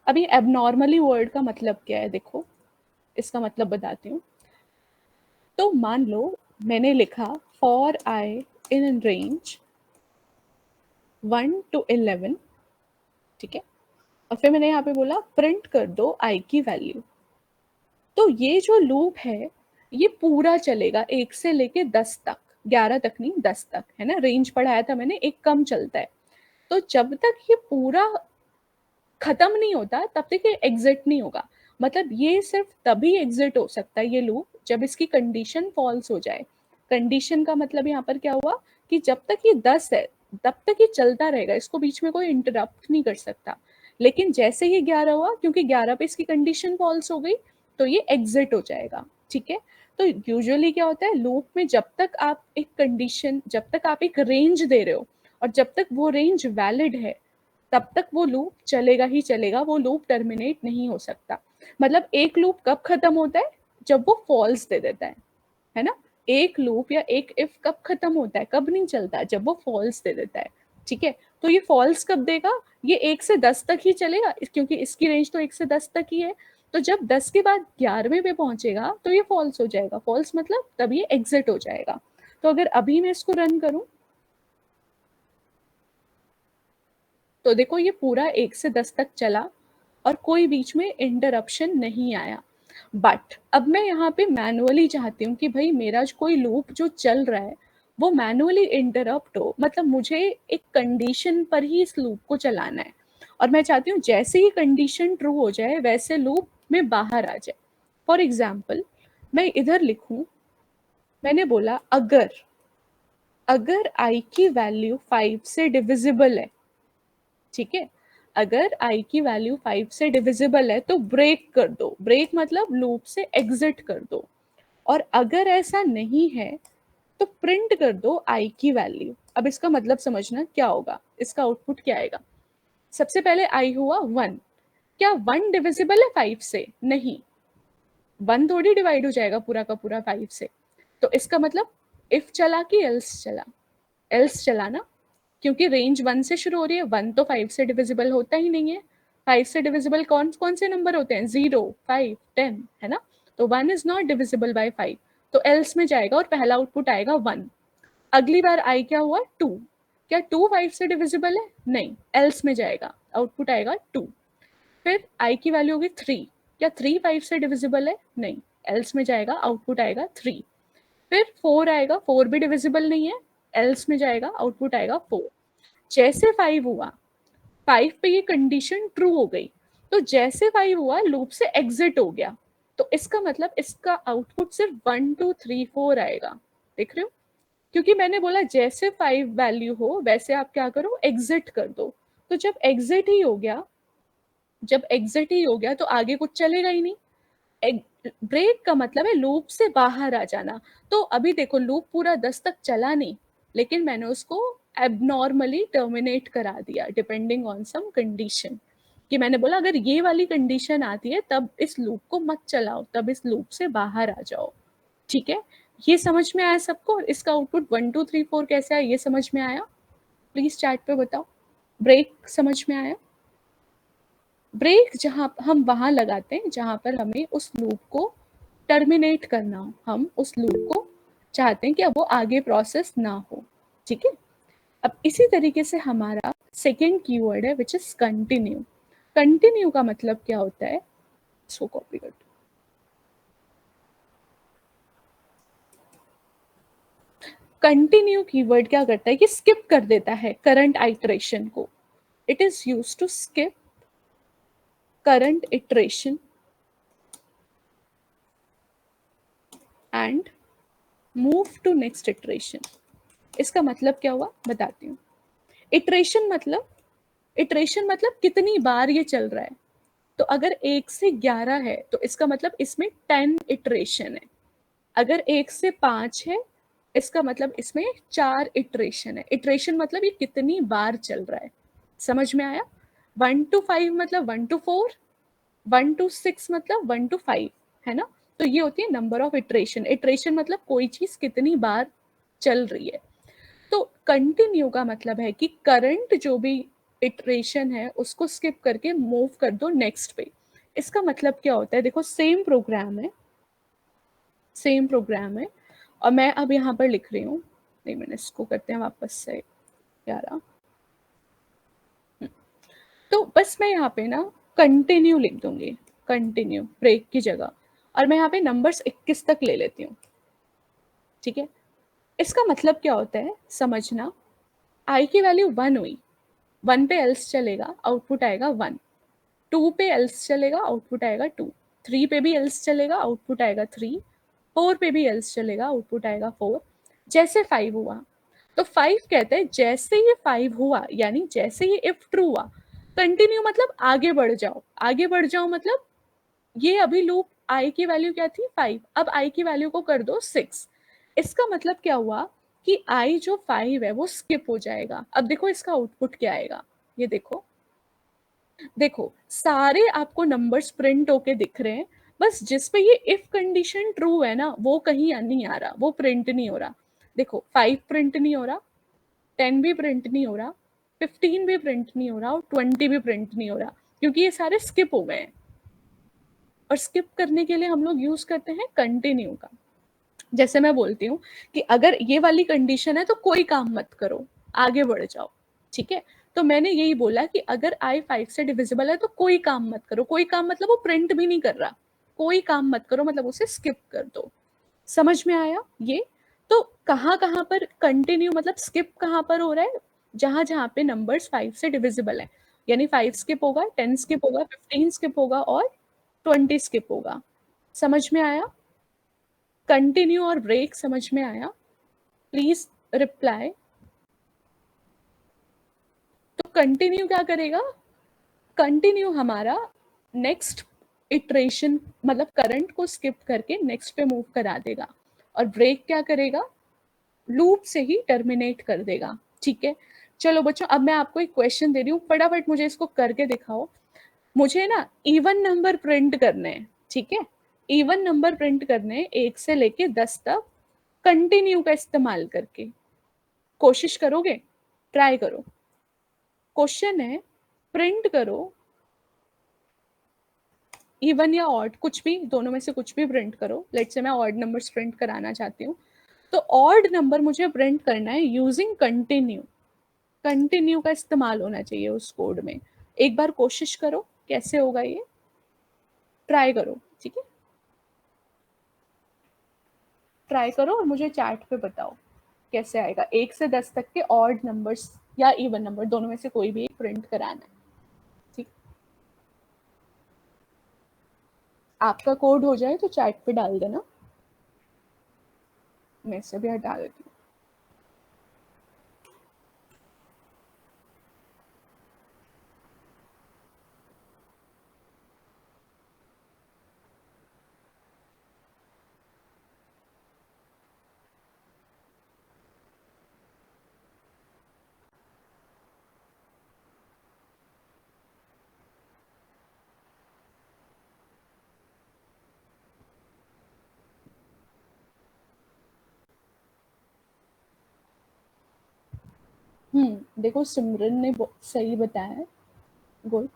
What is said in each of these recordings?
अभी abnormally word का मतलब क्या है, देखो इसका मतलब बताती हूँ। तो मान लो मैंने लिखा for i in range 1 to 11, ठीक है, और फिर मैंने यहाँ पे बोला प्रिंट कर दो आई की वैल्यू। तो ये जो लूप है ये पूरा चलेगा 1 से लेके 10 तक, 11 तक नहीं 10 तक, है ना, रेंज पढ़ाया था मैंने, एक कम चलता है। तो जब तक ये पूरा खत्म नहीं होता तब तक ये एग्जिट नहीं होगा। मतलब ये सिर्फ तभी एग्जिट हो सकता है ये लूप जब इसकी कंडीशन फॉल्स हो जाए। कंडीशन का मतलब यहाँ पर क्या हुआ कि जब तक ये 10 है तब तक ये चलता रहेगा, इसको बीच में कोई इंटरप्ट नहीं कर सकता। लेकिन जैसे ही 11 हुआ, क्योंकि 11 पे इसकी कंडीशन फॉल्स हो गई, तो ये एग्जिट हो जाएगा। ठीक है, तो यूजुअली क्या होता है लूप में, जब तक आप एक कंडीशन, जब तक आप एक रेंज दे रहे हो और जब तक वो रेंज वैलिड है तब तक वो लूप चलेगा ही चलेगा, वो लूप टर्मिनेट नहीं हो सकता। मतलब एक लूप कब खत्म होता है, जब वो फॉल्स दे देता है ना। एक लूप या एक इफ कब खत्म होता है, कब नहीं चलता, जब वो फॉल्स दे देता है। ठीक है, तो ये फॉल्स कब देगा, ये 1 से 10 तक ही चलेगा, क्योंकि इसकी रेंज तो 1 से 10 तक ही है। तो जब 10 के बाद 11वें पे पहुंचेगा तो ये फॉल्स हो जाएगा। फॉल्स मतलब तब ये एग्जिट हो जाएगा। तो अगर अभी मैं इसको रन करूं तो देखो ये पूरा 1 से 10 तक चला और कोई बीच में इंटरप्शन नहीं आया। बट अब मैं यहाँ पे मैनुअली चाहती हूँ कि भाई मेरा जो कोई लूप जो चल रहा है वो मैनुअली इंटरप्ट हो, मतलब मुझे एक कंडीशन पर ही इस लूप को चलाना है और मैं चाहती हूँ जैसे ही कंडीशन ट्रू हो जाए वैसे लूप में बाहर आ जाए। फॉर एग्जाम्पल मैं इधर लिखूं, मैंने बोला अगर अगर आई की वैल्यू 5 से डिविजिबल है, ठीक है, अगर आई की वैल्यू 5 से डिविजिबल है तो ब्रेक कर दो। ब्रेक मतलब लूप से एग्जिट कर दो। और अगर ऐसा नहीं है तो प्रिंट कर दो आई की वैल्यू। अब इसका मतलब समझना क्या होगा, इसका आउटपुट क्या आएगा। सबसे पहले आई हुआ 1, क्या 1 डिविजिबल है 5 से, नहीं, 1 थोड़ी डिवाइड हो जाएगा पूरा का पूरा 5 से। तो इसका मतलब इफ चला कि एल्स चला, एल्स चला ना, क्योंकि रेंज 1 से शुरू हो रही है, 1 तो 5 से डिविजिबल होता ही नहीं है। 5 से डिविजिबल कौन कौन से नंबर होते हैं, 0, 5, 10, है ना। तो 1 इज नॉट डिविजिबल बाय 5, तो एल्स में जाएगा और पहला आउटपुट आएगा 1। अगली बार आई क्या हुआ 2, क्या 2 5 से डिविजिबल है, नहीं, एल्स में जाएगा, आउटपुट आएगा 2। फिर आई की वैल्यू होगी 3, क्या 3 5 से डिविजिबल है, नहीं, एल्स में जाएगा, आउटपुट आएगा 3। फिर 4 आएगा, 4 भी डिविजिबल नहीं है, एल्स में जाएगा, आउटपुट आएगा 4। जैसे 5 हुआ, 5 पे ये कंडीशन ट्रू हो गई, तो जैसे 5 हुआ लूप से एग्जिट हो गया। तो इसका मतलब इसका आउटपुट सिर्फ 1 2 3 4 आएगा। देख रहे हो, क्योंकि मैंने बोला जैसे 5 वैल्यू हो वैसे आप क्या करो, एग्जिट कर दो। तो जब एग्जिट ही हो गया, जब एग्जिट ही हो गया तो आगे कुछ चलेगा ही नहीं। ब्रेक का मतलब है लूप से बाहर आ जाना। तो अभी देखो लूप पूरा 10 तक चला नहीं, लेकिन मैंने उसको एबनॉर्मली टर्मिनेट करा दिया डिपेंडिंग ऑन सम कंडीशन। कि मैंने बोला अगर ये वाली कंडीशन आती है तब इस लूप को मत चलाओ, तब इस लूप से बाहर आ जाओ। ठीक है, ये समझ में आया सबको। इसका आउटपुट 1 2 3 4 कैसे आया ये समझ में आया, प्लीज चैट पे बताओ। ब्रेक समझ में आया। ब्रेक जहाँ हम वहां लगाते हैं जहां पर हमें उस लूप को टर्मिनेट करना हो, हम उस लूप को चाहते हैं कि अब वो आगे प्रोसेस ना हो। ठीक है, अब इसी तरीके से हमारा सेकेंड कीवर्ड है विच इज कंटिन्यू। कंटिन्यू का मतलब क्या होता है, इसको कॉपी कर दो। कंटिन्यू कीवर्ड क्या करता है कि स्किप कर देता है करंट आइटरेशन को। It is use to skip current iteration and move to next iteration. इसका मतलब क्या हुआ बताती हूँ। इटरेशन मतलब, इटरेशन मतलब कितनी बार ये चल रहा है। तो अगर 1 से 11 है तो इसका मतलब इसमें 10 इटरेशन है। अगर 1 से 5 है इसका मतलब इसमें 4 इटरेशन है। इटरेशन मतलब ये कितनी बार चल रहा है, समझ में आया। 1 to 5 मतलब 1 to 4, 1 to 6 मतलब 1 to 5, है ना। तो ये होती है नंबर ऑफ इटरेशन। इटरेशन मतलब कोई चीज कितनी बार चल रही है। तो कंटिन्यू का मतलब है कि करंट जो भी इटरेशन है उसको स्किप करके मूव कर दो नेक्स्ट पे। इसका मतलब क्या होता है, देखो सेम प्रोग्राम है, सेम प्रोग्राम है, और मैं अब यहाँ पर लिख रही हूँ, नहीं मैंने इसको करते हैं वापस से 11। तो बस मैं यहाँ पे ना कंटिन्यू लिख दूंगी, कंटिन्यू ब्रेक की जगह, और मैं यहाँ पे नंबर्स 21 तक ले लेती हूँ, ठीक है। इसका मतलब क्या होता है समझना, आई की वैल्यू 1 हुई, 1 पे एल्स चलेगा, आउटपुट आएगा 1, 2 पे एल्स चलेगा, आउटपुट आएगा 2, 3 पे भी एल्स चलेगा, आउटपुट आएगा 3, 4 पे भी एल्स चलेगा, आउटपुट आएगा 4, जैसे 5 हुआ। तो 5 कहते हैं जैसे ये 5 हुआ, यानी जैसे ये इफ ट्रू हुआ, कंटिन्यू मतलब आगे बढ़ जाओ, आगे बढ़ जाओ मतलब ये अभी लूप आई की वैल्यू क्या थी 5, अब आई की वैल्यू को कर दो 6। इसका मतलब क्या हुआ कि आई जो 5 है वो स्किप हो जाएगा। अब देखो इसका आउटपुट क्या आएगा, ये देखो, देखो सारे आपको नंबर्स प्रिंट होके दिख रहे हैं, बस जिस पे ये इफ कंडीशन ट्रू है ना वो कहीं नहीं आ रहा, वो प्रिंट नहीं हो रहा। देखो 5 प्रिंट नहीं हो रहा, 10 भी प्रिंट नहीं हो रहा, 15 भी प्रिंट नहीं हो रहा, और 20 भी प्रिंट नहीं हो रहा, क्योंकि ये सारे स्किप हो गए हैं। और स्किप करने के लिए हम लोग यूज करते हैं कंटिन्यू का। जैसे मैं बोलती हूँ कि अगर ये वाली कंडीशन है तो कोई काम मत करो, आगे बढ़ जाओ, ठीक है। तो मैंने यही बोला कि अगर आई 5 से डिविजिबल है तो कोई काम मत करो, कोई काम मतलब वो प्रिंट भी नहीं कर रहा, कोई काम मत करो मतलब उसे स्किप कर दो। समझ में आया ये? तो कहाँ कहाँ पर कंटिन्यू मतलब स्किप कहाँ पर हो रहा है, जहां जहां पे नंबर्स 5 से डिविजिबल है, यानी 5 स्किप होगा, 10 स्किप होगा, 15 स्किप होगा, और 20 स्किप होगा। समझ में आया? कंटिन्यू और ब्रेक समझ में आया? Please reply. तो कंटिन्यू क्या करेगा, कंटिन्यू हमारा नेक्स्ट इटरेशन मतलब करंट को स्किप करके नेक्स्ट पे मूव करा देगा, और ब्रेक क्या करेगा, लूप से ही टर्मिनेट कर देगा, ठीक है। चलो बच्चों अब मैं आपको एक क्वेश्चन दे रही हूँ, फटाफट मुझे इसको करके दिखाओ। मुझे ना इवन नंबर प्रिंट करने हैं, ठीक है, इवन नंबर प्रिंट करने हैं 1 से लेके 10 तक, कंटिन्यू का इस्तेमाल करके। कोशिश करोगे? ट्राई करो। क्वेश्चन है, प्रिंट करो इवन या ऑड, कुछ भी, दोनों में से कुछ भी प्रिंट करो। लेट्स से मैं ऑड नंबर्स प्रिंट कराना चाहती हूँ, तो ऑड नंबर मुझे प्रिंट करना है यूजिंग कंटिन्यू, कंटिन्यू का इस्तेमाल होना चाहिए उस कोड में। एक बार कोशिश करो कैसे होगा ये, ट्राई करो, ठीक है, ट्राई करो और मुझे चैट पे बताओ कैसे आएगा। 1 से 10 तक के ऑड नंबर्स या इवन नंबर दोनों में से कोई भी एक प्रिंट कराना है, ठीक। आपका कोड हो जाए तो चैट पे डाल देना, मैं इसे भी हटा देती हूँ। देखो सिमरन ने सही बताया है, गुड।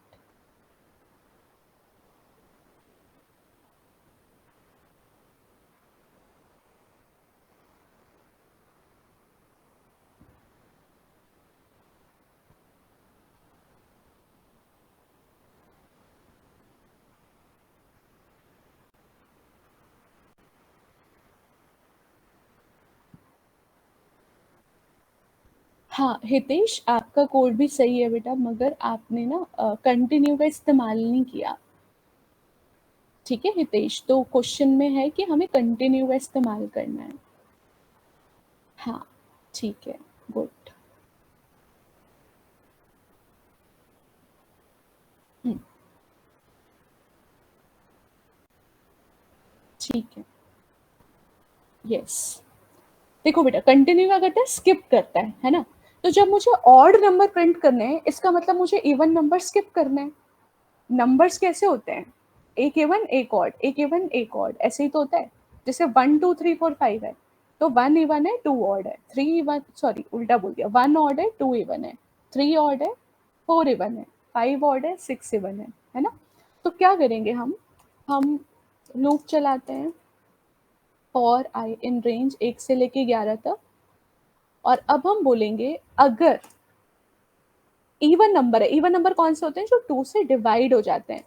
हाँ हितेश, आपका कोड भी सही है बेटा, मगर आपने ना कंटिन्यू का इस्तेमाल नहीं किया, ठीक है हितेश। तो क्वेश्चन में है कि हमें कंटिन्यू का इस्तेमाल करना है। हाँ ठीक है, गुड। ठीक है, यस। देखो बेटा कंटिन्यू क्या करता है, स्किप करता है ना। तो जब मुझे ऑड नंबर प्रिंट करने हैं इसका मतलब मुझे इवन नंबर स्किप करने हैं। नंबर्स कैसे होते हैं, एक इवन एक ऑड, एक इवन एक ऑड, ऐसे ही तो होता है। जैसे 1 2 3 4 5 है, तो 1 इवन है 2 ऑड है, 3 इवन, सॉरी उल्टा बोल दिया, 1 ऑड है 2 इवन है, 3 ऑड है 4 इवन है, 5 ऑड है, 6 इवन है ना। तो क्या करेंगे हम लूप चलाते हैं और आई इन रेंज 1 से लेके 11 तक, और अब हम बोलेंगे अगर इवन नंबर है, इवन नंबर कौन से होते हैं, जो 2 से डिवाइड हो जाते हैं।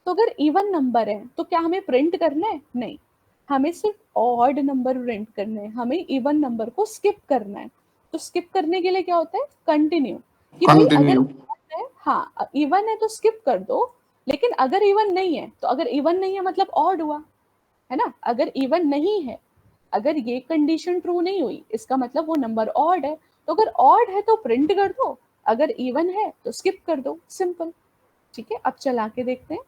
तो अगर इवन नंबर है तो क्या हमें प्रिंट करना है? नहीं, हमें सिर्फ ऑड नंबर प्रिंट करना है, हमें इवन नंबर को स्किप करना है। तो स्किप करने के लिए क्या होता है? कंटिन्यू, कि भाई अगर कंटिन्यू। है, हाँ इवन है तो स्किप कर दो, लेकिन अगर इवन नहीं है तो, अगर इवन नहीं है मतलब ऑड हुआ, है ना। अगर इवन नहीं है, अगर ये कंडीशन ट्रू नहीं हुई, इसका मतलब वो नंबर ऑड है। तो अगर ऑड है तो प्रिंट कर दो, अगर इवन है तो स्किप कर दो, सिंपल। ठीक है, अब चला के देखते हैं।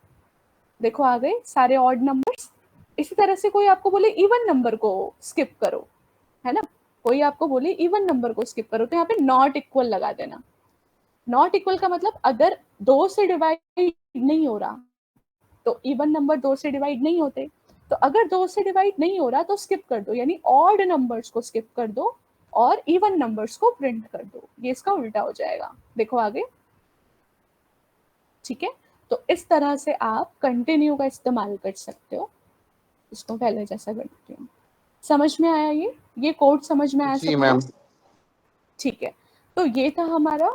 देखो आ गए सारे ऑड नंबर्स। इसी तरह से कोई आपको बोले इवन नंबर को स्किप करो, है ना, कोई आपको बोले इवन नंबर को स्किप करो, तो यहाँ पे नॉट इक्वल लगा देना। नॉट इक्वल का मतलब अगर 2 से डिवाइड नहीं हो रहा, तो इवन नंबर 2 से डिवाइड नहीं होते। तो अगर 2 से डिवाइड नहीं हो रहा तो स्किप कर दो, यानी ऑड नंबर्स को स्किप कर दो और इवन नंबर्स को प्रिंट कर दो। ये इसका उल्टा हो जाएगा। देखो आगे। ठीक है, तो इस तरह से आप कंटिन्यू का इस्तेमाल कर सकते हो। इसको पहले जैसा करती हूँ। समझ में आया? ये कोड समझ में आया जी सबको? मैम। ठीक है, तो ये था हमारा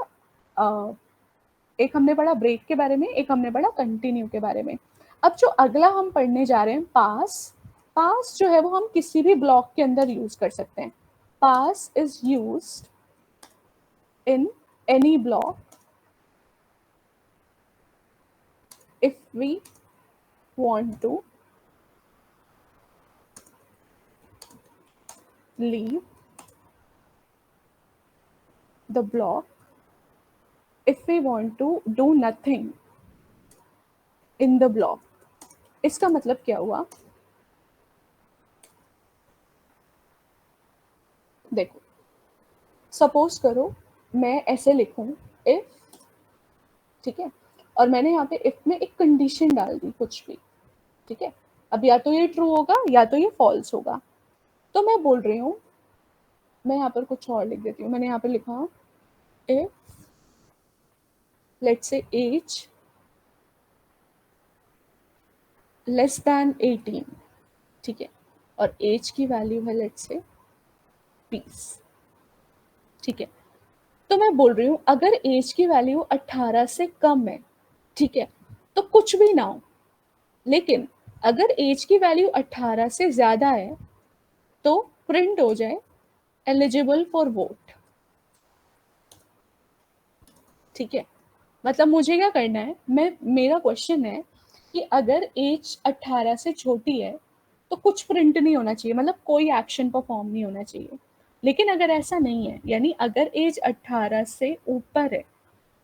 एक हमने पढ़ा ब्रेक के बारे में, एक हमने पढ़ा कंटिन्यू के बारे में। अब जो अगला हम पढ़ने जा रहे हैं, पास। पास जो है वो हम किसी भी ब्लॉक के अंदर यूज कर सकते हैं। Pass is used in any block if we want to leave the block, if we want to do nothing in the block। इसका मतलब क्या हुआ? देखो, सपोज करो मैं ऐसे लिखूं, इफ, ठीक है, और मैंने यहाँ पे इफ में एक कंडीशन डाल दी कुछ भी, ठीक है। अब या तो ये ट्रू होगा या तो ये फॉल्स होगा। तो मैं बोल रही हूँ, मैं यहाँ पर कुछ और लिख देती हूँ। मैंने यहाँ पर लिखा if let's say age less than 18, ठीक है, और एज की वैल्यू है लेट्स से 20, ठीक है। तो मैं बोल रही हूँ अगर एज की वैल्यू 18 से कम है, ठीक है, तो कुछ भी ना हो, लेकिन अगर एज की वैल्यू 18 से ज्यादा है तो प्रिंट हो जाए एलिजिबल फॉर वोट। ठीक है, मतलब मुझे क्या करना है, मेरा क्वेश्चन है कि अगर एज 18 से छोटी है तो कुछ प्रिंट नहीं होना चाहिए, मतलब कोई एक्शन परफॉर्म नहीं होना चाहिए। लेकिन अगर ऐसा नहीं है, यानी अगर एज 18 से ऊपर है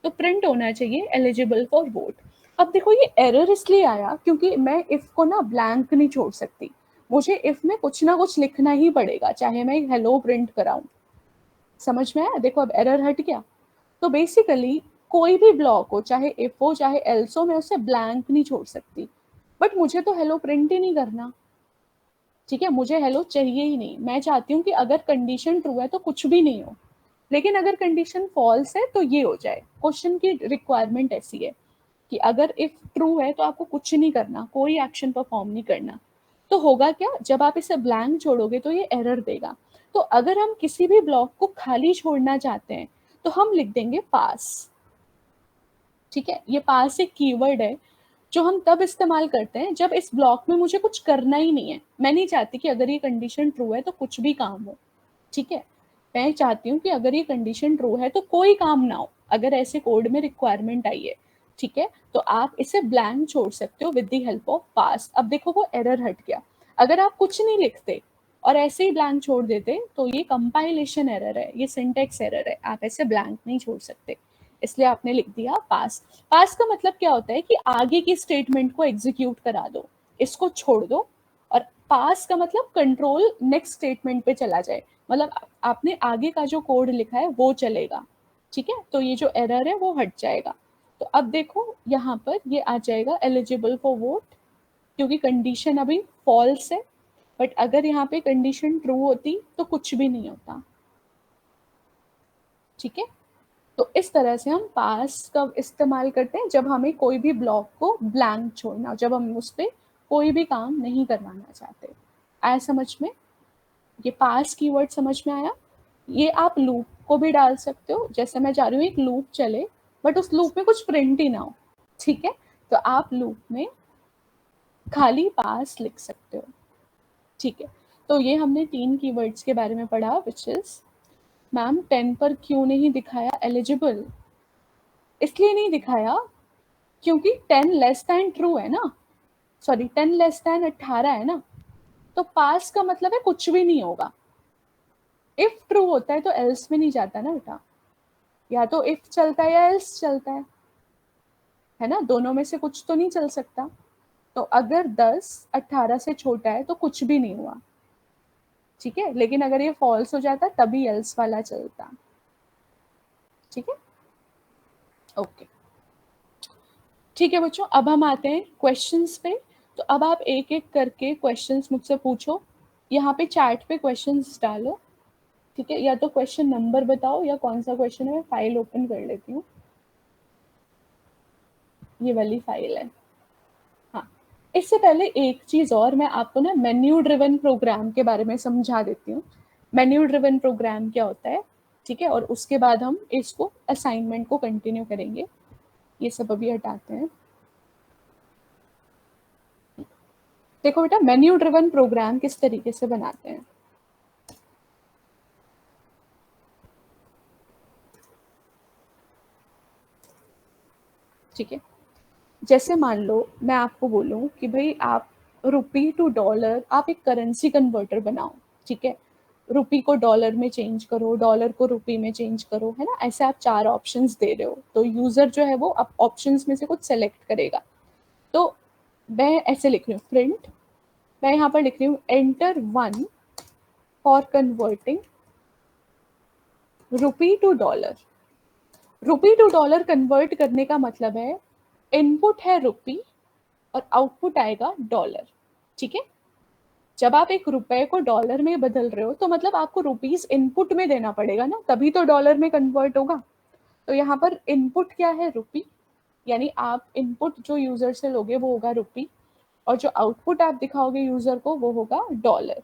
तो प्रिंट होना चाहिए एलिजिबल फॉर वोट। अब देखो ये एरर इसलिए आया क्योंकि मैं इफ को ना ब्लैंक नहीं छोड़ सकती, मुझे इफ में कुछ ना कुछ लिखना ही पड़ेगा, चाहे मैं हेलो प्रिंट कराऊं। समझ में आया? देखो अब एरर हट गया। तो बेसिकली कोई भी ब्लॉक हो, चाहे इफ हो चाहे एल्स हो, मैं उसे ब्लैंक नहीं छोड़ सकती। बट मुझे तो हेलो प्रिंट ही नहीं करना, ठीक है, मुझे हेलो चाहिए ही नहीं। मैं चाहती हूँ कि अगर कंडीशन ट्रू है तो कुछ भी नहीं हो, लेकिन अगर कंडीशन फॉल्स है तो ये हो जाए। क्वेश्चन की रिक्वायरमेंट ऐसी है कि अगर इफ ट्रू है तो आपको कुछ नहीं करना, कोई एक्शन परफॉर्म नहीं करना। तो होगा क्या, जब आप इसे ब्लैंक छोड़ोगे तो ये एरर देगा। तो अगर हम किसी भी ब्लॉक को खाली छोड़ना चाहते हैं तो हम लिख देंगे पास। ठीक है, ये पास एक कीवर्ड है जो हम तब इस्तेमाल करते हैं जब इस ब्लॉक में मुझे कुछ करना ही नहीं है। मैं नहीं चाहती कि अगर ये कंडीशन ट्रू है तो कुछ भी काम हो, ठीक है। मैं चाहती हूँ कि अगर ये कंडीशन ट्रू है तो कोई काम ना हो, अगर ऐसे कोड में रिक्वायरमेंट आई है, ठीक है, तो आप इसे ब्लैंक छोड़ सकते हो विद द हेल्प ऑफ पास। अब देखो वो एरर हट गया। अगर आप कुछ नहीं लिखते और ऐसे ही ब्लैंक छोड़ देते तो ये कंपाइलेशन एरर है, ये सिंटेक्स एरर है, आप ऐसे ब्लैंक नहीं छोड़ सकते, इसलिए आपने लिख दिया पास। पास का मतलब क्या होता है कि आगे की स्टेटमेंट को एग्जीक्यूट करा दो, इसको छोड़ दो। और पास का मतलब कंट्रोल नेक्स्ट स्टेटमेंट पे चला जाए, मतलब आपने आगे का जो कोड लिखा है वो चलेगा, ठीक है। तो ये जो एरर है वो हट जाएगा। तो अब देखो यहाँ पर ये आ जाएगा एलिजिबल फॉर वोट, क्योंकि कंडीशन अभी फॉल्स है। बट अगर यहाँ पे कंडीशन ट्रू होती तो कुछ भी नहीं होता, ठीक है। तो इस तरह से हम पास का इस्तेमाल करते हैं जब हमें कोई भी ब्लॉक को ब्लैंक छोड़ना, जब हम उस पर कोई भी काम नहीं करवाना चाहते। आया समझ में? ये पास कीवर्ड समझ में आया? ये आप लूप को भी डाल सकते हो, जैसे मैं चाह रही हूँ एक लूप चले बट उस लूप में कुछ प्रिंट ही ना हो, ठीक है, तो आप लूप में खाली पास लिख सकते हो, ठीक है। तो ये हमने 3 कीवर्ड्स के बारे में पढ़ा, विच इज मैम 10 पर क्यों नहीं दिखाया एलिजिबल? इसलिए नहीं दिखाया क्योंकि 10 लेस देन ट्रू है ना, सॉरी 10 लेस देन 18 है ना, तो पास का मतलब है कुछ भी नहीं होगा। इफ ट्रू होता है तो एल्स में नहीं जाता ना बेटा, या तो इफ चलता है या एल्स चलता है ना, दोनों में से कुछ तो नहीं चल सकता। तो अगर 10 18 से छोटा है तो कुछ भी नहीं हुआ, ठीक है, लेकिन अगर ये फॉल्स हो जाता तभी एल्स वाला चलता, ठीक है, ओके। ठीक है बच्चों, अब हम आते हैं क्वेश्चंस पे। तो अब आप एक एक करके क्वेश्चंस मुझसे पूछो, यहाँ पे चैट पे क्वेश्चंस डालो, ठीक है, या तो क्वेश्चन नंबर बताओ या कौन सा क्वेश्चन है, मैं फाइल ओपन कर लेती हूँ, ये वाली फाइल है। हाँ, इससे पहले एक चीज और मैं आपको ना मेन्यू ड्रिवन प्रोग्राम के बारे में समझा देती हूँ। मेन्यू ड्रिवन प्रोग्राम क्या होता है, ठीक है, और उसके बाद हम इसको असाइनमेंट को कंटिन्यू करेंगे। ये सब अभी हटाते हैं। देखो बेटा, मेन्यू ड्रिवन प्रोग्राम किस तरीके से बनाते हैं। ठीक है, जैसे मान लो मैं आपको बोलूं कि भाई आप रुपी टू डॉलर, आप एक करेंसी कन्वर्टर बनाओ, ठीक है, रुपी को डॉलर में चेंज करो, डॉलर को रुपी में चेंज करो, है ना, ऐसे आप 4 ऑप्शंस दे रहे हो, तो यूजर जो है वो अब ऑप्शंस में से कुछ सेलेक्ट करेगा। तो मैं ऐसे लिख रही हूँ प्रिंट, मैं यहाँ पर लिख रही हूँ enter 1 for converting rupee to dollar. Rupee to dollar convert करने का मतलब है इनपुट है रुपी और आउटपुट आएगा डॉलर, ठीक है। जब आप एक रुपए को डॉलर में बदल रहे हो तो मतलब आपको रुपीस इनपुट में देना पड़ेगा ना, तभी तो डॉलर में कन्वर्ट होगा। तो यहाँ पर इनपुट क्या है, रुपी, यानी आप इनपुट जो यूजर से लोगे वो होगा रुपी, और जो आउटपुट आप दिखाओगे यूजर को वो होगा डॉलर।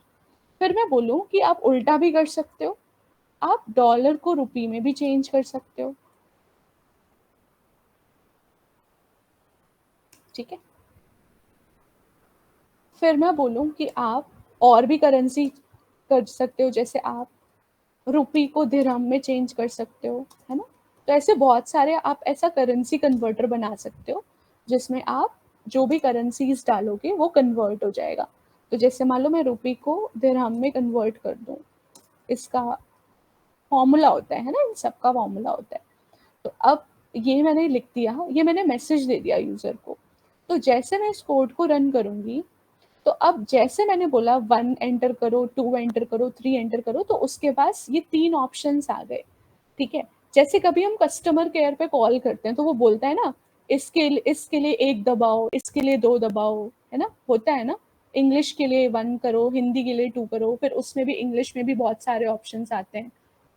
फिर मैं बोलूँ कि आप उल्टा भी कर सकते हो, आप डॉलर को रुपी में भी चेंज कर सकते हो, ठीक है। फिर मैं बोलूँ कि आप और भी करेंसी कर सकते हो, जैसे आप रुपी को दिरहम में चेंज कर सकते हो, है ना। तो ऐसे बहुत सारे आप ऐसा करेंसी कन्वर्टर बना सकते हो जिसमें आप जो भी करेंसीज डालोगे वो कन्वर्ट हो जाएगा। तो जैसे मान लो मैं रुपी को दिरहम में कन्वर्ट कर दूं, इसका फॉर्मूला होता है ना, इन सबका फॉर्मूला होता है। तो अब ये मैंने लिख दिया, ये मैंने मैसेज दे दिया यूजर को। तो जैसे मैं इस कोड को रन करूंगी, तो अब जैसे मैंने बोला 1 एंटर करो, 2 एंटर करो, 3 एंटर करो, तो उसके पास ये 3 ऑप्शंस आ गए, ठीक है। जैसे कभी हम कस्टमर केयर पे कॉल करते हैं तो वो बोलता है ना, इसके लिए 1 दबाओ, इसके लिए 2 दबाओ, है ना, होता है ना। इंग्लिश के लिए 1 करो, हिंदी के लिए 2 करो, फिर उसमें भी इंग्लिश में भी बहुत सारे ऑप्शंस आते हैं।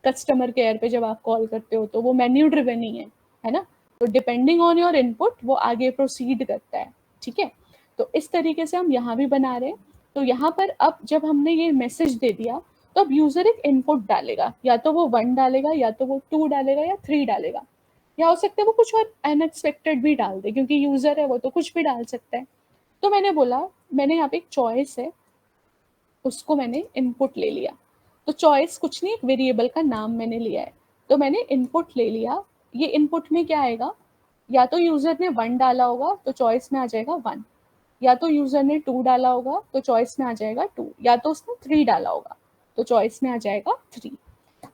कस्टमर केयर पे जब आप कॉल करते हो तो वो मेन्यू ड्रिवन ही है ना। तो डिपेंडिंग ऑन योर इनपुट वो आगे प्रोसीड करता है, ठीक है। तो इस तरीके से हम यहाँ भी बना रहे हैं। तो यहाँ पर अब जब हमने ये मैसेज दे दिया तो अब यूजर एक इनपुट डालेगा, या तो वो 1 डालेगा, या तो वो 2 डालेगा, या 3 डालेगा, या हो सकता है वो कुछ और अनएक्सपेक्टेड भी डाल दे, क्योंकि यूजर है वो तो कुछ भी डाल सकता है। तो मैंने बोला, मैंने यहाँ पे एक चॉइस है, उसको मैंने इनपुट ले लिया। तो चॉइस कुछ नहीं, एक वेरिएबल का नाम मैंने लिया है, तो मैंने इनपुट ले लिया। ये इनपुट में क्या आएगा, या तो यूजर ने 1 डाला होगा तो चॉइस में आ जाएगा 1, या तो यूजर ने 2 डाला होगा तो चॉइस में आ जाएगा 2, या तो उसने 3 डाला होगा तो चॉइस में आ जाएगा 3।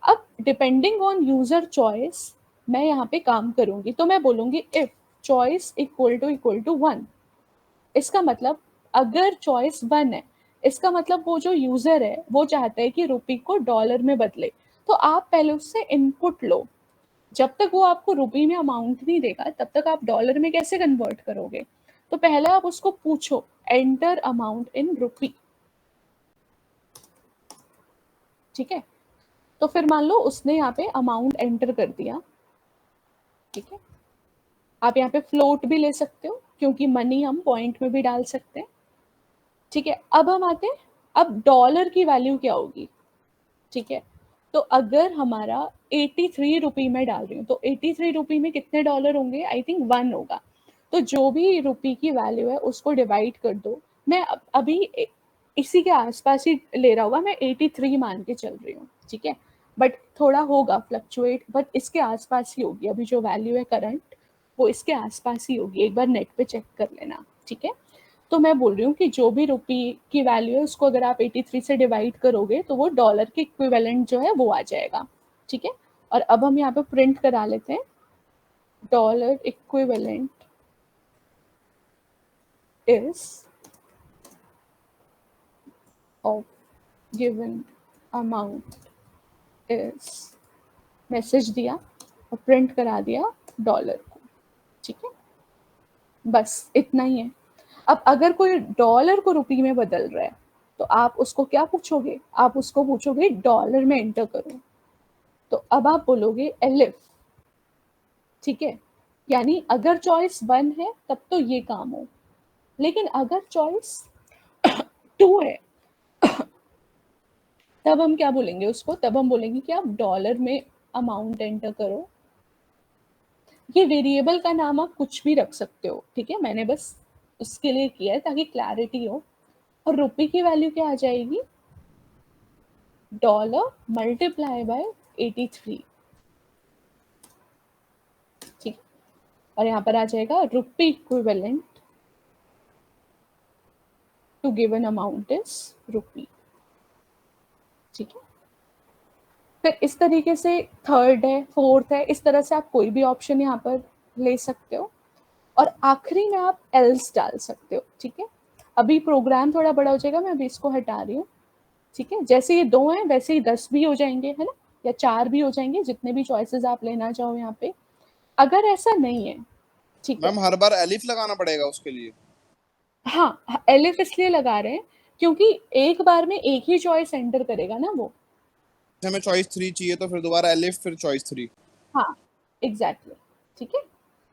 अब डिपेंडिंग ऑन यूजर चॉइस मैं यहाँ पे काम करूंगी। तो मैं बोलूंगी इफ चॉइस इक्वल टू 1, इसका मतलब अगर चॉइस 1 है, इसका मतलब वो जो यूजर है वो चाहता है कि रुपी को डॉलर में बदले। तो आप पहले उससे इनपुट लो, जब तक वो आपको रुपी में अमाउंट नहीं देगा तब तक आप डॉलर में कैसे कन्वर्ट करोगे। तो पहले आप उसको पूछो एंटर अमाउंट इन रुपी, ठीक है। तो फिर मान लो उसने यहाँ पे अमाउंट एंटर कर दिया, ठीक है। आप यहाँ पे फ्लोट भी ले सकते हो क्योंकि मनी हम पॉइंट में भी डाल सकते हैं। ठीक है, अब हम आते हैं, अब डॉलर की वैल्यू क्या होगी। ठीक है, तो अगर हमारा 83 रुपी में डाल रही हूँ तो 83 रुपी में कितने डॉलर होंगे, आई थिंक 1 होगा। तो जो भी रुपी की वैल्यू है उसको डिवाइड कर दो। मैं अभी इसी के आसपास ही ले रहा होगा, मैं 83 मान के चल रही हूँ। ठीक है, बट थोड़ा होगा फ्लक्चुएट, बट इसके आसपास ही होगी। अभी जो वैल्यू है करंट वो इसके आसपास ही होगी, एक बार नेट पे चेक कर लेना। ठीक है, तो मैं बोल रही हूँ कि जो भी रुपी की वैल्यू है उसको अगर आप 83 से डिवाइड करोगे तो वो डॉलर के इक्विवेलेंट जो है वो आ जाएगा। ठीक है, और अब हम यहाँ पे प्रिंट करा लेते हैं, dollar equivalent is of given amount is, message दिया और प्रिंट करा दिया डॉलर को। ठीक है, बस इतना ही है। अब अगर कोई डॉलर को रुपी में बदल रहा है तो आप उसको क्या पूछोगे, आप उसको पूछोगे डॉलर में एंटर करो। तो अब आप बोलोगे एलिफ। ठीक है, यानी अगर चॉइस 1 है तब तो ये काम हो, लेकिन अगर चॉइस 2 है तब हम क्या बोलेंगे उसको, तब हम बोलेंगे कि आप डॉलर में अमाउंट एंटर करो। ये वेरिएबल का नाम आप कुछ भी रख सकते हो। ठीक है, मैंने बस उसके लिए किया है ताकि क्लैरिटी हो। और रुपये की वैल्यू क्या आ जाएगी, डॉलर मल्टीप्लाई बाय 83। ठीक, और यहाँ पर आ जाएगा rupee equivalent to given amount is rupee. ठीक है, फिर इस तरीके से थर्ड है, फोर्थ है, इस तरह से आप कोई भी ऑप्शन यहाँ पर ले सकते हो। और आखिरी में आप एल्स डाल सकते हो। ठीक है, अभी प्रोग्राम थोड़ा बड़ा हो जाएगा, मैं अभी इसको हटा रही हूँ। ठीक है, जैसे ये 2 हैं वैसे ही 10 भी हो जाएंगे, है ना, या 4 भी हो जाएंगे, जितने भी चॉइसेस आप लेना चाहो यहाँ पे। अगर ऐसा नहीं है, ठीक है, मैम हर बार एलिफ लगाना पड़ेगा उसके लिए? हाँ, एलिफ इसलिए लगा रहे हैं क्योंकि एक बार में एक ही चॉइस एंटर करेगा ना वो। हमें चॉइस 3 चाहिए तो फिर दोबारा एलिफ, फिर चॉइस 3। हाँ, एग्जैक्टली। ठीक है,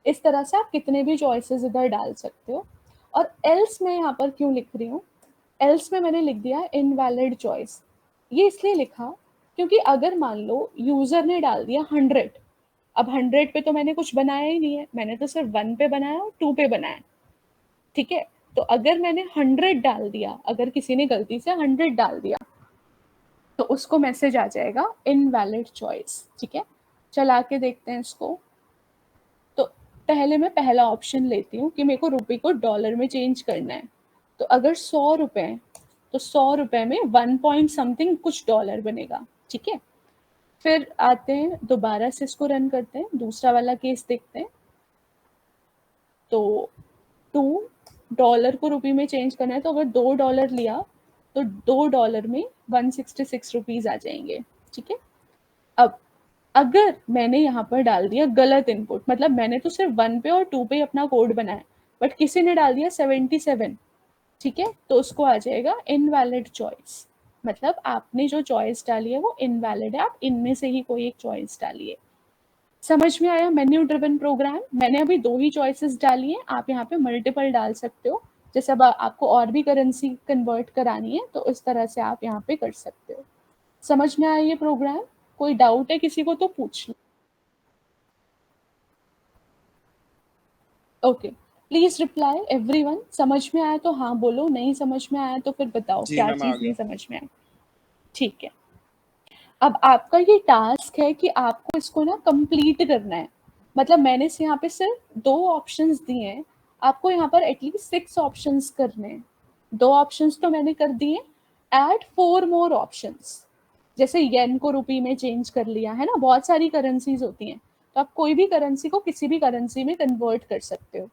इस तरह से आप कितने भी चॉइसेस इधर डाल सकते हो। और एल्स मैं यहाँ पर क्यों लिख रही हूँ, एल्स में मैंने लिख दिया इनवैलिड चॉइस। ये इसलिए लिखा क्योंकि अगर मान लो यूजर ने डाल दिया 100, अब 100 पे तो मैंने कुछ बनाया ही नहीं है, मैंने तो सिर्फ 1 पे बनाया और 2 पे बनाया। ठीक है, तो अगर मैंने 100 डाल दिया, अगर किसी ने गलती से 100 डाल दिया तो उसको मैसेज आ जाएगा इनवैलिड चॉइस। ठीक है, चला के देखते हैं इसको। तो पहले मैं पहला ऑप्शन लेती हूँ कि मेरे को रुपये को डॉलर में चेंज करना है। तो अगर 100 रुपए हैं तो 100 रुपए में 1 पॉइंट समथिंग कुछ डॉलर बनेगा। ठीक है, फिर आते हैं दोबारा से इसको रन करते हैं, दूसरा वाला केस देखते हैं। तो 2 डॉलर को रुपये में चेंज करना है, तो अगर $2 लिया तो $2 में 166 रुपीज आ जाएंगे। ठीक है, अब अगर मैंने यहाँ पर डाल दिया गलत इनपुट, मतलब मैंने तो सिर्फ 1 पे और 2 पे अपना कोड बनाया, बट किसी ने डाल दिया 77, ठीक है, तो उसको आ जाएगा इनवैलिड चॉइस। मतलब आपने जो चॉइस डाली है वो इनवैलिड है, आप इनमें से ही कोई एक चॉइस डालिए। समझ में आया मेन्यू ड्रिवन प्रोग्राम? मैंने अभी 2 ही चॉइसेस डाली हैं, आप यहाँ पे मल्टीपल डाल सकते हो। जैसे अब आपको और भी करेंसी कन्वर्ट करानी है तो इस तरह से आप यहाँ पे कर सकते हो। समझ में आया ये प्रोग्राम? कोई डाउट है किसी को तो पूछ लो। Okay, please reply everyone. समझ में आया तो हाँ बोलो, नहीं समझ में आया तो फिर बताओ जी क्या मैम आ चीज़ नहीं गया। समझ में आई। ठीक है, अब आपका ये टास्क है कि आपको इसको ना कंप्लीट करना है। मतलब मैंने से यहाँ पे सिर्फ 2 ऑप्शंस दिए हैं, आपको यहाँ पर एटलीस्ट 6 ऑप्शंस करने हैं। 2 ऑप्शंस तो मैंने कर दिए, ऐड 4 मोर ऑप्शंस। जैसे येन को रुपी में चेंज कर लिया है ना, बहुत सारी करेंसीज होती हैं, तो आप कोई भी करेंसी को किसी भी करेंसी में कन्वर्ट कर सकते हो।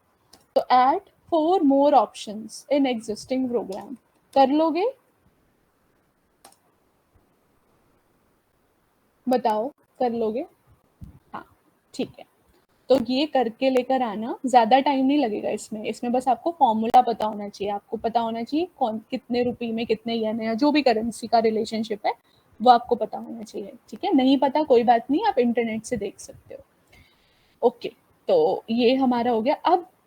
तो add 4 more options in existing program, कर लोगे? बताओ, कर लोगे? हाँ, ठीक है, तो ये करके लेकर आना, ज़्यादा टाइम नहीं लगेगा इसमें। इसमें बस आपको फॉर्मूला पता होना चाहिए, आपको पता होना चाहिए कौन कितने रुपये में कितने येन है, जो भी करेंसी का रिलेशनशिप है वो आपको पता होना चाहिए। ठीक है, नहीं पता कोई बात नहीं, आप इंटरनेट से देख सकते हो। ओके, तो ये हमारा हो गया।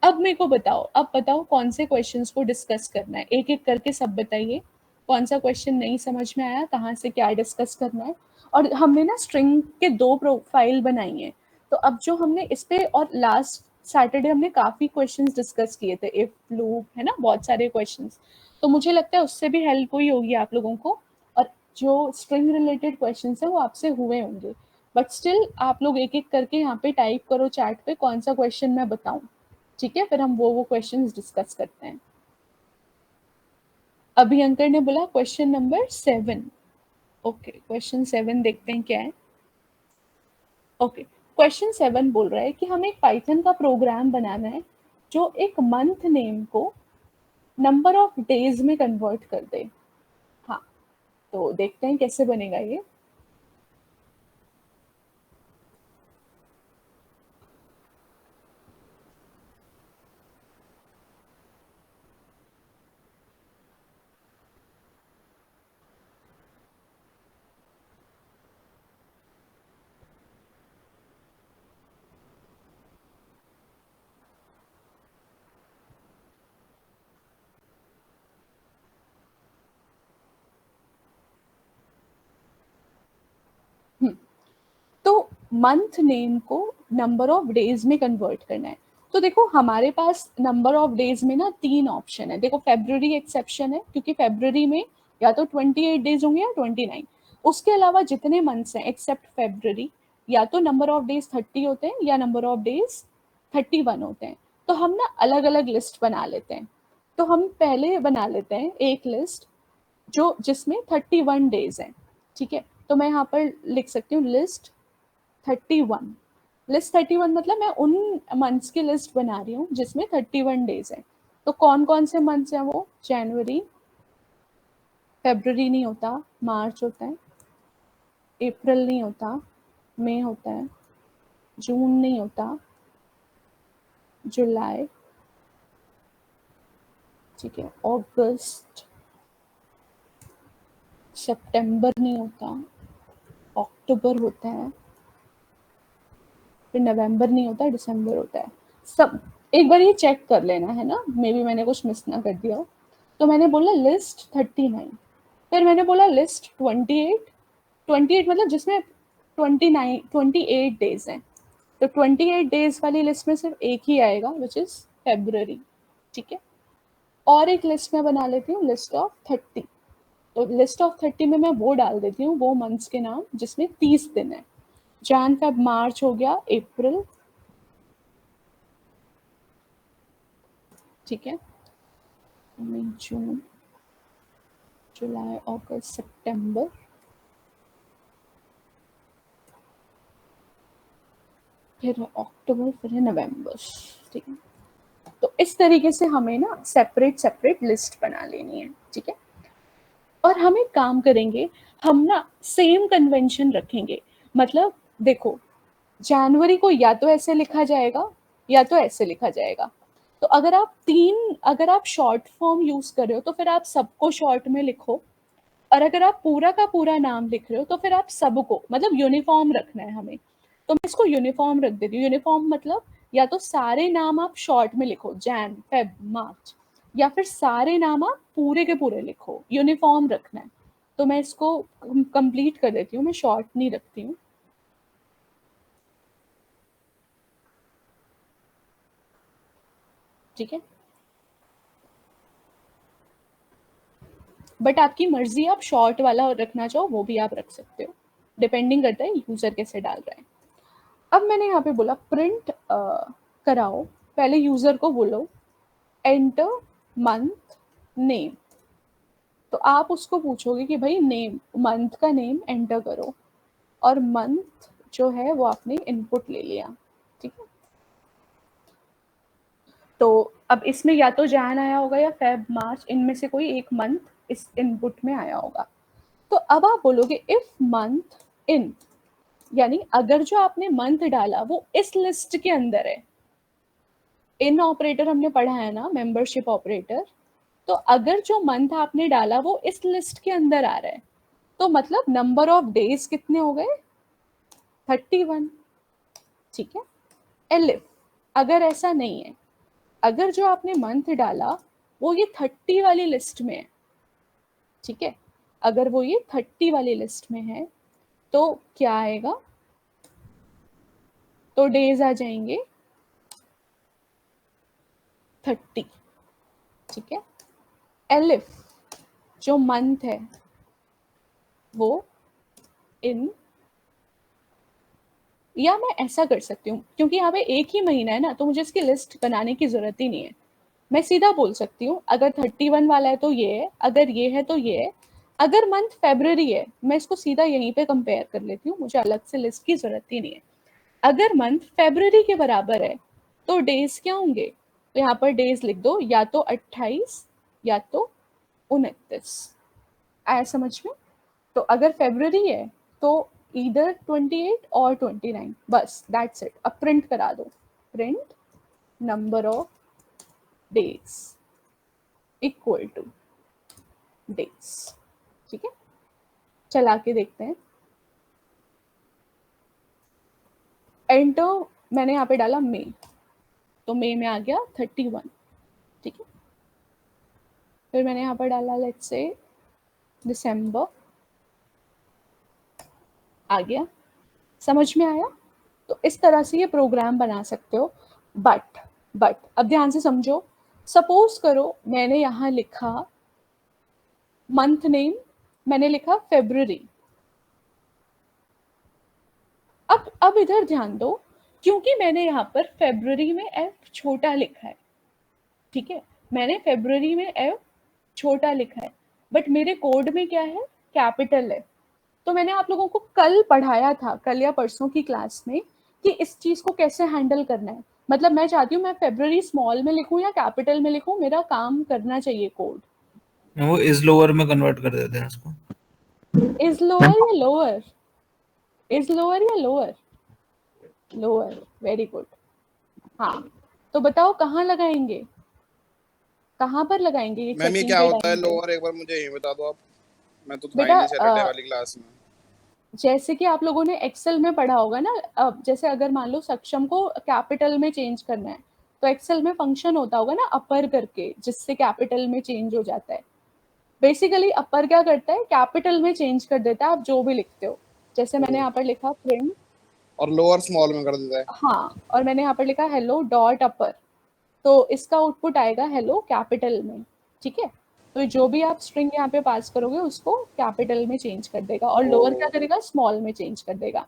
अब मेरे को बताओ, अब बताओ कौन से क्वेश्चंस को डिस्कस करना है, एक एक करके सब बताइए। कौन सा क्वेश्चन नहीं समझ में आया, कहाँ से क्या डिस्कस करना है। और हमने ना स्ट्रिंग के 2 प्रोफाइल बनाई है, तो अब जो हमने इस पे, और लास्ट सैटरडे हमने काफी क्वेश्चंस डिस्कस किए थे, इफ लूप है ना, बहुत सारे क्वेश्चंस। तो मुझे लगता है उससे भी हेल्प हुई होगी आप लोगों को, और जो स्ट्रिंग रिलेटेड क्वेश्चंस है वो आपसे हुए होंगे। बट स्टिल आप लोग एक एक करके यहाँ पे टाइप करो चैट पे कौन सा क्वेश्चन मैं बताऊं, ठीक है, फिर हम वो क्वेश्चंस डिस्कस करते हैं। अभियंकर ने बोला क्वेश्चन नंबर 7। ओके, क्वेश्चन 7 देखते हैं क्या है। ओके, क्वेश्चन 7 बोल रहा है कि हमें एक पाइथन का प्रोग्राम बनाना है जो एक मंथ नेम को नंबर ऑफ डेज में कन्वर्ट कर दे। हाँ, तो देखते हैं कैसे बनेगा ये। तो मंथ नेम को नंबर ऑफ डेज में कन्वर्ट करना है। तो देखो हमारे पास नंबर ऑफ डेज में ना 3 ऑप्शन है। देखो फेब्रुअरी एक्सेप्शन है, क्योंकि फेब्रुअरी में या तो 28 डेज होंगे या 29। उसके अलावा जितने मंथ्स हैं एक्सेप्ट फेब्रुअरी, या तो नंबर ऑफ डेज 30 होते हैं या नंबर ऑफ डेज 31 होते हैं। तो हम ना अलग अलग लिस्ट बना लेते हैं। तो हम पहले बना लेते हैं एक लिस्ट जो जिसमें 31 डेज है, ठीक है। तो मैं यहाँ पर लिख सकती हूँ लिस्ट 31। लिस्ट 31 मतलब मैं उन मंथ्स की लिस्ट बना रही हूँ जिसमें 31 डेज है। तो कौन कौन से मंथ्स हैं वो, जनवरी, फेब्रुअरी नहीं होता, मार्च होता है, अप्रैल नहीं होता, मई होता है, जून नहीं होता, जुलाई, ठीक है, अगस्त, सितंबर नहीं होता, अक्टूबर होता है, फिर नवंबर नहीं होता, दिसंबर होता है। सब एक बार ये चेक कर लेना है ना, मे बी मैंने कुछ मिस ना कर दिया हो। तो मैंने बोला लिस्ट 39, फिर मैंने बोला लिस्ट 28। 28 मतलब जिसमें 28 डेज हैं। तो 28 डेज वाली लिस्ट में सिर्फ एक ही आएगा, विच इज फेब्रुअरी, ठीक है। और एक लिस्ट में बना लेती हूँ लिस्ट ऑफ 30। तो लिस्ट ऑफ 30 में मैं वो डाल देती हूँ वो मंथ्स के नाम जिसमें 30 दिन है। जैन फेब मार्च हो गया, अप्रैल, ठीक है, मई जून जुलाई अगस्त सितंबर, फिर अक्टूबर, फिर है नवंबर, ठीक है। तो इस तरीके से हमें ना सेपरेट सेपरेट लिस्ट बना लेनी है, ठीक है। और हम एक काम करेंगे, हम ना सेम कन्वेंशन रखेंगे। मतलब देखो, जनवरी को या तो ऐसे लिखा जाएगा या तो ऐसे लिखा जाएगा। तो अगर आप शॉर्ट फॉर्म यूज कर रहे हो तो फिर आप सबको शॉर्ट में लिखो, और अगर आप पूरा का पूरा नाम लिख रहे हो तो फिर आप सबको, मतलब यूनिफॉर्म रखना है हमें। तो मैं इसको यूनिफॉर्म रख देती हूँ। यूनिफॉर्म मतलब या तो सारे नाम आप शॉर्ट में लिखो, जैन फेब मार्च, या फिर सारे नाम आप पूरे के पूरे लिखो, यूनिफॉर्म रखना है। तो मैं इसको कंप्लीट कर देती हूँ, मैं शॉर्ट नहीं रखती हूँ, ठीक है। बट आपकी मर्जी, आप शॉर्ट वाला रखना चाहो वो भी आप रख सकते हो, डिपेंडिंग करता है यूजर कैसे डाल रहा है। अब मैंने यहाँ पे बोला प्रिंट कराओ, पहले यूजर को बोलो एंटर मंथ नेम। तो आप उसको पूछोगे कि भाई नेम, मंथ का नेम एंटर करो, और मंथ जो है वो आपने इनपुट ले लिया, ठीक है। तो अब इसमें या तो जैन आया होगा या फेब मार्च, इनमें से कोई एक मंथ इस इनपुट में आया होगा। तो अब आप बोलोगे इफ मंथ इन, यानी अगर जो आपने मंथ डाला वो इस लिस्ट के अंदर है। इन ऑपरेटर हमने पढ़ा है ना, मेंबरशिप ऑपरेटर। तो अगर जो मंथ आपने डाला वो इस लिस्ट के अंदर आ रहा है, तो मतलब नंबर ऑफ डेज कितने हो गए, 31, ठीक है। एलिफ अगर ऐसा नहीं है, अगर जो आपने मंथ डाला वो ये 30 वाली लिस्ट में है, ठीक है, अगर वो ये 30 वाली लिस्ट में है तो क्या आएगा, तो डेज आ जाएंगे 30, ठीक है। एलिफ जो मंथ है वो इन, या मैं ऐसा कर सकती हूँ क्योंकि यहाँ पे एक ही महीना है ना, तो मुझे इसकी लिस्ट बनाने की जरूरत ही नहीं है, मैं सीधा बोल सकती हूँ अगर 31 वाला है तो ये है, अगर ये है तो ये है। अगर मंथ फेब्रवरी है मैं इसको सीधा यहीं पे कंपेयर कर लेती हूँ, मुझे अलग से लिस्ट की जरूरत ही नहीं है। अगर मंथ फेब्रवरी के बराबर है तो डेज क्या होंगे, तो यहाँ पर डेज लिख दो, या तो 28 या तो 29। आया समझ में? तो अगर फेब्रवरी है तो इधर 28 और 29, बस दैट्स इट। अब प्रिंट करा दो, print number of days equal two days, ठीक है। चला के देखते हैं। एंटर मैंने यहाँ पे डाला मई, तो मई में आ गया 31, ठीक है। फिर मैंने यहाँ पर डाला लेट्स से दिसंबर, आ गया। समझ में आया? तो इस तरह से ये प्रोग्राम बना सकते हो। बट अब ध्यान से समझो, सपोज करो मैंने यहाँ लिखा मंथ नेम, मैंने लिखा फेब्रुअरी। अब इधर ध्यान दो, क्योंकि मैंने यहाँ पर फेब्रुअरी में एफ छोटा लिखा है, ठीक है, मैंने फेब्रुअरी में एफ छोटा लिखा है, बट मेरे कोड में क्या है, कैपिटल है। तो मैंने आप लोगों को कल पढ़ाया था, कल या परसों की क्लास में, कि इस चीज को कैसे हैंडल करना है। मतलब मैं चाहती हूँ मैं फेब्रुअरी स्मॉल में लिखूं या कैपिटल में लिखूं, मेरा काम करना चाहिए कोड। वो इज लोअर में कन्वर्ट कर देते हैं इसको। इज लोअर या लोअर, इज लोअर या लोअर, लोअर, वेरी गुड। हाँ, तो बताओ कहाँ लगाएंगे, कहाँ पर लगाएंगे ये मैम ये चेकिंग क्या के होता है टाइम पे? लोअर, एक बार मुझे यही बता दो आप, मैं तो था ही बेटा नहीं सैटरडे वाली क्लास में। जैसे कि आप लोगों ने एक्सेल में पढ़ा होगा ना, अब जैसे अगर मान लो सक्षम को कैपिटल में चेंज करना है, तो एक्सेल में फंक्शन होता होगा ना अपर करके, जिससे कैपिटल में चेंज हो जाता है। बेसिकली अपर क्या करता है, कैपिटल में चेंज कर देता है आप जो भी लिखते हो। जैसे मैंने यहाँ पर लिखा प्रिंट, और लोअर स्मॉल में कर देता है। हाँ, और मैंने यहाँ पर लिखा हेलो डॉट अपर, तो इसका आउटपुट आएगा हेलो कैपिटल में, ठीक है। तो जो भी आप स्ट्रिंग यहाँ पे पास करोगे उसको कैपिटल में चेंज कर देगा, और लोअर क्या करेगा, स्मॉल में चेंज कर देगा।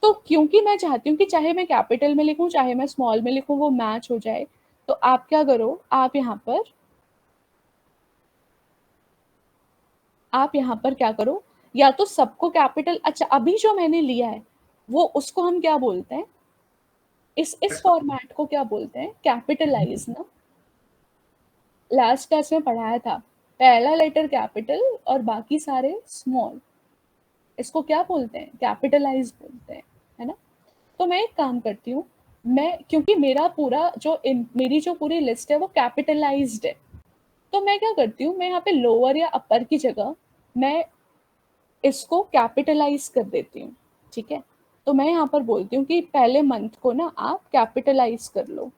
तो क्योंकि मैं चाहती हूँ कि चाहे मैं कैपिटल में लिखूं चाहे मैं स्मॉल में लिखूं वो मैच हो जाए, तो आप क्या करो, आप यहाँ पर क्या करो, या तो सबको कैपिटल, अच्छा अभी जो मैंने लिया है वो उसको हम क्या बोलते हैं, इस फॉर्मेट को क्या बोलते हैं, कैपिटलाइज ना। लास्ट क्लास में पढ़ाया था, पहला लेटर कैपिटल और बाकी सारे स्मॉल, इसको क्या बोलते हैं, कैपिटलाइज बोलते हैं, है ना। तो मैं एक काम करती हूँ, मैं क्योंकि मेरा पूरा जो मेरी जो पूरी लिस्ट है वो कैपिटलाइज्ड है, तो मैं क्या करती हूँ, मैं यहाँ पे लोअर या अपर की जगह मैं इसको कैपिटलाइज कर देती हूँ, ठीक है। तो मैं यहाँ पर बोलती हूँ कि पहले मंथ को ना आप कैपिटलाइज कर लो।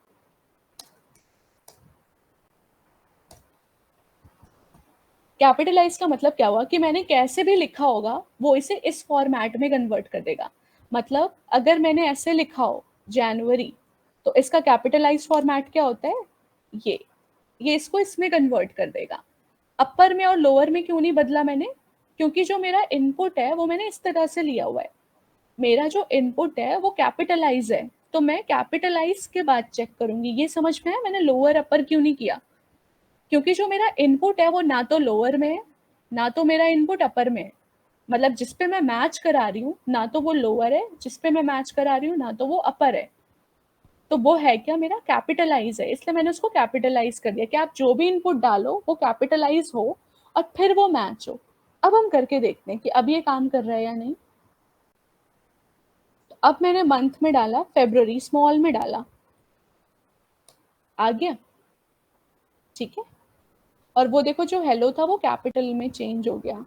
कैपिटलाइज का मतलब क्या हुआ कि मैंने कैसे भी लिखा होगा वो इसे इस फॉर्मेट में कन्वर्ट कर देगा। मतलब अगर मैंने ऐसे लिखा हो जनवरी, तो इसका कैपिटलाइज फॉर्मेट क्या होता है, ये इसको इसमें कन्वर्ट कर देगा। अपर में और लोअर में क्यों नहीं बदला मैंने, क्योंकि जो मेरा इनपुट है वो मैंने इस तरह से लिया हुआ है, मेरा जो इनपुट है वो कैपिटलाइज है, तो मैं कैपिटलाइज के बाद चेक करूंगी। ये समझ में है मैंने लोअर अपर क्यों नहीं किया, क्योंकि जो मेरा इनपुट है वो ना तो लोअर में है ना तो मेरा इनपुट अपर में है। मतलब जिस पे मैं मैच करा रही हूँ ना तो वो लोअर है, जिस पे मैं मैच करा रही हूँ ना तो वो अपर है, तो वो है क्या, मेरा कैपिटलाइज है, इसलिए मैंने उसको कैपिटलाइज कर दिया कि आप जो भी इनपुट डालो वो कैपिटलाइज हो और फिर वो मैच हो। अब हम करके देखते हैं कि अब ये काम कर रहा है या नहीं। तो अब मैंने मंथ में डाला फेब्रुअरी, स्मॉल में डाला, आ गया, ठीक है। और वो देखो जो हेलो था वो कैपिटल में चेंज हो गया।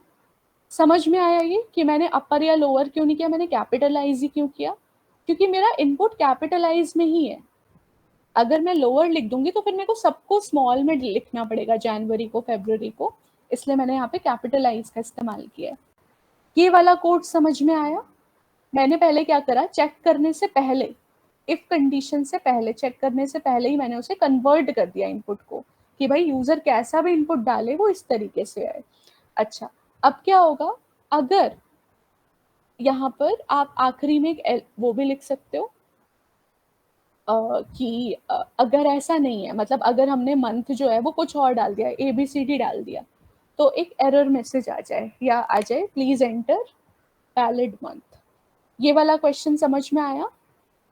समझ में आया ये कि मैंने अपर या लोअर क्यों नहीं किया, मैंने कैपिटलाइज ही क्यों किया, क्योंकि मेरा इनपुट कैपिटलाइज में ही है। अगर मैं लोअर लिख दूंगी तो फिर मेरे को सबको स्मॉल में लिखना पड़ेगा, जनवरी को, फरवरी को, इसलिए मैंने यहाँ पे कैपिटलाइज का इस्तेमाल किया है। ये वाला कोड समझ में आया? मैंने पहले क्या करा, चेक करने से पहले, इफ कंडीशन से पहले, चेक करने से पहले ही मैंने उसे कन्वर्ट कर दिया इनपुट को, कि भाई यूजर कैसा भी इनपुट डाले वो इस तरीके से आए। अच्छा, अब क्या होगा, अगर यहाँ पर आप आखिरी में एक वो भी लिख सकते हो कि अगर ऐसा नहीं है, मतलब अगर हमने मंथ जो है वो कुछ और डाल दिया, ABCD डाल दिया, तो एक एरर मैसेज आ जाए, या आ जाए प्लीज एंटर वैलिड मंथ। ये वाला क्वेश्चन समझ में आया?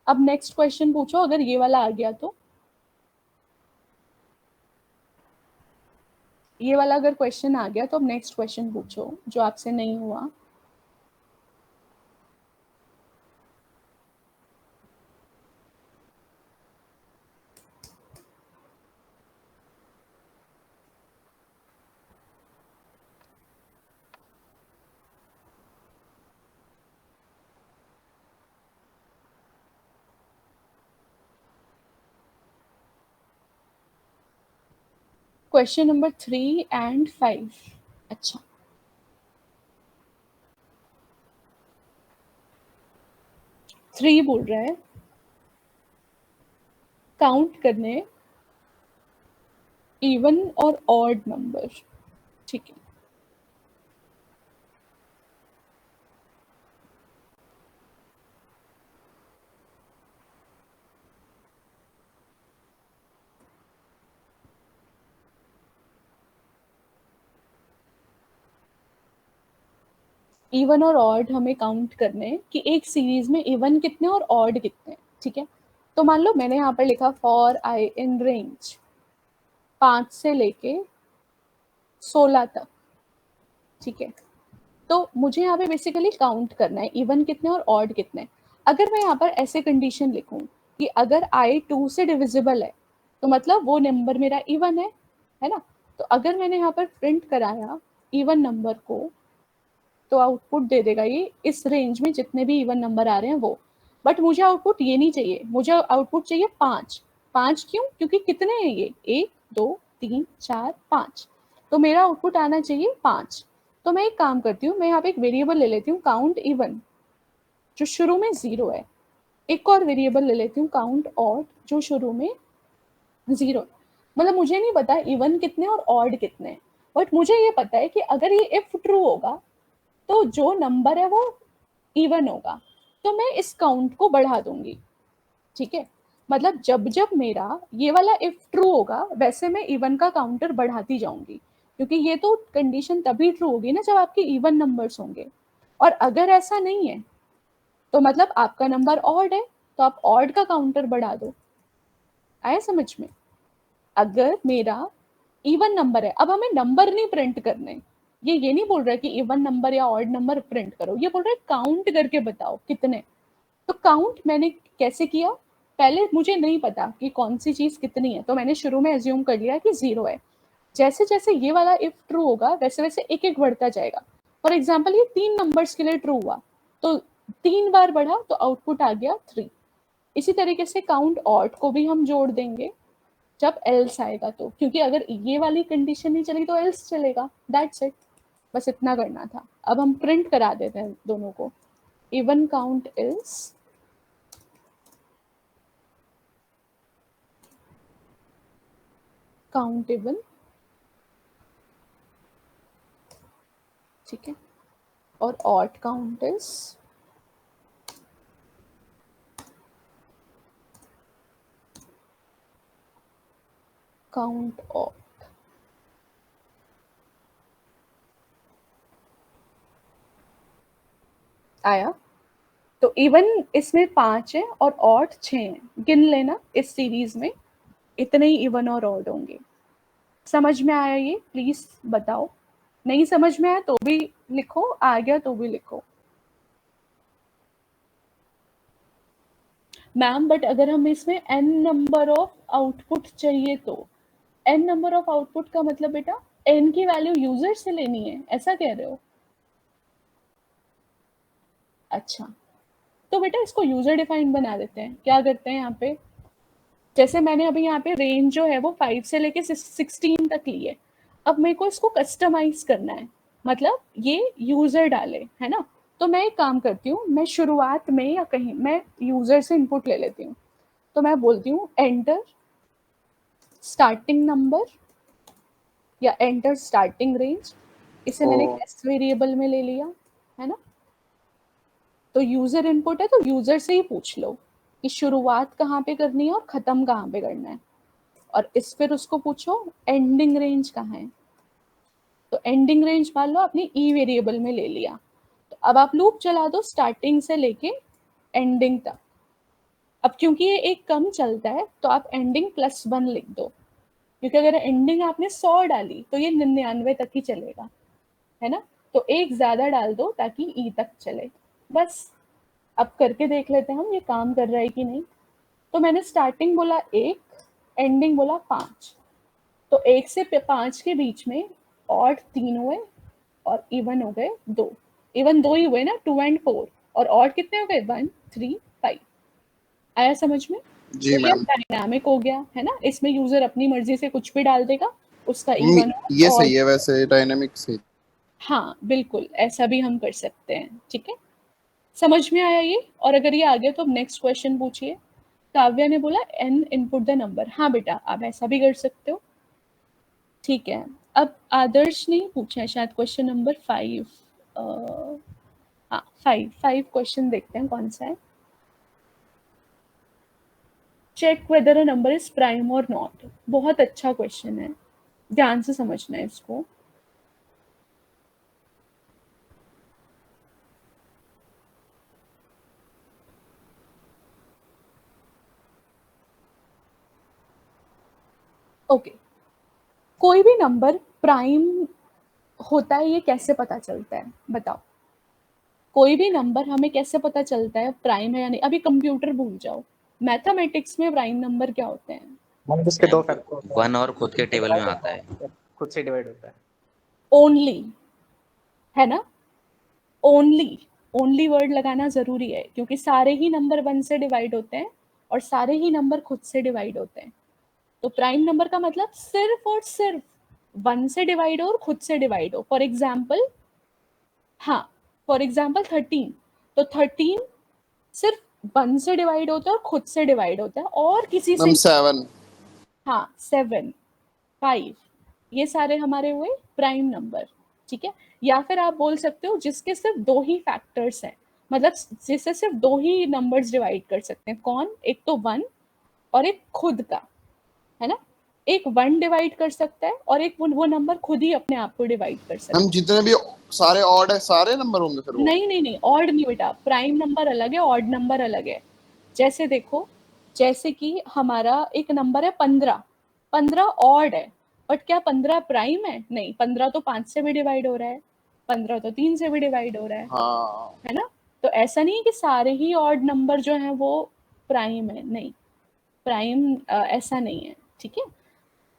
अब नेक्स्ट क्वेश्चन पूछो, अगर ये वाला आ गया तो। ये वाला अगर क्वेश्चन आ गया तो अब नेक्स्ट क्वेश्चन पूछो जो आपसे नहीं हुआ। Question number 3 and 5। अच्छा, थ्री बोल रहा है काउंट करने इवन और ऑड नंबर। ठीक है, इवन और ऑड हमें काउंट करने कि एक सीरीज में इवन कितने और ऑड कितने। ठीक है, तो मान लो मैंने यहाँ पर लिखा फॉर आई इन रेंज 5 से लेके 16 तक। ठीक है, तो मुझे यहाँ पे बेसिकली काउंट करना है इवन कितने और ऑड कितने। अगर मैं यहाँ पर ऐसे कंडीशन लिखूं कि अगर आई 2 से डिविजिबल है तो मतलब वो नंबर मेरा इवन है ना। तो अगर मैंने यहाँ पर प्रिंट कराया इवन नंबर को, तो आउटपुट दे देगा ये इस रेंज में जितने भी इवन नंबर आ रहे हैं वो। बट मुझे आउटपुट ये नहीं चाहिए, मुझे आउटपुट चाहिए 5। 5 क्यों? क्योंकि कितने हैं ये, 1 2 3 4 5, तो मेरा आउटपुट आना चाहिए 5। तो मैं एक काम करती हूँ, मैं यहाँ पे एक वेरिएबल ले लेती हूँ काउंट इवन, जो शुरू में 0 है। एक और वेरिएबल ले लेती हूँ काउंट ऑड, जो शुरू में 0। मतलब मुझे नहीं पता इवन कितने और ऑड कितने, बट मुझे ये पता है कि अगर ये इफ ट्रू होगा तो जो नंबर है वो इवन होगा, तो मैं इस काउंट को बढ़ा दूंगी। ठीक है, मतलब जब जब मेरा ये वाला इफ ट्रू होगा वैसे मैं इवन का काउंटर बढ़ाती जाऊंगी, क्योंकि ये तो कंडीशन तभी ट्रू होगी ना जब आपके इवन नंबर्स होंगे। और अगर ऐसा नहीं है तो मतलब आपका नंबर ऑड है, तो आप ऑड का काउंटर बढ़ा दो। आया समझ में? अगर मेरा इवन नंबर है, अब हमें नंबर नहीं प्रिंट करने, ये नहीं बोल रहा है कि इवन नंबर या ऑड नंबर प्रिंट करो, ये बोल रहा है काउंट करके बताओ कितने। तो काउंट मैंने कैसे किया, पहले मुझे नहीं पता कि कौन सी चीज कितनी है, तो मैंने शुरू में एज्यूम कर लिया कि 0 है। जैसे जैसे ये वाला इफ ट्रू होगा वैसे वैसे एक एक बढ़ता जाएगा। फॉर एग्जाम्पल ये 3 नंबर्स के लिए ट्रू हुआ, तो 3 बार बढ़ा तो आउटपुट आ गया 3। इसी तरीके से काउंट ऑड को भी हम जोड़ देंगे जब एल्स आएगा, तो क्योंकि अगर ये वाली कंडीशन नहीं चलेगी तो एल्स चलेगा। दैट्स इट, बस इतना करना था। अब हम प्रिंट करा देते हैं दोनों को, even count is count even. ठीक है, और odd count is count odd. आया? तो इवन इसमें 5 है और ऑड 6 है, गिन लेना इस सीरीज में इतने ही इवन और ऑड होंगे। समझ में आया ये? प्लीज बताओ। नहीं समझ में आया तो भी लिखो, आ गया तो भी लिखो। मैम बट अगर हमें इसमें n नंबर ऑफ आउटपुट चाहिए तो, n नंबर ऑफ आउटपुट का मतलब बेटा n की वैल्यू यूजर से लेनी है, ऐसा कह रहे हो? अच्छा, तो बेटा इसको यूजर डिफाइंड बना देते हैं। क्या करते हैं यहाँ पे, जैसे मैंने अभी यहाँ पे रेंज जो है वो 5 से लेके 16 तक ली है। अब मेरे को इसको कस्टमाइज करना है, मतलब ये यूजर डाले, है ना। तो मैं एक काम करती हूँ, मैं शुरुआत में या कहीं मैं यूजर से इनपुट ले लेती हूँ। तो मैं बोलती हूँ एंटर स्टार्टिंग नंबर या एंटर स्टार्टिंग रेंज। इसे मैंने एक एस वेरिएबल में ले लिया, है ना। तो यूजर इनपुट है तो यूजर से ही पूछ लो कि शुरुआत कहाँ पे करनी है और खत्म कहाँ पे करना है, और इस फिर उसको पूछो एंडिंग रेंज कहाँ है। तो एंडिंग रेंज मान लो आपने ई वेरिएबल में ले लिया। तो अब आप लूप चला दो स्टार्टिंग से लेके एंडिंग तक। अब क्योंकि ये एक कम चलता है तो आप एंडिंग +1 लिख दो, क्योंकि अगर एंडिंग आपने 100 डाली तो ये 99 तक ही चलेगा, है ना। तो एक ज्यादा डाल दो ताकि ई तक चले। बस अब करके देख लेते हैं हम ये काम कर रहा है कि नहीं। तो मैंने स्टार्टिंग बोला 1, एंडिंग बोला 5। तो 1 से 5 के बीच में ऑड 3 हुए और इवन हो गए 2। इवन 2 ही हुए ना, 2 and 4। और ऑड कितने हो गए, 1 3 5। आया समझ में। जी तो ये मैम, डायनामिक हो गया, है ना। इसमें यूजर अपनी मर्जी से कुछ भी डाल देगा, उसका इवन ये और सही है वैसे, डायनामिक सही। हाँ बिल्कुल ऐसा भी हम कर सकते हैं। ठीक है, समझ में आया ये। और अगर ये आ गया तो अब नेक्स्ट क्वेश्चन पूछिए। काव्या ने बोला n इनपुट द नंबर। हाँ बेटा आप ऐसा भी कर सकते हो। ठीक है, अब आदर्श ने पूछा है शायद क्वेश्चन नंबर 5। हाँ 5 क्वेश्चन देखते हैं कौन सा है। Check whether a number is prime और नॉट। बहुत अच्छा क्वेश्चन है, ध्यान से समझना है इसको। ओके, कोई भी नंबर प्राइम होता है ये कैसे पता चलता है बताओ। कोई भी नंबर हमें कैसे पता चलता है प्राइम है या नहीं। अभी कंप्यूटर भूल जाओ, मैथमेटिक्स में प्राइम नंबर क्या होते हैं। हम इसके दो फैक्टर होते हैं, 1 और खुद के टेबल में आता है। खुद से डिवाइड होता है। ओनली, है ना। ओनली, ओनली वर्ड लगाना जरूरी है क्योंकि सारे ही नंबर 1 से डिवाइड होते हैं और सारे ही नंबर खुद से डिवाइड होते हैं। तो प्राइम नंबर का मतलब सिर्फ और सिर्फ 1 से डिवाइड हो और खुद से डिवाइड हो। फॉर एग्जाम्पल, हाँ फॉर एग्जाम्पल 13। तो 13 सिर्फ 1 से डिवाइड होता है और खुद से डिवाइड होता है और किसी से। मैम 7। हाँ 7 5, ये सारे हमारे हुए प्राइम नंबर। ठीक है, या फिर आप बोल सकते हो जिसके सिर्फ 2 ही फैक्टर्स हैं, मतलब जिससे सिर्फ 2 ही नंबर्स डिवाइड कर सकते हैं। कौन, एक तो 1 और एक खुद का, है ना। एक 1 डिवाइड कर सकता है और एक वो नंबर खुद ही अपने आप को डिवाइड कर सकता मैम जितने भी सारे ऑड है सारे नंबर होंगे फिर है। वो। नहीं ऑड नहीं बेटा, प्राइम नंबर अलग है, ऑड नंबर अलग है। जैसे देखो, जैसे कि हमारा एक नंबर है 15। 15 ऑड है, बट क्या 15 प्राइम है? नहीं, 15 तो 5 से भी डिवाइड हो रहा है, 15 तो 3 से भी डिवाइड हो रहा हाँ है ना। तो ऐसा नहीं है कि सारे ही ऑड नंबर जो हैं वो प्राइम है, नहीं, प्राइम ऐसा नहीं है। ठीक है,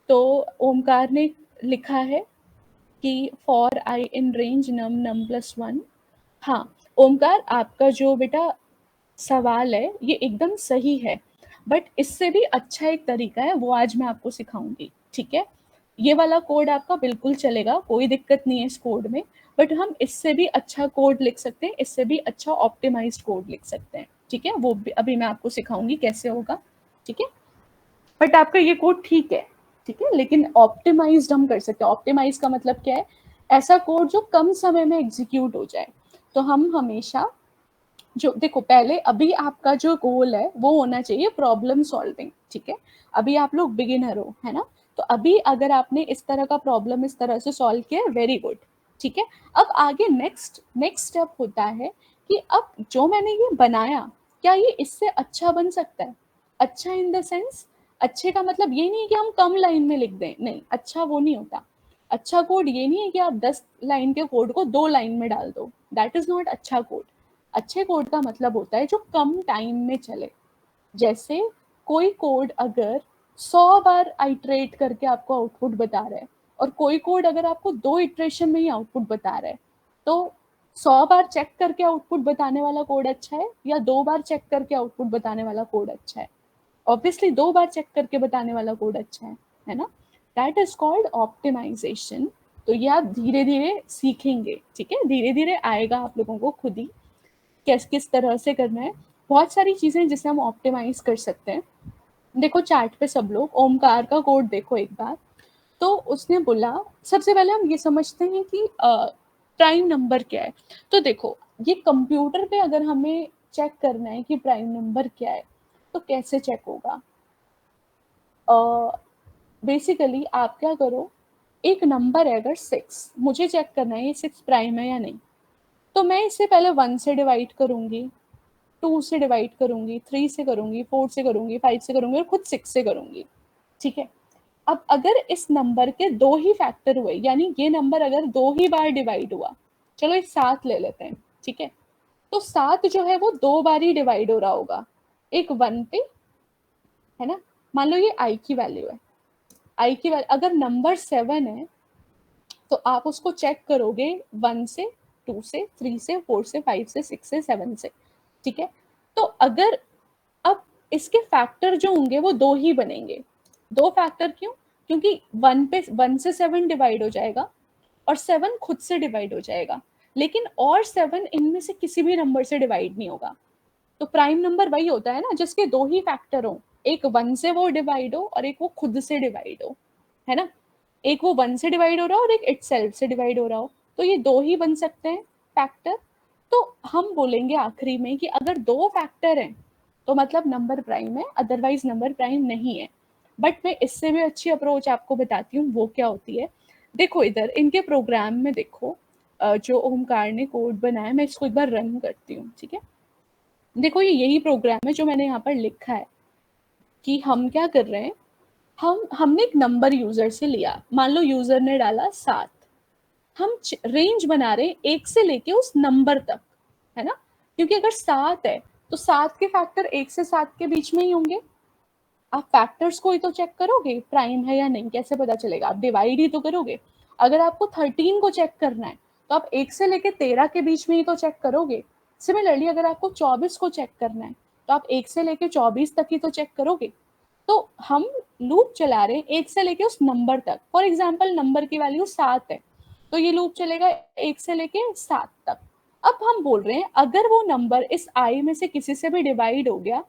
तो ओमकार ने लिखा है कि for i in range num num plus 1। हाँ ओमकार, आपका जो बेटा सवाल है ये एकदम सही है, बट इससे भी अच्छा एक तरीका है, वो आज मैं आपको सिखाऊंगी। ठीक है, ये वाला कोड आपका बिल्कुल चलेगा, कोई दिक्कत नहीं है इस कोड में, बट हम इससे भी अच्छा कोड लिख सकते हैं, इससे भी अच्छा ऑप्टिमाइज्ड कोड लिख सकते हैं। ठीक है, वो भी अभी मैं आपको सिखाऊंगी कैसे होगा। ठीक है, बट आपका ये कोड ठीक है, ठीक है, लेकिन ऑप्टिमाइज्ड हम कर सकते हैं। ऑप्टिमाइज का मतलब क्या है, ऐसा कोड जो कम समय में एग्जीक्यूट हो जाए। तो हम हमेशा जो देखो, पहले अभी आपका जो गोल है वो होना चाहिए प्रॉब्लम सॉल्विंग। ठीक है, अभी आप लोग बिगिनर हो, है ना। तो अभी अगर आपने इस तरह का प्रॉब्लम इस तरह से सॉल्व किया है, वेरी गुड। ठीक है, अब आगे नेक्स्ट स्टेप होता है कि अब जो मैंने ये बनाया, क्या ये इससे अच्छा बन सकता है। अच्छा इन द सेंस, अच्छे का मतलब ये नहीं कि हम कम लाइन में लिख दें, नहीं, अच्छा वो नहीं होता। अच्छा कोड ये नहीं है कि आप 10 लाइन के कोड को 2 लाइन में डाल दो, दैट इज नॉट अच्छा कोड। अच्छे कोड का मतलब होता है जो कम टाइम में चले। जैसे कोई कोड अगर 100 बार आइटरेट करके आपको आउटपुट बता रहा है और कोई कोड अगर आपको 2 इटरेशन में ही आउटपुट बता रहा है, तो 100 बार चेक करके आउटपुट बताने वाला कोड अच्छा है या 2 बार चेक करके आउटपुट बताने वाला कोड अच्छा है? ऑब्वियसली 2 बार चेक करके बताने वाला कोड अच्छा है ना? That is called optimization. तो ये आप धीरे धीरे सीखेंगे, ठीक है, धीरे धीरे आएगा आप लोगों को खुद ही किस तरह से करना है। बहुत सारी चीजें जिसे हम ऑप्टिमाइज कर सकते हैं। देखो चार्ट पे सब लोग ओमकार का कोड देखो एक बार। तो उसने बोला, सबसे पहले हम ये समझते हैं कि प्राइम नंबर क्या है। तो देखो ये कंप्यूटर पे अगर हमें चेक करना है कि प्राइम नंबर क्या है तो कैसे चेक होगा? बेसिकली आप क्या करो, एक नंबर है अगर 6, मुझे चेक करना है ये 6 प्राइम है या नहीं, तो मैं इसे पहले 1 से डिवाइड करूंगी, 2 से डिवाइड करूंगी, 3 से करूंगी, 4 से करूंगी, 5 से करूंगी और खुद 6 से करूंगी, ठीक है। अब अगर इस नंबर के 2 ही फैक्टर हुए, यानी ये नंबर अगर 2 ही बार डिवाइड हुआ, चलो ये 7 ले लेते हैं, ठीक है, तो 7 जो है वो 2 बार ही डिवाइड हो रहा होगा, एक 1 पे, है ना। मान लो ये आई की वैल्यू है, आई की वैल्यू अगर नंबर 7 है तो आप उसको चेक करोगे 1 से, 2 से, 3 से, 4 से, 5 से, 6 से, 7 से, ठीक है। तो अगर अब इसके फैक्टर जो होंगे वो 2 ही बनेंगे। 2 फैक्टर क्यों? क्योंकि 1 से 7 डिवाइड हो जाएगा और 7 खुद से डिवाइड हो जाएगा, लेकिन और 7 इनमें से किसी भी नंबर से डिवाइड नहीं होगा। तो प्राइम नंबर वही होता है ना जिसके 2 ही फैक्टर हो, एक 1 से वो डिवाइड हो और एक वो खुद से डिवाइड हो, है ना। एक वो 1 से डिवाइड हो रहा हो और एक इटसेल्फ से डिवाइड हो रहा हो, तो ये 2 ही बन सकते हैं फैक्टर। तो हम बोलेंगे आखिरी में कि अगर 2 फैक्टर हैं तो मतलब नंबर प्राइम है, अदरवाइज नंबर प्राइम नहीं है। बट मैं इससे भी अच्छी अप्रोच आपको बताती हूँ, वो क्या होती है। देखो इधर इनके प्रोग्राम में देखो, जो ओमकार ने कोड बनाया, मैं इसको एक बार रन करती हूँ, ठीक है। देखो ये यही प्रोग्राम है जो मैंने यहाँ पर लिखा है कि हम क्या कर रहे हैं, हमने एक नंबर यूजर से लिया, मान लो यूजर ने डाला 7, हम रेंज बना रहे हैं 1 से लेके उस नंबर तक, है ना। क्योंकि अगर 7 है तो 7 के फैक्टर 1 से 7 के बीच में ही होंगे। आप फैक्टर्स को ही तो चेक करोगे प्राइम है या नहीं, कैसे पता चलेगा? आप डिवाइड ही तो करोगे। अगर आपको 13 को चेक करना है तो आप 1 से लेके 13 के बीच में ही तो चेक करोगे। सिमिलरली अगर आपको 24 को चेक करना है तो आप 1 से लेके 24 तक ही तो चेक करोगे। तो हम लूप चला रहे हैं 1 से लेके उस नंबर तक। फॉर एग्जाम्पल नंबर की वैल्यू 7 है तो ये लूप चलेगा 1 से लेके 7 तक। अब हम बोल रहे हैं अगर वो नंबर इस आई में से किसी से भी डिवाइड हो गया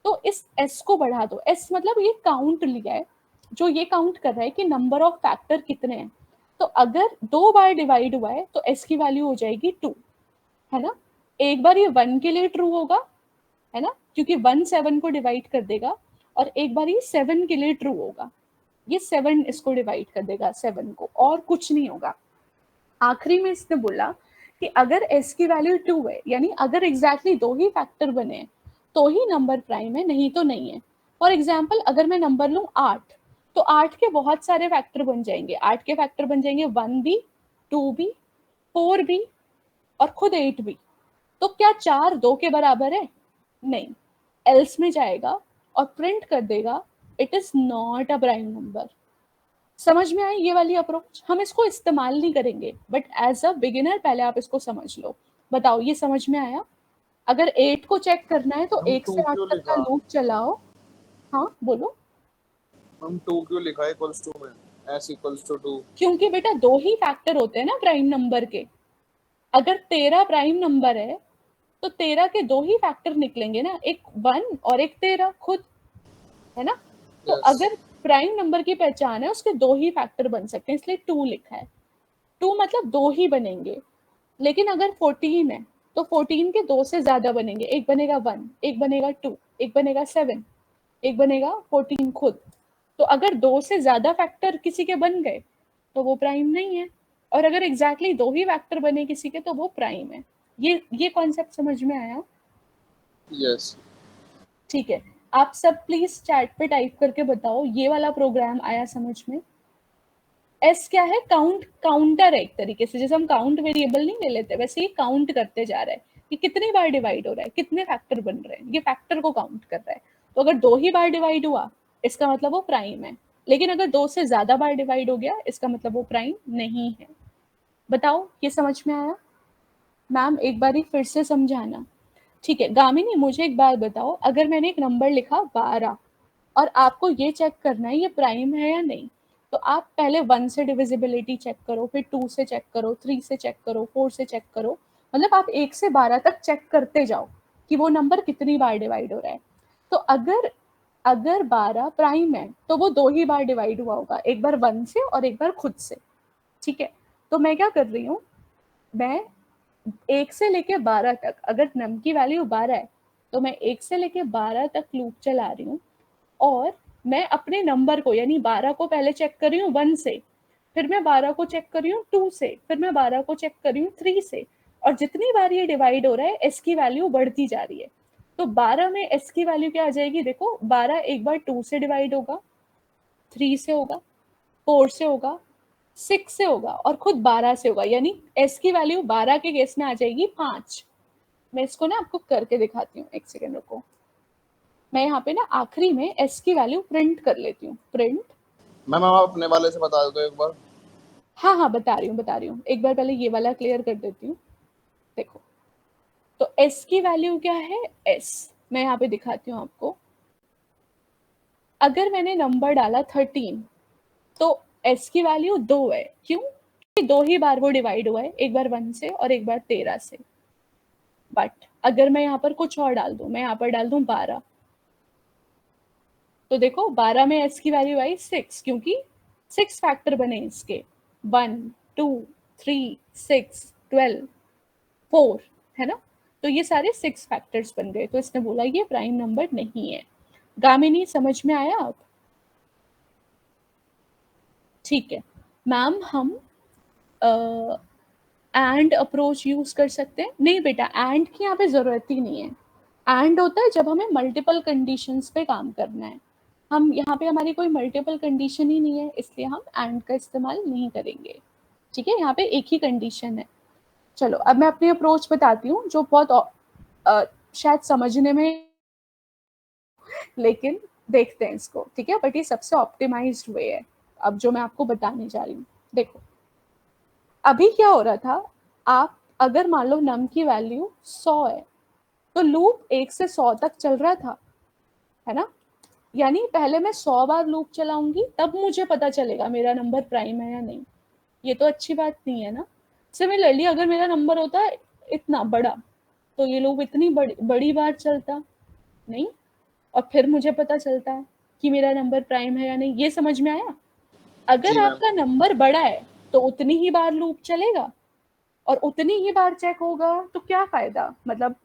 तो इस s को बढ़ा दो। s मतलब ये काउंट लिया है, जो ये काउंट कर रहा है कि नंबर ऑफ फैक्टर कितने हैं। तो अगर 2 बार डिवाइड हुआ है तो s की वैल्यू हो जाएगी 2, है ना। एक बार ये 1 के लिए ट्रू होगा, है ना, क्योंकि 1 7 को डिवाइड कर देगा, और एक बार ये 7 के लिए ट्रू होगा, ये 7 इसको डिवाइड कर देगा 7 को, और कुछ नहीं होगा। आखिरी में इसने बोला कि अगर s की वैल्यू 2 है, यानी अगर एग्जैक्टली 2 ही फैक्टर बने तो ही नंबर प्राइम है, नहीं तो नहीं है। फॉर एग्जाम्पल अगर मैं नंबर लूँ 8, तो 8 के बहुत सारे फैक्टर बन जाएंगे। 8 के फैक्टर बन जाएंगे 1 भी, 2 भी, 4 भी और खुद 8 भी। तो क्या 4 2 के बराबर है? नहीं। एल्स में जाएगा और प्रिंट कर देगा it is not a prime number. समझ में आई ये वाली अप्रोच? हम इसको इस्तेमाल नहीं करेंगे, बट एज अ बिगिनर पहले आप इसको समझ लो। बताओ ये समझ में आया? अगर 8 को चेक करना है तो हम 1 2 से 8 क्यों तक का लिखा? लूप चलाओ। हाँ बोलो। हम 2 क्यों लिखा इक्वल्स टू में? s equals to 2। क्योंकि बेटा 2 ही फैक्टर होते हैं ना प्राइम नंबर के। अगर 13 प्राइम नंबर है तो 13 के 2 ही फैक्टर निकलेंगे ना, एक 1 और एक 13 खुद, है ना। तो यस। अगर प्राइम नंबर की पहचान है उसके 2 ही फैक्टर बन सकते हैं, इसलिए 2 लिखा है। 2 मतलब 2 ही बनेंगे। लेकिन अगर 14 है तो 14 के 2 से ज्यादा बनेंगे, एक बनेगा 1, एक बनेगा 2, एक बनेगा 7, एक बनेगा 14 खुद। तो अगर 2 से ज्यादा फैक्टर किसी के बन गए तो वो प्राइम नहीं है, और अगर एग्जैक्टली 2 ही फैक्टर बने किसी के तो वो प्राइम है। ये कॉन्सेप्ट समझ में आया? यस। ठीक है, आप सब प्लीज चैट पे टाइप करके बताओ ये वाला प्रोग्राम आया समझ में? एस क्या है? काउंटर है एक तरीके से, जैसे हम काउंट वेरिएबल नहीं ले लेते वैसे ये काउंट करते जा रहा है कि कितनी बार डिवाइड हो रहा है, कितने फैक्टर बन रहे हैं, ये फैक्टर को काउंट कर रहा है। तो अगर 2 ही बार डिवाइड हुआ इसका मतलब वो प्राइम है, लेकिन अगर 2 से ज्यादा बार डिवाइड हो गया इसका मतलब वो प्राइम नहीं है। बताओ ये समझ में आया? मैम एक बारी फिर से समझाना। ठीक है गामिनी, मुझे एक बात बताओ, अगर मैंने एक नंबर लिखा 12 और आपको ये चेक करना है ये प्राइम है या नहीं, तो आप पहले 1 से डिविजिबिलिटी चेक करो, फिर 2 से चेक करो, 3 से चेक करो, 4 से चेक करो, मतलब आप 1 से 12 तक चेक करते जाओ कि वो नंबर कितनी बार डिवाइड हो रहा है। तो अगर अगर 12 प्राइम है तो वो 2 ही बार डिवाइड हुआ होगा, एक बार 1 से और एक बार खुद से। ठीक है, तो मैं क्या कर रही हूँ, मैं 1 से लेके 12 तक, अगर नम की वैल्यू 12 है तो मैं 1 से लेके 12 तक लूप चला रही हूँ, और मैं अपने नंबर को यानी 12 को पहले चेक कर रही हूँ 1 से, फिर मैं 12 को चेक कर रही हूँ 2 से, फिर मैं 12 को चेक कर रही हूँ 3 से, और जितनी बार ये डिवाइड हो रहा है एस की वैल्यू बढ़ती जा रही है। तो 12 में एस की वैल्यू क्या आ जाएगी, देखो 12 एक बार 2 से डिवाइड होगा, 3 से होगा, 4 से होगा, 6 से होगा और खुद 12 से होगा, यानी एस की वैल्यू 12 के केस में आ जाएगी 5। मैं इसको ना आपको करके दिखाती हूँ, एक सेकेंड रुको। मैं यहाँ पे ना आखिरी में एस की वैल्यू प्रिंट कर लेती हूँ, प्रिंट। मैम आप अपने वाले से बता दो एक बार। हाँ हाँ बता रही हूँ, एक बार पहले ये वाला क्लियर कर देती हूँ। देखो, तो एस की वैल्यू क्या है, एस मैं यहाँ पे दिखाती हूँ आपको। अगर मैंने नंबर डाला 13 तो एस की वैल्यू 2 है, क्यों, क्योंकि 2 ही बार वो डिवाइड हुआ है, एक बार 1 से और एक बार 13 से। बट अगर मैं यहाँ पर कुछ और डाल दूं, मैं यहाँ पर डाल दूं 12, तो देखो 12 में एस की वैल्यू आई 6, क्योंकि 6 फैक्टर बने इसके, 1 2 3 6 12 4, है ना। तो ये सारे 6 फैक्टर्स बन गए, तो इसने बोला ये प्राइम नंबर नहीं है। गामिनी समझ में आया अब? ठीक है मैम, हम एंड अप्रोच यूज कर सकते हैं? नहीं बेटा, एंड की यहाँ पे जरूरत ही नहीं है। एंड होता है जब हमें मल्टीपल कंडीशंस पे काम करना है, हम यहाँ पे हमारी कोई मल्टीपल कंडीशन ही नहीं है, इसलिए हम एंड का इस्तेमाल नहीं करेंगे। ठीक है, यहाँ पे एक ही कंडीशन है। चलो अब मैं अपनी अप्रोच बताती हूँ, जो बहुत शायद समझने में, लेकिन देखते हैं इसको, ठीक है, बट ये सबसे ऑप्टिमाइज्ड वे है अब जो मैं आपको बताने जा रही हूँ। देखो अभी क्या हो रहा था, आप अगर मान लो नम की वैल्यू 100 है तो लूप 1 से 100 तक चल रहा था, है ना। यानी पहले मैं 100 बार लूप चलाऊंगी तब मुझे पता चलेगा मेरा नंबर प्राइम है या नहीं। ये तो अच्छी बात नहीं है ना। सिमिलरली अगर मेरा नंबर होता है इतना बड़ा तो ये लूप इतनी बड़ी बार चलता नहीं, और फिर मुझे पता चलता है कि मेरा नंबर प्राइम है या नहीं। ये समझ में आया? अगर जी मैम। आपका नंबर बड़ा है तो उतनी ही बार लूप चलेगा और उतनी ही बार चेक होगा, तो क्या फायदा, मतलब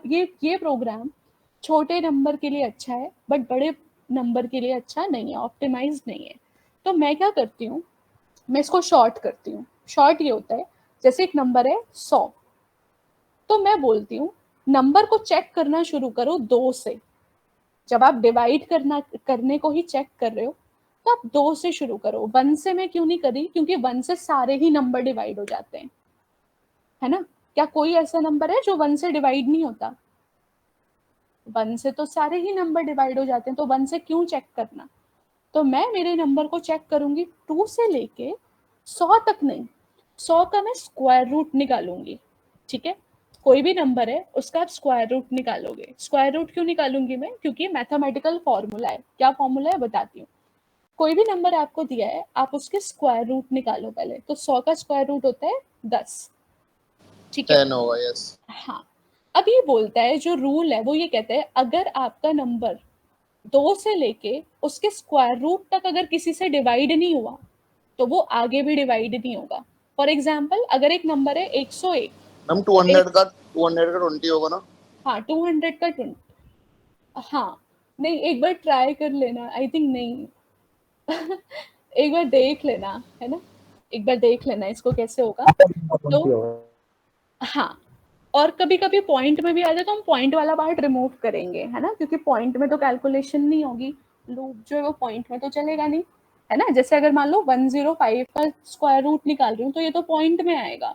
ये प्रोग्राम छोटे नंबर के लिए अच्छा है बट बड़े नंबर के लिए अच्छा नहीं है, ऑप्टिमाइज नहीं है। तो मैं क्या करती हूँ, मैं इसको शॉर्ट करती हूँ। शॉर्ट ये होता है, जैसे एक नंबर है 100, तो मैं बोलती हूँ नंबर को चेक करना शुरू करो 2 से। जब आप डिवाइड करने को ही चेक कर रहे हो तो आप 2 से शुरू करो। 1 से मैं क्यों नहीं करी, क्योंकि 1 से सारे ही नंबर डिवाइड हो जाते हैं, है ना। क्या कोई ऐसा नंबर है जो 1 से डिवाइड नहीं होता? 1 से तो सारे ही नंबर डिवाइड हो जाते हैं, तो 1 से क्यों चेक करना। तो मैं मेरे नंबर को चेक करूंगी 2 से लेके 100 तक नहीं, 100 का मैं स्क्वायर रूट निकालूंगी। ठीक है, कोई भी नंबर है उसका आप स्क्वायर रूट निकालोगे। स्क्वायर रूट क्यों निकालूंगी मैं, क्योंकि मैथमेटिकल फॉर्मूला है। क्या फॉर्मूला है बताती हूँ। कोई भी नंबर आपको दिया है, आप उसके स्क्वायर रूट निकालो पहले। तो 100 का स्क्वायर रूट होता है 10, ठीक है। 10 होगा, यस। हाँ, अब ये बोलता है, जो रूल है वो ये कहता है अगर आपका नंबर 2 से लेके उसके स्क्वायर रूट तक अगर किसी से डिवाइड नहीं हुआ तो वो आगे भी डिवाइड नहीं होगा। फॉर एग्जाम्पल अगर एक नंबर है 101, मैम 200 का 20 होगा ना? हाँ 200 का 20, हाँ नहीं एक बार ट्राई कर लेना, आई थिंक नहीं एक बार देख लेना, है ना, एक बार देख लेना इसको कैसे होगा। तो हाँ, और कभी कभी पॉइंट में भी आ जाए तो हम पॉइंट वाला पार्ट रिमूव करेंगे, है ना, क्योंकि पॉइंट में तो कैलकुलेशन नहीं होगी, लूप जो है वो पॉइंट में तो चलेगा नहीं, है ना। जैसे अगर मान लो 105 का स्क्वायर रूट निकाल रही हूँ तो ये तो पॉइंट में आएगा,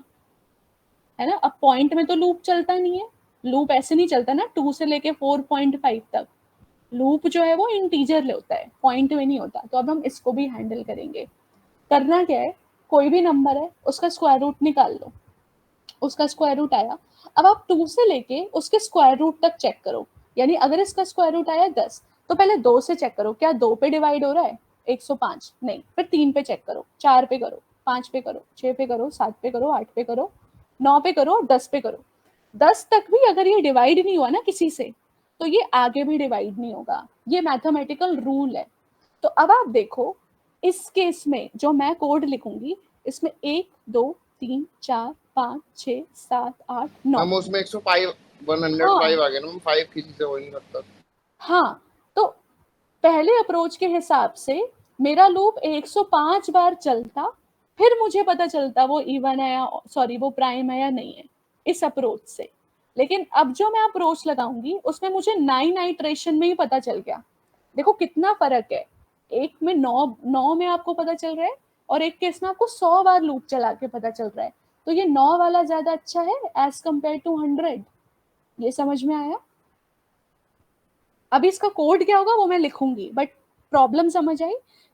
है ना। अब पॉइंट में तो लूप चलता नहीं है, लूप ऐसे नहीं चलता ना 2 से लेके 4.5 तक। लूप जो है वो इंटीजर होता है, पॉइंट में नहीं होता। तो अब हम इसको भी हैंडल करेंगे। करना क्या है, कोई भी नंबर है उसका स्क्वायर रूट निकाल लो, उसका स्क्वायर रूट आया। अब आप 2 से लेके उसके स्क्वायर रूट तक चेक करो, यानी अगर इसका स्क्वायर रूट आया 10 तो पहले 2 से चेक करो क्या 2 पे डिवाइड हो रहा है 105, नहीं, फिर 3 पे चेक करो, 4 पे करो, 5 पे करो, 6 पे करो, 7 पे करो, 8 पे करो, 9 पे करो, 10 पे करो। 10 तक भी अगर ये डिवाइड नहीं हुआ ना किसी से तो ये आगे भी डिवाइड नहीं होगा, ये मैथमेटिकल रूल है। तो अब आप देखो इस केस में जो मैं कोड लिखूंगी इसमें 1 2 3 4 5 6 7 8 9। हम उसमें 105 105 आ गए ना, 5 किसी से हो नहीं सकता। हाँ, तो पहले अप्रोच के हिसाब से मेरा लूप 105 बार चलता, फिर मुझे पता चलता वो इवन है या सॉरी वो प्राइम है या नहीं है, इस अप्रोच से। लेकिन अब जो मैं अप्रोच लगाऊंगी उसमें मुझे 9 आइट्रेशन में ही पता चल गया। देखो कितना फर्क है, एक में 9 में आपको पता चल रहा है और एक केस में आपको 100 बार लूप चला के पता चल रहा है। तो ये 9 वाला ज्यादा अच्छा है एज कम्पेयर टू 100। ये समझ में आया? अभी इसका कोड क्या होगा वो मैं लिखूंगी, बट प्रॉब्लम समझ आई?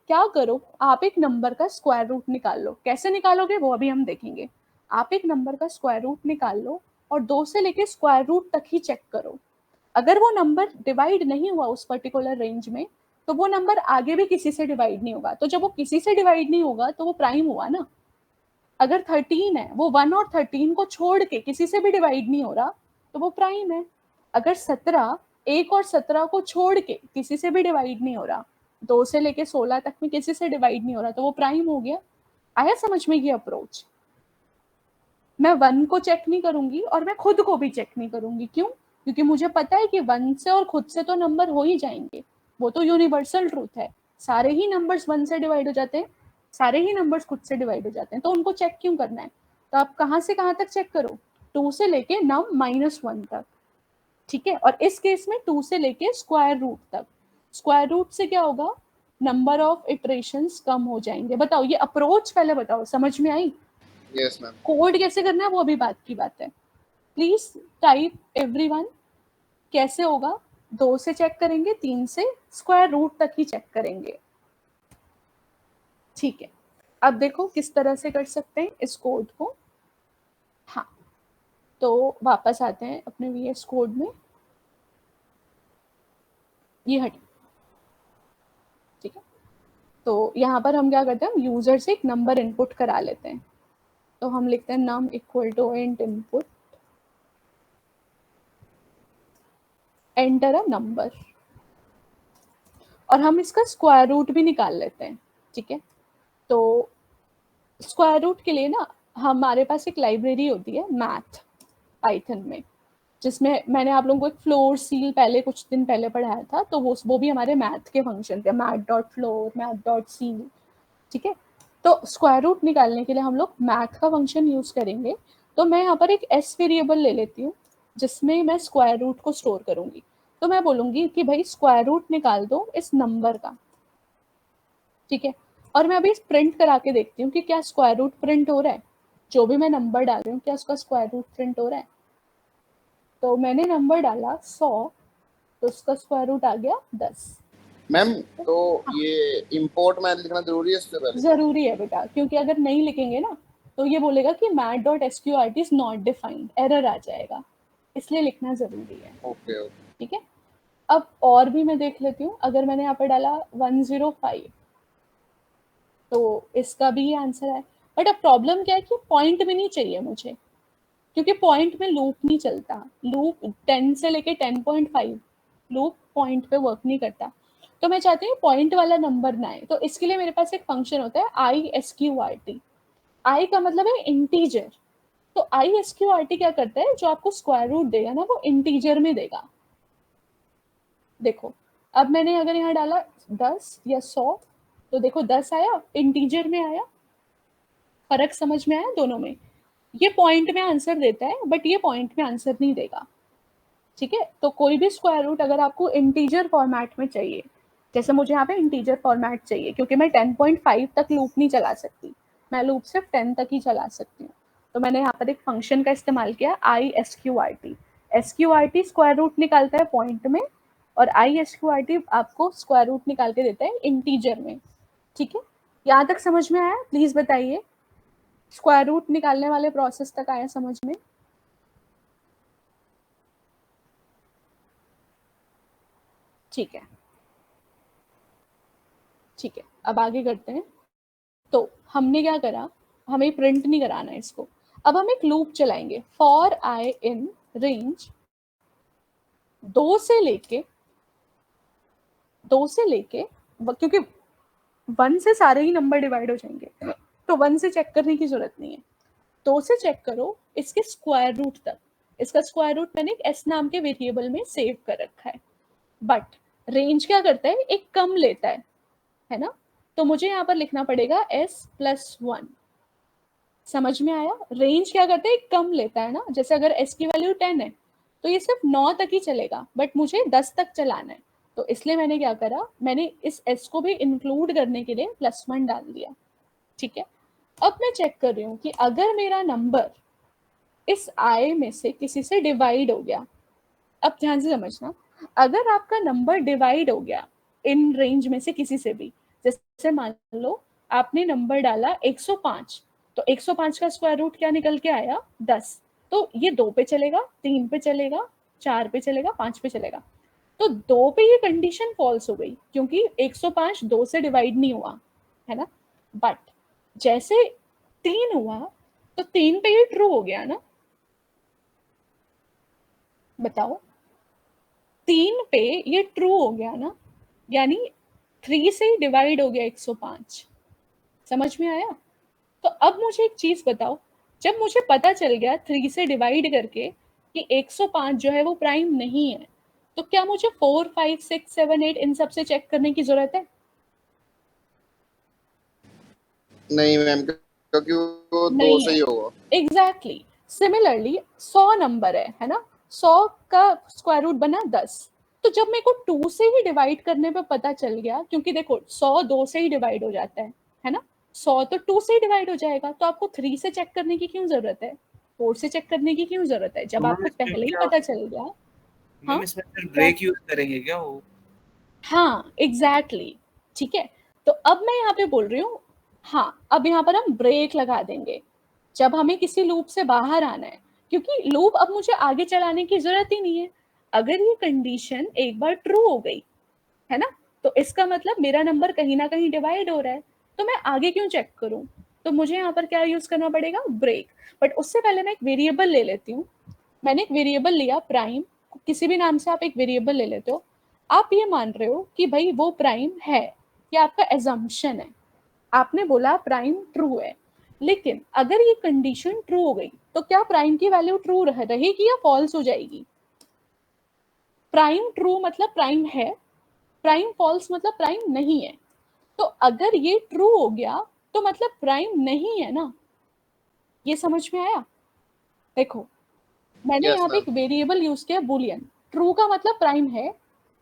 क्या करो, आप एक नंबर का स्क्वायर रूट निकाल लो। कैसे निकालोगे वो अभी हम देखेंगे। आप एक नंबर का स्क्वायर रूट निकाल लो और 2 से लेके स्क्वायर रूट तक ही चेक करो। अगर वो नंबर डिवाइड नहीं हुआ उस पर्टिकुलर रेंज में तो वो नंबर आगे भी किसी से डिवाइड नहीं होगा। तो जब वो किसी से डिवाइड नहीं होगा तो वो प्राइम हुआ ना। अगर 13 है, वो 1 और 13 को छोड़ के किसी से भी डिवाइड नहीं हो रहा तो वो प्राइम है। अगर 17 1 और 17 को छोड़ के किसी से भी डिवाइड नहीं हो रहा, 2 से लेके 16 तक में किसी से डिवाइड नहीं हो रहा तो वो प्राइम हो गया। आया समझ में ये अप्रोच? मैं 1 को चेक नहीं करूंगी और मैं खुद को भी चेक नहीं करूंगी। क्यों? क्योंकि मुझे पता है कि 1 से और खुद से तो नंबर हो ही जाएंगे, वो तो यूनिवर्सल ट्रूथ है। सारे ही नंबर्स 1 से डिवाइड हो जाते हैं, सारे ही नंबर्स खुद से डिवाइड हो जाते हैं, तो उनको चेक क्यों करना है? तो आप कहाँ से कहाँ तक चेक करो? 2 से लेके नम -1 तक, ठीक है। और इस केस में 2 से लेके स्क्वायर रूट तक। स्क्वायर रूट से क्या होगा? नंबर ऑफ इटरेशंस कम हो जाएंगे। बताओ ये अप्रोच पहले बताओ, समझ में आई? Yes ma'am. कोड कैसे करना है वो अभी बात की बात है। Please type everyone. कैसे होगा? 2 से चेक करेंगे, 3 से स्क्वायर रूट तक ही चेक करेंगे, ठीक है। अब देखो किस तरह से कर सकते हैं इस कोड को। हाँ, तो वापस आते हैं अपने VS कोड में। ये हट, ठीक है। तो यहाँ पर हम क्या करते हैं, हम यूजर से एक नंबर इनपुट करा लेते हैं। तो हम लिखते हैं num equal to int input enter a number, और हम इसका स्क्वायर रूट भी निकाल लेते हैं, ठीक है। तो स्क्वायर रूट के लिए ना हमारे पास एक लाइब्रेरी होती है मैथ पाइथन में, जिसमें मैंने आप लोगों को एक फ्लोर सील पहले कुछ दिन पहले पढ़ाया था। तो वो भी हमारे मैथ के फंक्शन थे, math dot floor, math dot seal, ठीक है। तो स्क्वायर रूट निकालने के लिए हम लोग मैथ का फंक्शन यूज करेंगे। तो मैं यहाँ पर एक एस वेरिएबल ले लेती हूँ जिसमें मैं स्क्वायर रूट को स्टोर करूंगी। तो मैं बोलूंगी कि भाई स्क्वायर रूट निकाल दो इस नंबर का, ठीक है। और मैं अभी प्रिंट करा के देखती हूँ कि क्या स्क्वायर रूट प्रिंट हो रहा है, जो भी मैं नंबर डाल रही हूँ क्या उसका स्क्वायर रूट प्रिंट हो रहा है। तो मैंने नंबर डाला 100, तो उसका स्क्वायर रूट आ गया 10। मैम तो ये इंपोर्ट मैथ लिखना जरूरी है इससे पहले? जरूरी है बेटा, क्योंकि अगर नहीं लिखेंगे ना तो ये बोलेगा कि math.sqrt is not defined, error आ जाएगा, इसलिए लिखना जरूरी है। ओके ठीक है। अब और भी मैं देख लेती हूँ। अगर मैंने यहाँ पर डाला 105 तो इसका भी ये आंसर है। बट अब प्रॉब्लम क्या है कि पॉइंट में नहीं चाहिए मुझे, क्योंकि पॉइंट में लूप नहीं चलता। लूप 10 से लेके 10.5 लूप पॉइंट पे वर्क नहीं करता। तो मैं चाहती हूँ पॉइंट वाला नंबर ना आए, तो इसके लिए मेरे पास एक फंक्शन होता है ISQRT। आई का मतलब है इंटीजर। तो ISQRT क्या करता है, जो आपको स्क्वायर रूट देगा ना वो इंटीजर में देगा। देखो अब मैंने अगर यहाँ डाला 10 या 100 तो देखो 10 आया, इंटीजर में आया। फर्क समझ में आया दोनों में? ये पॉइंट में आंसर देता है बट ये पॉइंट में आंसर नहीं देगा, ठीक है। तो कोई भी स्क्वायर रूट अगर आपको इंटीजर फॉर्मेट में चाहिए, जैसे मुझे यहाँ पे इंटीजर फॉर्मेट चाहिए क्योंकि मैं 10.5 तक लूप नहीं चला सकती, मैं लूप सिर्फ 10 तक ही चला सकती हूँ। तो मैंने यहाँ पर एक फंक्शन का इस्तेमाल किया ISQRT। SQRT स्क्वायर रूट निकालता है पॉइंट में और ISQRT आपको स्क्वायर रूट निकाल के देता है इंटीजर में, ठीक है। यहाँ तक समझ में आया? प्लीज बताइए। स्क्वायर रूट निकालने वाले प्रोसेस तक आया समझ में? ठीक है, ठीक है, अब आगे करते हैं। तो हमने क्या करा, हमें प्रिंट नहीं कराना है इसको। अब हम एक लूप चलाएंगे, फॉर आई इन रेंज 2 से लेके क्योंकि 1 से सारे ही नंबर डिवाइड हो जाएंगे, तो 1 से चेक करने की जरूरत नहीं है। 2 से चेक करो इसके स्क्वायर रूट तक। इसका स्क्वायर रूट मैंने एक एस नाम के वेरिएबल में सेव कर रखा है। बट रेंज क्या करता है, एक कम लेता है ना? तो मुझे यहाँ पर लिखना पड़ेगा s+1। समझ में आया? रेंज क्या करता है, एक कम लेता है ना। जैसे अगर s की वैल्यू 10 है तो ये सिर्फ 9 तक ही चलेगा, बट मुझे 10 तक चलाना है। तो इसलिए मैंने क्या करा, मैंने इस s को भी इंक्लूड करने के लिए +1 डाल दिया। ठीक है, अब मैं चेक कर रही हूँ कि अगर मेरा नंबर इस i में से किसी से डिवाइड हो गया, अब ध्यान से समझना, अगर आपका नंबर डिवाइड हो गया इन रेंज में से किसी से भी, जैसे मान लो आपने नंबर डाला 105, तो 105 का स्क्वायर रूट क्या निकल के आया, 10। तो ये 2 पे चलेगा, 3 पे चलेगा, 4 पे चलेगा, 5 पे चलेगा। तो 2 पे ये कंडीशन फॉल्स हो गई क्योंकि 105 2 से डिवाइड नहीं हुआ है ना। बट जैसे 3 हुआ तो 3 पे ये ट्रू हो गया ना। बताओ, 3 पे ये ट्रू हो गया ना, यानी 3 से डिवाइड हो गया 105। समझ में आया? तो अब मुझे एक चीज बताओ, जब मुझे पता चल गया 3 से डिवाइड करके कि 105 जो है वो प्राइम नहीं है, तो क्या मुझे 4, 5, 6, 7, 8 इन सब से चेक करने की जरूरत है? नहीं मैम, क्योंकि वो 2 नहीं से है। ही होगा। एग्जैक्टली सिमिलरली 100 नंबर है ना, 100 का स्क्वायर रूट बना 10। तो जब मेरे को 2 से ही डिवाइड करने पे पता चल गया, क्योंकि देखो 100 2 से ही डिवाइड हो जाता है ना, 100 तो 2 से ही डिवाइड हो जाएगा, तो आपको 3 से चेक करने की क्यों जरूरत है, 4 से चेक करने की क्यों जरूरत है, जब मैम आपको इसमें पहले ही क्या, पता चल गया। हाँ मैम इसमें फिर क्या? ब्रेक यूज करेंगे क्या वो? हाँ एग्जैक्टली ठीक है, तो अब मैं यहाँ पे बोल रही हूँ, हाँ अब यहाँ पर हम ब्रेक लगा देंगे जब हमें किसी लूप से बाहर आना है, क्योंकि लूप अब मुझे आगे चलाने की जरूरत ही नहीं है। अगर ये कंडीशन एक बार ट्रू हो गई है ना, तो इसका मतलब मेरा नंबर कहीं ना कहीं डिवाइड हो रहा है, तो मैं आगे क्यों चेक करूं? तो मुझे यहाँ पर क्या यूज करना पड़ेगा, ब्रेक। बट उससे पहले मैं एक वेरिएबल ले लेती हूँ। मैंने एक वेरिएबल लिया प्राइम, किसी भी नाम से आप एक वेरिएबल ले लेते हो। आप ये मान रहे हो कि भाई वो प्राइम है, ये आपका एजम्पशन है, आपने बोला प्राइम ट्रू है। लेकिन अगर ये कंडीशन ट्रू हो गई तो क्या प्राइम की वैल्यू ट्रू रहेगी या फॉल्स हो जाएगी? प्राइम ट्रू मतलब प्राइम है, प्राइम फॉल्स मतलब प्राइम नहीं है। तो अगर ये ट्रू हो गया तो मतलब प्राइम नहीं है ना। ये समझ में आया? देखो मैंने यस यहाँ पे मैम। एक वेरिएबल यूज किया बुलियन। ट्रू का मतलब प्राइम है,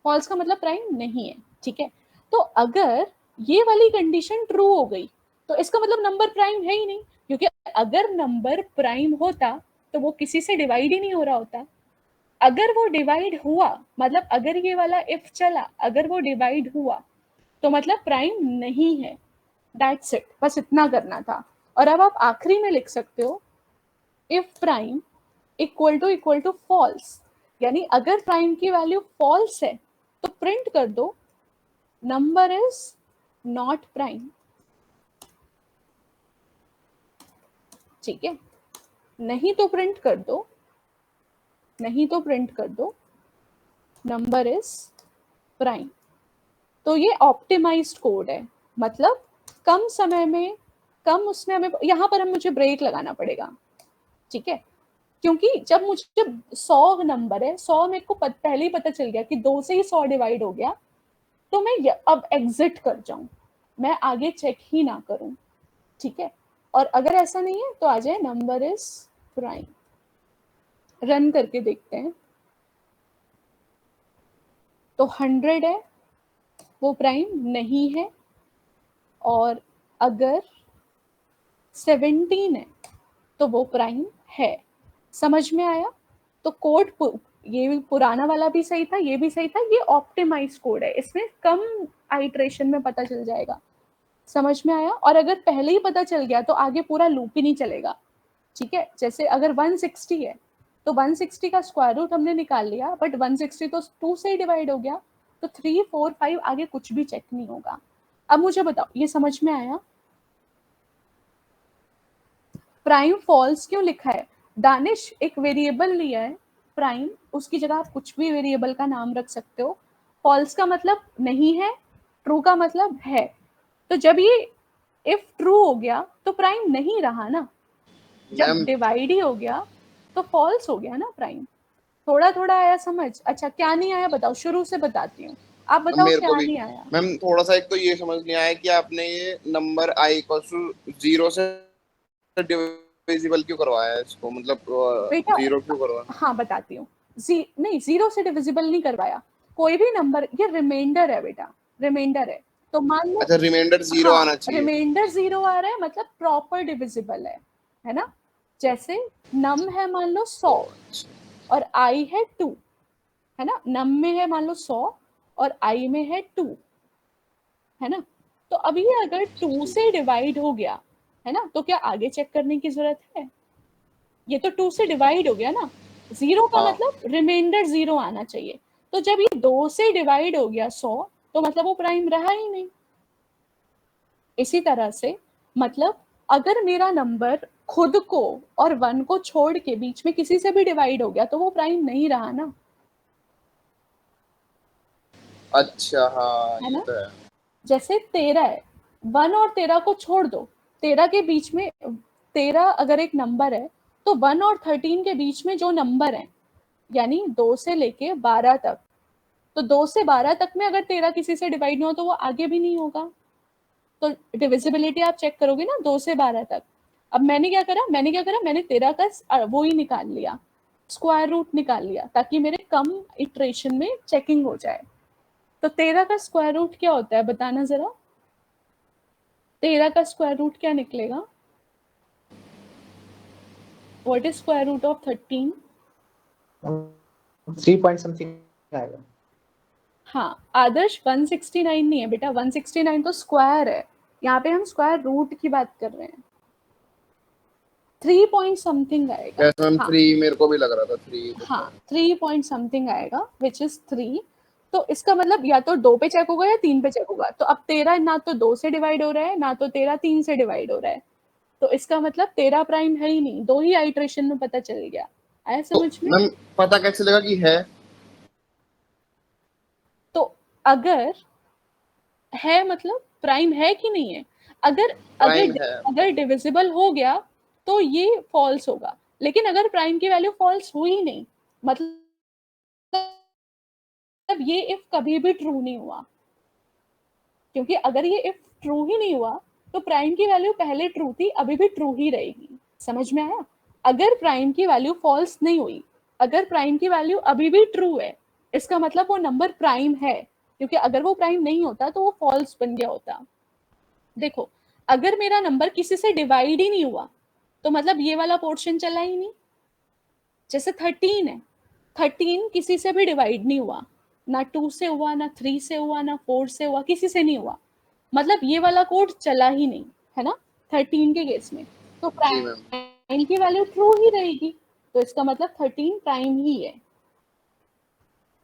फॉल्स का मतलब प्राइम नहीं है। ठीक है, तो अगर ये वाली कंडीशन ट्रू हो गई तो इसका मतलब नंबर प्राइम है ही नहीं, क्योंकि अगर नंबर प्राइम होता तो वो किसी से डिवाइड ही नहीं हो रहा होता। अगर वो डिवाइड हुआ, मतलब अगर ये वाला इफ चला, अगर वो डिवाइड हुआ तो मतलब प्राइम नहीं है। दैट्स इट, बस इतना करना था। और अब आप आखिरी में लिख सकते हो if prime equal to false, यानी अगर प्राइम की वैल्यू फॉल्स है तो प्रिंट कर दो नंबर इज नॉट प्राइम। ठीक है, नहीं तो प्रिंट कर दो, नंबर इज प्राइम। तो ये ऑप्टिमाइज्ड कोड है, मतलब कम समय में, कम उसमें हमें, यहाँ पर मुझे ब्रेक लगाना पड़ेगा। ठीक है, क्योंकि जब मुझे 100 नंबर है, 100 मेरे को पहले ही पता चल गया कि 2 से ही 100 डिवाइड हो गया, तो मैं अब एग्जिट कर जाऊं, मैं आगे चेक ही ना करूं। ठीक है, और अगर ऐसा नहीं है तो आ जाए नंबर इज प्राइम। रन करके देखते हैं। तो 100 है, वो प्राइम नहीं है, और अगर 17 है तो वो प्राइम है। समझ में आया? तो कोड ये पुराना वाला भी सही था, ये भी सही था, ये ऑप्टिमाइज कोड है, इसमें कम आइट्रेशन में पता चल जाएगा। समझ में आया? और अगर पहले ही पता चल गया तो आगे पूरा लूप ही नहीं चलेगा, ठीक है? जैसे अगर 160 है तो 160 का स्क्वायर रूट हमने निकाल लिया, बट 160 तो 2 से ही डिवाइड हो गया, तो 3, 4, 5 आगे कुछ भी चेक नहीं होगा। अब मुझे बताओ, ये समझ में आया? प्राइम फॉल्स क्यों लिखा है? दानिश, एक वेरिएबल लिया है प्राइम, उसकी जगह आप कुछ भी वेरिएबल का नाम रख सकते हो। फॉल्स का मतलब नहीं है, ट्रू का मतलब है। तो जब ये इफ ट्रू हो गया तो प्राइम नहीं रहा ना, जब मैम डिवाइड ही हो गया तो फॉल्स हो गया ना प्राइम। थोड़ा थोड़ा आया समझ? अच्छा, क्या नहीं आया बताओ, शुरू से बताती हूँ, आप बताओ मेरे क्या को भी नहीं आया। मैम थोड़ा सा, एक तो ये समझ नहीं आया कि आपने ये नंबर i इक्वल्स टू 0 से डिविजिबल क्यों करवाया है इसको, मतलब बेटा 0 क्यों करवाया? हाँ बताती हूँ। नहीं, 0 से डिविजिबल नहीं करवाया, कोई भी नंबर, ये रिमाइंडर है बेटा, रिमाइंडर है। तो मान लो, अच्छा, रिमाइंडर 0 हाँ, आना चाहिए। रिमाइंडर 0 आ रहा है, मतलब प्रॉपर डिविजिबल है ना? जैसे नम है मान लो 100 और आई है 2, है ना? नम में है मान लो 100 और आई में है 2, है ना? तो अभी अगर 2 से डिवाइड हो गया, है ना, तो क्या आगे चेक करने की जरूरत है? ये तो 2 से डिवाइड हो गया ना, 0 का हाँ। मतलब रिमाइंडर 0 आना चाहिए। तो जब ये 2 से डिवाइड हो गया 100, तो मतलब वो प्राइम रहा ही नहीं। इसी तरह से मतलब अगर मेरा नंबर खुद को और 1 को छोड़ के बीच में किसी से भी डिवाइड हो गया तो वो प्राइम नहीं रहा ना, अच्छा, हाँ है ये ना? तो है। जैसे 13 है, 1 और 13 को छोड़ दो, 13 के बीच में, 13 अगर एक नंबर है तो 1 और 13 के बीच में जो नंबर है, यानी 2 से लेके 12 तक, तो 2 से 12 तक में अगर 13 किसी से डिवाइड नहीं हो तो वो आगे भी नहीं होगा। तो डिविजिबिलिटी आप चेक करोगे ना 2 से 12 तक। अब मैंने क्या करा, मैंने 13 का वो ही निकाल लिया, स्क्वायर रूट निकाल लिया, ताकि मेरे कम इटरेशन में चेकिंग हो जाए। तो 13 का स्क्वायर रूट क्या होता है बताना जरा, 13 का स्क्वायर रूट क्या निकलेगा? What is square root of 13? 3 point something आएगा। हाँ, आदर्श 169 नहीं है बेटा, 169 तो स्क्वायर है, यहाँ पे हम स्क्वायर रूट की बात कर रहे हैं। 3 पॉइंट समथिंग आएगा। यस मैम, हाँ 3 मेरे को भी लग रहा था 3 तो हाँ, 3 पॉइंट समथिंग आएगा विच इज 3। तो इसका मतलब या तो 2 पे चेक होगा या 3 पे चेक होगा। तो अब 13 ना तो 2 से डिवाइड हो रहा है, ना तो 13 3 से डिवाइड हो रहा है, तो इसका मतलब 13 प्राइम है ही नहीं। 2 ही आइटरेशन में पता चल गया। आया तो समझ में? मैम पता कैसे लगा कि है? तो अगर है मतलब प्राइम है कि नहीं है। अगर प्राइम अगर है। अगर डिविजिबल हो गया तो ये फॉल्स होगा, लेकिन अगर प्राइम की वैल्यू फॉल्स हुई नहीं, मतलब ये इफ कभी भी ट्रू नहीं हुआ, क्योंकि अगर ये इफ ट्रू ही नहीं हुआ तो प्राइम की वैल्यू पहले ट्रू थी, अभी भी ट्रू ही रहेगी। समझ में आया? अगर प्राइम की वैल्यू फॉल्स नहीं हुई, अगर प्राइम की वैल्यू अभी भी ट्रू है, इसका मतलब वो नंबर प्राइम है, क्योंकि अगर वो प्राइम नहीं होता तो वो फॉल्स बन गया होता। देखो, अगर मेरा नंबर किसी से डिवाइड ही नहीं हुआ तो मतलब ये वाला पोर्शन चला ही नहीं। जैसे 13 है, 13 किसी से भी डिवाइड नहीं हुआ, ना 2 से हुआ, ना 3 से हुआ, ना 4 से हुआ, किसी से नहीं हुआ, मतलब ये वाला कोड चला ही नहीं, है ना? 13 के केस में तो जी मैम। प्राइम की वैल्यू ट्रू ही रहेगी, तो इसका मतलब 13 प्राइम ही है।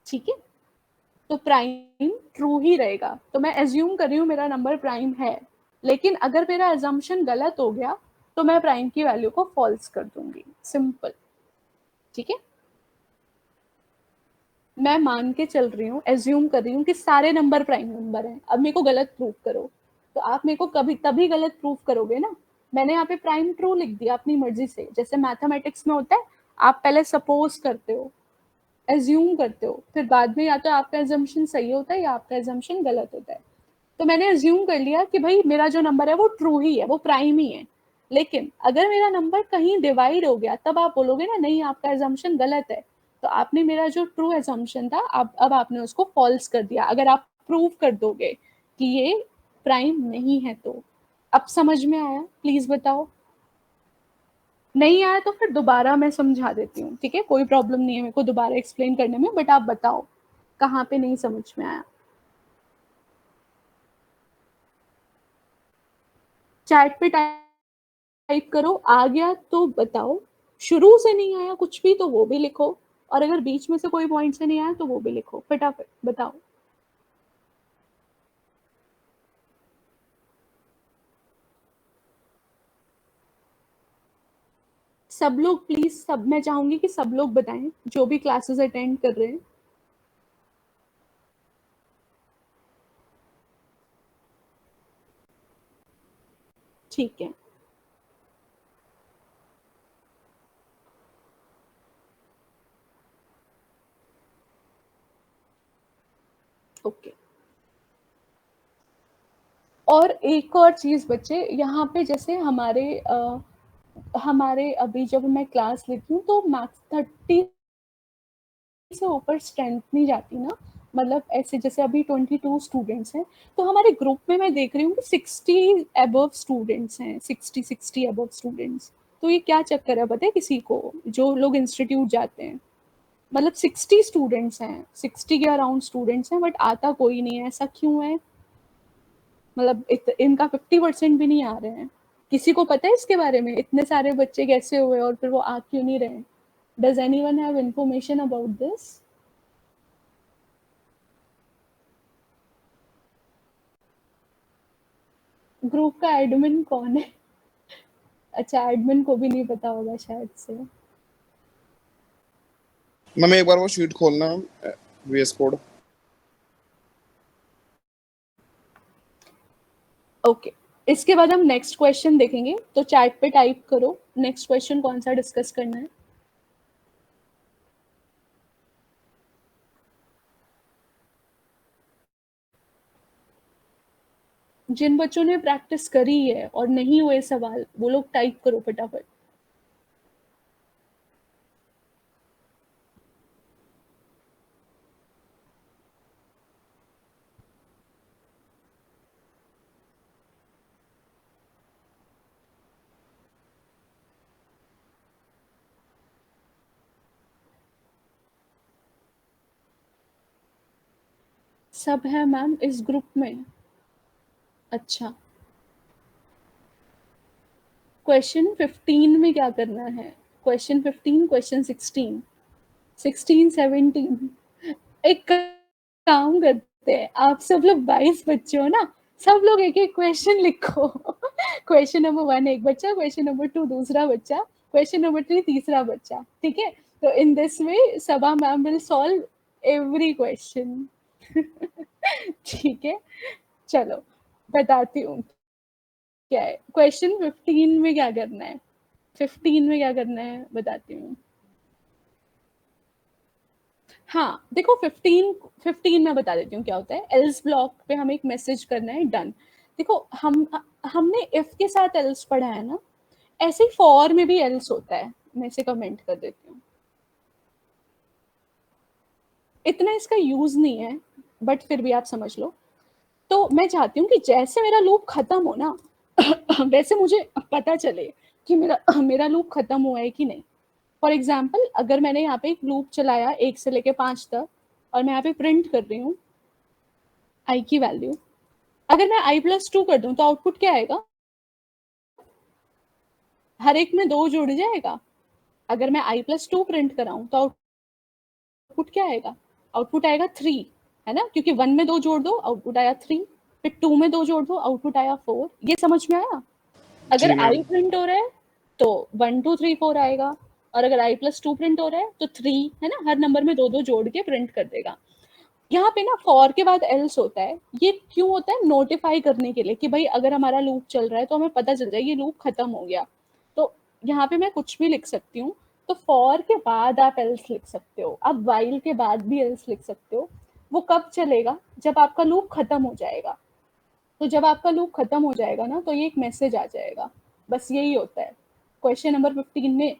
ठीक है, तो प्राइम ट्रू ही रहेगा। तो मैं एज्यूम कर रही हूँ मेरा नंबर प्राइम है, लेकिन अगर मेरा एजम्पशन गलत हो गया तो मैं प्राइम की वैल्यू को फॉल्स कर दूंगी। सिंपल। ठीक है, मैं मान के चल रही हूँ, एज्यूम कर रही हूँ कि सारे नंबर प्राइम नंबर हैं। अब मेरे को गलत प्रूफ करो, तो आप मेरे को कभी तभी गलत प्रूफ करोगे ना। मैंने यहाँ पे प्राइम ट्रू लिख दिया अपनी मर्जी से, जैसे मैथमेटिक्स में होता है, आप पहले सपोज करते हो, एज्यूम करते हो, फिर बाद में या तो आपका एजम्पशन सही होता है या आपका एजम्पशन गलत होता है। तो मैंने एज्यूम कर लिया कि भाई मेरा जो नंबर है वो ट्रू ही है, वो प्राइम ही है। लेकिन अगर मेरा नंबर कहीं डिवाइड हो गया तब आप बोलोगे ना नहीं आपका एजम्पशन गलत है। तो आपने मेरा जो ट्रू एजम्पशन था अब आपने उसको फॉल्स कर दिया, अगर आप प्रूव कर दोगे कि ये प्राइम नहीं है तो। अब समझ में आया? प्लीज बताओ। नहीं आया तो फिर दोबारा मैं समझा देती हूँ, ठीक है? कोई प्रॉब्लम नहीं है मेरे को दोबारा एक्सप्लेन करने में, बट आप बताओ कहाँ पे नहीं समझ में आया। चैट पे टाइप करो, आ गया तो बताओ, शुरू से नहीं आया कुछ भी तो वो भी लिखो, और अगर बीच में से कोई पॉइंट से नहीं आया तो वो भी लिखो, फटाफट बताओ। सब लोग प्लीज, सब, मैं चाहूंगी कि सब लोग बताएं जो भी क्लासेस अटेंड कर रहे हैं। ठीक है, ओके। और एक और चीज बच्चे, यहाँ पे जैसे हमारे अभी जब मैं क्लास लेती हूँ तो मैक्स 30 से ऊपर स्ट्रेंथ नहीं जाती ना, मतलब ऐसे जैसे अभी 22 स्टूडेंट्स हैं, तो हमारे ग्रुप में मैं देख रही हूँ कि 60 अबव स्टूडेंट्स हैं, 60 अबव स्टूडेंट्स। तो ये क्या चक्कर है पता है किसी को, जो लोग इंस्टीट्यूट जाते हैं, मतलब 60 स्टूडेंट्स हैं, 60 के अराउंड स्टूडेंट्स हैं, बट आता कोई नहीं है, ऐसा क्यों है? मतलब इनका 50% भी नहीं आ रहे हैं। किसी को पता है इसके बारे में, इतने सारे बच्चे कैसे हुए और फिर वो आ क्यों नहीं रहे? Does anyone have information about this? Group का एडमिन कौन है? अच्छा, एडमिन को भी नहीं पता होगा शायद से। मैम एक बार वो शीट खोलना, वीएस कोड। ओके, इसके बाद हम नेक्स्ट क्वेश्चन देखेंगे, तो चैट पे टाइप करो नेक्स्ट क्वेश्चन कौन सा डिस्कस करना है। जिन बच्चों ने प्रैक्टिस करी है और नहीं हुए सवाल, वो लोग टाइप करो फटाफट। सब है मैम इस ग्रुप में? अच्छा, क्वेश्चन 15 में क्या करना है? क्वेश्चन 15, क्वेश्चन 16, 16, 17, एक काम करते हैं, आप सब लोग 22 बच्चे हो ना, सब लोग एक एक क्वेश्चन लिखो। क्वेश्चन नंबर 1 एक बच्चा, क्वेश्चन नंबर 2 दूसरा बच्चा, क्वेश्चन नंबर 3 तीसरा बच्चा, ठीक है? तो in this way Saba ma'am will solve every question. ठीक है, चलो बताती हूँ क्या है। क्वेश्चन 15 में क्या करना है, 15 में क्या करना है बताती हूँ। हाँ देखो, 15 में बता देती हूँ क्या होता है। एल्स ब्लॉक पे हमें एक मैसेज करना है, डन। देखो हमने इफ के साथ एल्स पढ़ा है ना, ऐसे ही फॉर में भी एल्स होता है। मैं इसे कमेंट कर देती हूँ, इतना इसका यूज नहीं है, बट फिर भी आप समझ लो। तो मैं चाहती हूँ कि जैसे मेरा लूप खत्म हो ना, वैसे मुझे पता चले कि मेरा मेरा लूप खत्म हुआ है कि नहीं। फॉर एग्जाम्पल, अगर मैंने यहाँ पे एक लूप चलाया 1 से लेके 5 तक, और मैं यहाँ पे प्रिंट कर रही हूँ आई की वैल्यू, अगर मैं i+2 कर दूं तो आउटपुट क्या आएगा? हर एक में 2 जुड़ जाएगा। अगर मैं i+2 प्रिंट कराऊं तो आउटपुट क्या आएगा? आउटपुट आएगा 3, है ना, क्योंकि 1 में 2 जोड़ दो आउटपुट आया 3, फिर 2 में 2 जोड़ दो आउटपुट आया 4। ये समझ में आया? अगर जी मैम। i प्रिंट हो रहा है तो 1 2 3 4 आएगा, और अगर i+2 प्रिंट हो रहा है तो 3, है ना, हर नंबर में 2 2 जोड़ के प्रिंट कर देगा। यहाँ पे ना फॉर के बाद एल्स होता है। ये क्यों होता है? नोटिफाई करने के लिए कि भाई अगर हमारा लूप चल रहा है तो हमें पता चल जाए ये लूप खत्म हो गया। तो यहाँ पे मैं कुछ भी लिख सकती हूँ। तो फॉर के बाद आप एल्स लिख सकते हो, आप वाइल के बाद भी एल्स लिख सकते हो। वो कब चलेगा? जब आपका लूप खत्म हो जाएगा। तो जब आपका लूप खत्म हो जाएगा ना, तो ये एक मैसेज आ जाएगा। बस यही होता है क्वेश्चन नंबर 15 में,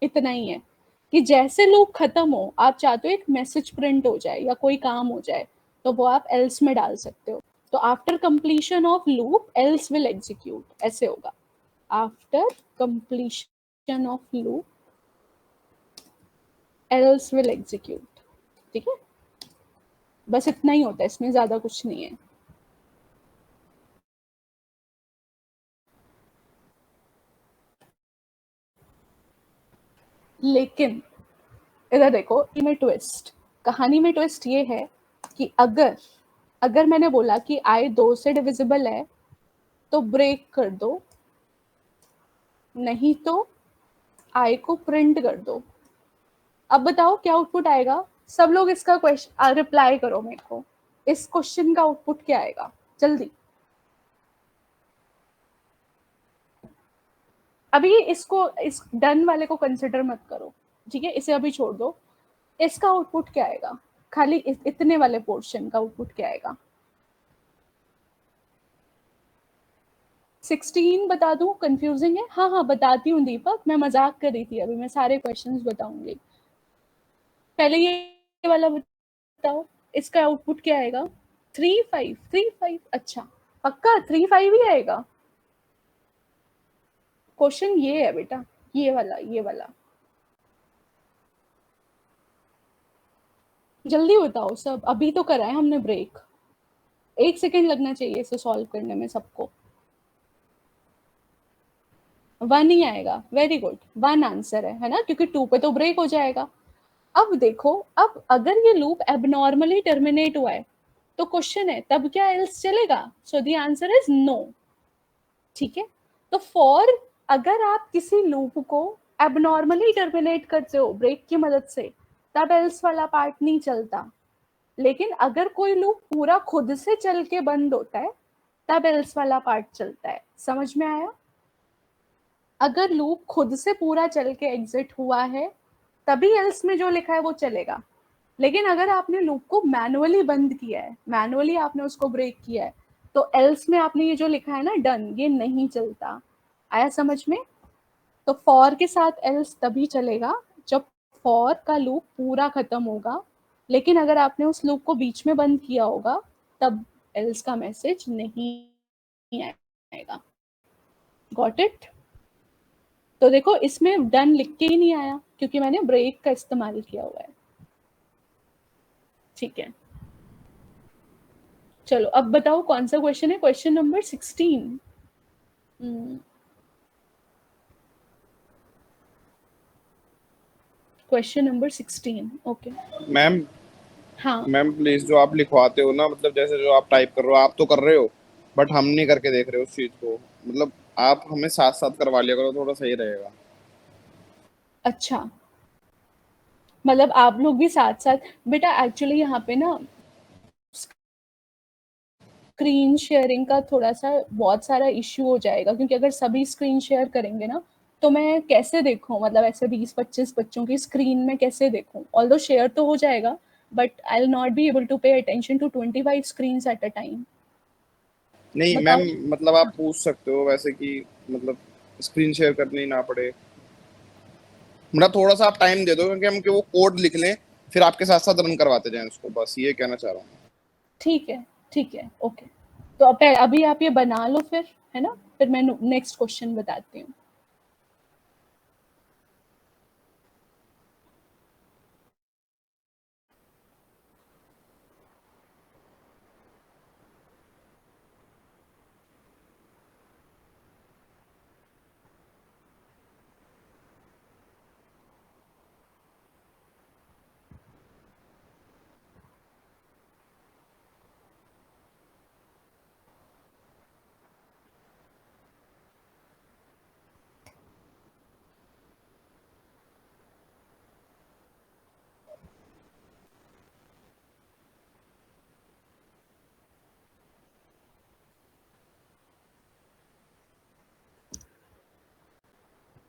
इतना ही है कि जैसे लूप खत्म हो, आप चाहते हो एक मैसेज प्रिंट हो जाए या कोई काम हो जाए, तो वो आप एल्स में डाल सकते हो। तो after completion of loop else will execute, ऐसे होगा। After completion of loop else will execute, ठीक है? बस इतना ही होता है, इसमें ज्यादा कुछ नहीं है। लेकिन इधर देखो, में ट्विस्ट, कहानी में ट्विस्ट ये है कि अगर मैंने बोला कि आई 2 से डिविजिबल है तो ब्रेक कर दो, नहीं तो आई को प्रिंट कर दो। अब बताओ क्या आउटपुट आएगा? सब लोग इसका क्वेश्चन रिप्लाई करो मेरे को, इस क्वेश्चन का आउटपुट क्या आएगा जल्दी। अभी इसको, इस डन वाले को कंसिडर मत करो, ठीक है, इसे अभी छोड़ दो। इसका आउटपुट क्या आएगा? खाली इतने वाले पोर्शन का आउटपुट क्या आएगा? 16 बता दूं? कंफ्यूजिंग है? हाँ हाँ बताती हूँ दीपक, मैं मजाक कर रही थी, अभी मैं सारे क्वेश्चंस बताऊंगी। पहले ये वाला बताओ, इसका आउटपुट क्या आएगा? 3 5 3 5। अच्छा पक्का 3 5 ही आएगा? क्वेश्चन ये है बेटा, ये वाला जल्दी बताओ सब, अभी तो कराए हमने ब्रेक, 1 सेकेंड लगना चाहिए इसे सॉल्व करने में सबको। 1 ही आएगा, वेरी गुड, 1 आंसर है ना, क्योंकि 2 पे तो ब्रेक हो जाएगा। अब देखो, अब अगर ये लूप एबनॉर्मली टर्मिनेट हुआ है तो क्वेश्चन है तब क्या एल्स चलेगा? So the answer is no, ठीक है। तो फॉर, अगर आप किसी लूप को एबनॉर्मली टर्मिनेट करते हो ब्रेक की मदद से, तब एल्स वाला पार्ट नहीं चलता। लेकिन अगर कोई लूप पूरा खुद से चल के बंद होता है तब एल्स वाला पार्ट चलता है। समझ में आया? अगर लूप खुद से पूरा चल के एग्जिट हुआ है तभी एल्स में जो लिखा है वो चलेगा। लेकिन अगर आपने लूप को मैनुअली बंद किया है, मैनुअली आपने उसको ब्रेक किया है, तो एल्स में आपने ये जो लिखा है ना डन, ये नहीं चलता। आया समझ में? तो फॉर के साथ एल्स तभी चलेगा जब फॉर का लूप पूरा खत्म होगा, लेकिन अगर आपने उस लूप को बीच में बंद किया होगा तब एल्स का मैसेज नहीं आएगा। Got it? तो देखो इसमें डन लिख के ही नहीं आया क्योंकि मैंने ब्रेक का इस्तेमाल किया हुआ है, ठीक है। चलो अब बताओ कौन सा क्वेश्चन है? Question number 16। Question number 16, okay. Ma'am, हाँ मैम प्लीज, जो आप लिखवाते हो ना, मतलब जैसे जो आप टाइप कर रहे हो, आप तो कर रहे हो बट हम नहीं करके देख रहे हो उस चीज को। मतलब आप हमें साथ साथ करवा लिया करो, थोड़ा सही रहेगा। अच्छा, मतलब आप लोग भी साथ साथ। बेटा एक्चुअली यहाँ पे ना स्क्रीन शेयरिंग का थोड़ा सा बहुत सारा इश्यू हो जाएगा, क्योंकि अगर सभी स्क्रीन शेयर करेंगे ना तो मैं कैसे देखूं, मतलब ऐसे 20-25 बच्चों की स्क्रीन में कैसे देखूं? ऑल्दो शेयर तो हो जाएगा but I will not be able to pay attention to 25 screens at a time. नहीं मैम, बताओ। मतलब आप पूछ सकते हो वैसे कि मतलब स्क्रीन शेयर करनी ना पड़े। मतलब थोड़ा सा आप टाइम दे दो, क्योंकि हम कि वो कोड लिख लें, फिर आपके साथ साथ रन करवाते जाएं उसको, बस ये कहना चाह रहा हूँ। ठीक है, ठीक है, ओके। तो अब अभी आप ये बना लो फिर, है ना, फिर मैं नेक्स्ट क्वेश्चन बताती हूँ।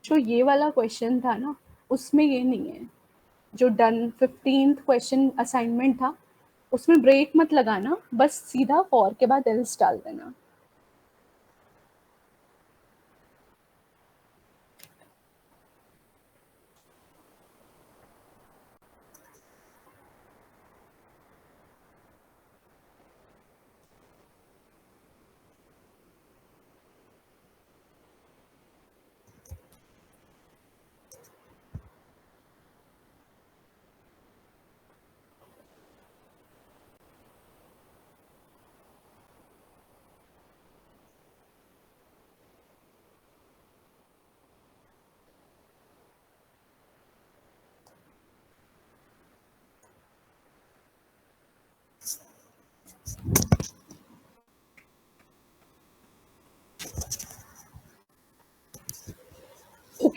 जो ये वाला क्वेश्चन था ना, उसमें ये नहीं है। जो डन 15th क्वेश्चन असाइनमेंट था उसमें ब्रेक मत लगाना, बस सीधा फॉर के बाद एल्स डाल देना।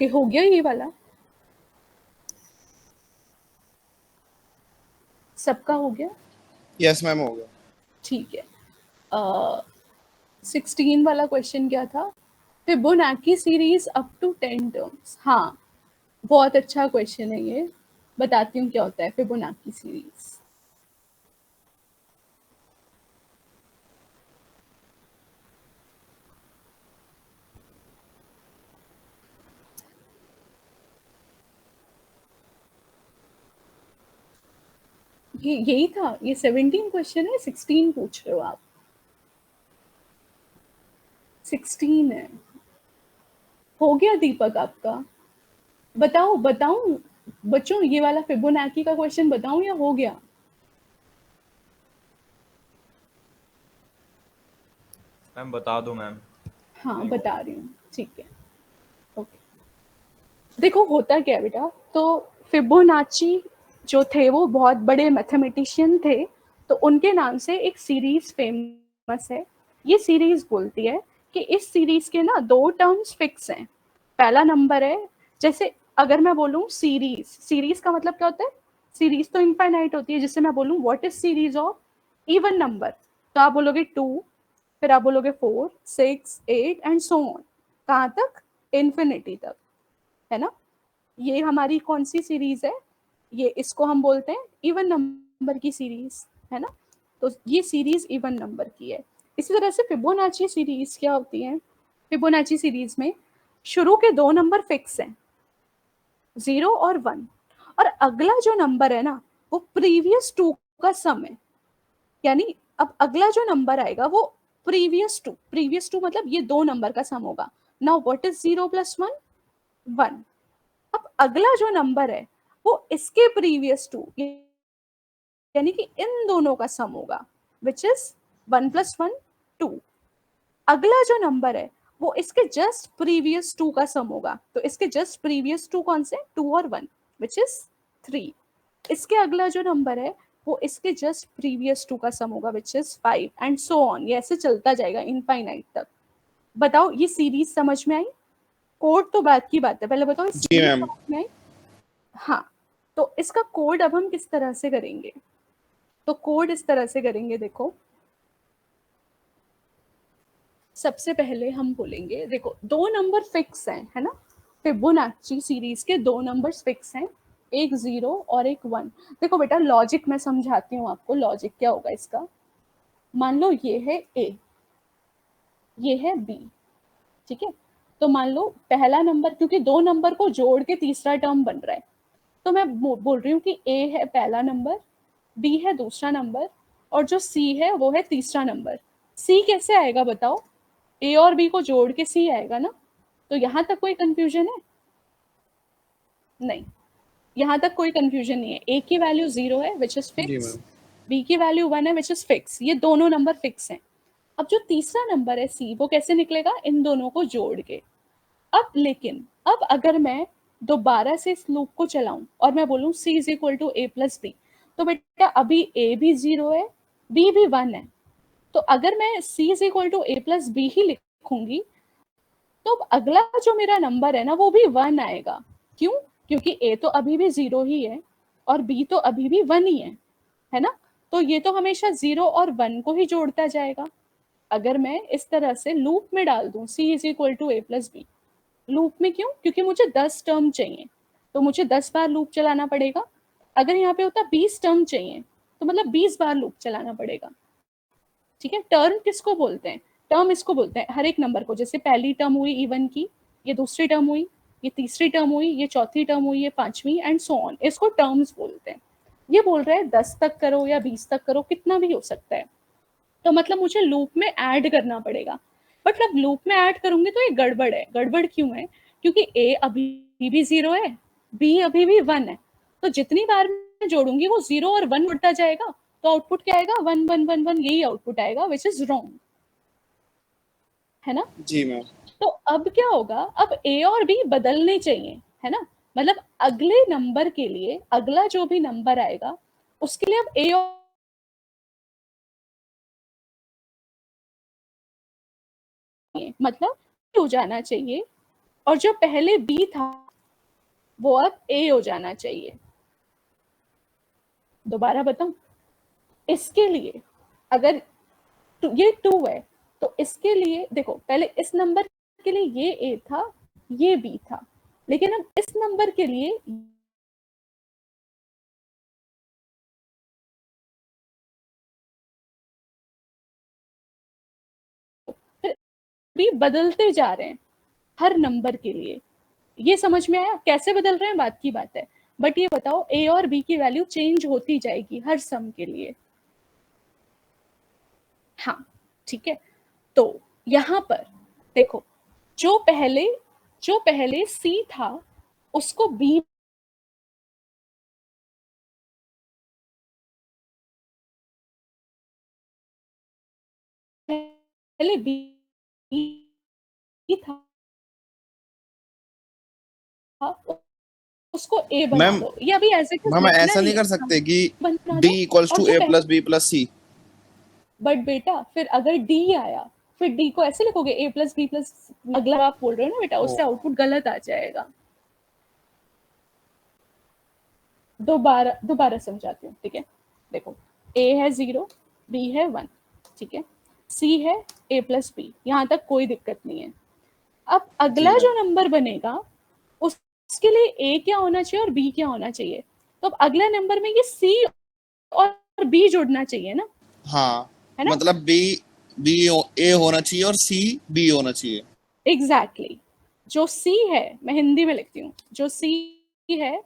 ओके, हो गया ये वाला, सबका हो गया, यस मैम, हो गया। ठीक है। 16 वाला क्वेश्चन क्या था? Fibonacci series up to 10 terms. हाँ, बहुत अच्छा क्वेश्चन है ये, बताती हूँ क्या होता है फिबोनाची सीरीज। ये यही था, ये 17 क्वेश्चन है, 16 पूछ रहे हो आप? 16 है। हो गया दीपक आपका? बताओ बताऊं बच्चों, ये वाला फिबोनाची का क्वेश्चन बताऊं या हो गया? मैम बता दो मैम। हाँ बता रही हूँ, ठीक है, ओके। देखो होता क्या है बेटा, तो फिबोनाची जो थे वो बहुत बड़े मैथमेटिशियन थे, तो उनके नाम से एक सीरीज फेमस है। ये सीरीज बोलती है कि इस सीरीज के ना दो टर्म्स फिक्स हैं। पहला नंबर है, जैसे अगर मैं बोलूँ सीरीज, सीरीज का मतलब क्या होता है? सीरीज तो इनफाइनाइट होती है। जिससे मैं बोलूँ what is series of even number, तो आप बोलोगे 2, फिर आप बोलोगे 4, 6, 8 एंड सो ऑन, कहाँ तक? इन्फिनिटी तक, है ना? ये हमारी कौन सी सीरीज है? ये इसको हम बोलते हैं इवन नंबर की सीरीज, है ना? तो ये सीरीज इवन नंबर की है। इसी तरह से फिबोनाची सीरीज क्या होती है? फिबोनाची सीरीज में शुरू के दो नंबर फिक्स हैं, 0 और 1, और अगला जो नंबर है ना वो प्रीवियस 2 का सम है। यानी अब अगला जो नंबर आएगा वो प्रीवियस टू मतलब ये दो नंबर का सम होगा। Now what is 0 + 1? 1। अब अगला जो नंबर है वो इसके प्रीवियस टू, यानी कि इन दोनों का सम होगा, विच इज 1 + 1 2। अगला जो नंबर है वो इसके जस्ट प्रीवियस टू का सम होगा, तो इसके जस्ट प्रीवियस टू कौन से? 2 और 1, विच इज 3। इसके अगला जो नंबर है वो इसके जस्ट प्रीवियस टू का सम होगा, which is 5 and so on. ये ऐसे चलता जाएगा इनफाइनाइट तक। बताओ ये सीरीज समझ में आई? कोड तो बात की बात है, पहले बताओ जी सीरीज मैम। समझ में आई? हाँ, तो इसका कोड अब हम किस तरह से करेंगे? तो कोड इस तरह से करेंगे, देखो सबसे पहले हम बोलेंगे, देखो दो नंबर फिक्स हैं, है ना? फिबोनाची सीरीज के दो नंबर्स फिक्स हैं, एक 0 और एक 1। देखो बेटा लॉजिक मैं समझाती हूँ आपको, लॉजिक क्या होगा इसका। मान लो ये है A, ये है B, ठीक है? तो मान लो पहला नंबर, क्योंकि दो नंबर को जोड़ के तीसरा टर्म बन रहा है, तो मैं बोल रही हूँ कि A है पहला नंबर, B है दूसरा नंबर, और जो C है वो है तीसरा नंबर। C कैसे आएगा बताओ? A और B को जोड़ के C आएगा ना? तो यहाँ तक कोई कंफ्यूजन है? नहीं, यहाँ तक कोई कंफ्यूजन नहीं है। A की वैल्यू 0 है विच इज जी फिक्स, मैम। B की वैल्यू 1 है विच इज फिक्स। ये दोनों नंबर फिक्स हैं। अब जो तीसरा नंबर है C, वो कैसे निकलेगा? इन दोनों को जोड़ के। अब लेकिन अब अगर मैं दोबारा से इस लूप को चलाऊं और मैं बोलूं C = A + B, तो बेटा अभी A भी 0 है, B भी 1 है। तो अगर मैं C = A + B ही लिखूंगी, तो अगला जो मेरा नंबर है ना वो भी 1 आएगा। क्यों? क्योंकि A तो अभी भी 0 ही है और B तो अभी भी 1 ही है ना? तो ये तो हमेशा 0 और 1 को ही जोड़ता जाएगा। अगर मैं इस तरह से लूप में डाल दूं C = A + B, लूप में क्यों? क्योंकि मुझे 10 टर्म चाहिए, तो मुझे 10 बार लूप चलाना पड़ेगा। अगर यहाँ पे होता 20 टर्म चाहिए, तो मतलब 20 बार लूप चलाना पड़ेगा, ठीक है? टर्म किसको बोलते हैं? टर्म इसको बोलते हैं हर एक नंबर को, जैसे पहली टर्म हुई इवन की, ये दूसरी टर्म हुई, ये तीसरी टर्म हुई, ये चौथी टर्म हुई, ये पांचवी एंड सो ऑन, इसको टर्म्स बोलते हैं। ये बोल रहा है 10 तक करो या 20 तक करो, कितना भी हो सकता है। तो मतलब मुझे लूप में ऐड करना पड़ेगा। बट अब लूप में ऐड करूंगी तो ये गड़बड़ है। गड़बड़ क्यों है? क्योंकि A अभी भी 0 है, B अभी भी 1 है, तो जितनी बार मैं जोड़ूंगी वो 0 और 1 उड़ता जाएगा, तो आउटपुट क्या आएगा? 1 1 1 1, यही आउटपुट आएगा, विच इज रॉन्ग, है ना? जी मैम। तो अब क्या होगा? अब A और B बदलने चाहिए, है ना? मतलब अगले नंबर के लिए, अगला जो भी नंबर आएगा उसके लिए अब A और मतलब हो जाना चाहिए और जो पहले बी था वो अब ए हो जाना चाहिए। दोबारा बताऊं, इसके लिए अगर ये 2 है तो इसके लिए देखो, पहले इस नंबर के लिए ये ए था, ये बी था, लेकिन अब इस नंबर के लिए भी बदलते जा रहे हैं हर नंबर के लिए। ये समझ में आया कैसे बदल रहे हैं, बात की बात है। बट ये बताओ, ए और बी की वैल्यू चेंज होती जाएगी हर सम के लिए। हाँ ठीक है, तो यहां पर देखो, जो पहले सी था उसको बी पहले बी था, उसको ए बना मैम दो, या अभी ऐसे कुछ मैम लिखना ऐसा नहीं नहीं कर है, सकते कि बना D दो। इक्वल्स और टू जो A plus B plus C? But बेटा फिर अगर डी आया, फिर डी को ऐसे लिखोगे ए प्लस बी प्लस, अगला आप बोल रहे हो ना बेटा, उससे आउटपुट गलत आ जाएगा। दोबारा दोबारा समझाती हूँ, ठीक है। देखो, ए है 0, बी है 1, ठीक है, सी है ए प्लस बी, यहाँ तक कोई दिक्कत नहीं है। अब अगला जो नंबर बनेगा उसके लिए ए क्या होना चाहिए और बी क्या होना चाहिए, तो अब अगले नंबर में ये सी और बी जुड़ना चाहिए ना, हाँ, है ना। मतलब B A होना चाहिए और C B होना चाहिए। एग्जैक्टली जो सी है, मैं हिंदी में लिखती हूँ, जो सी है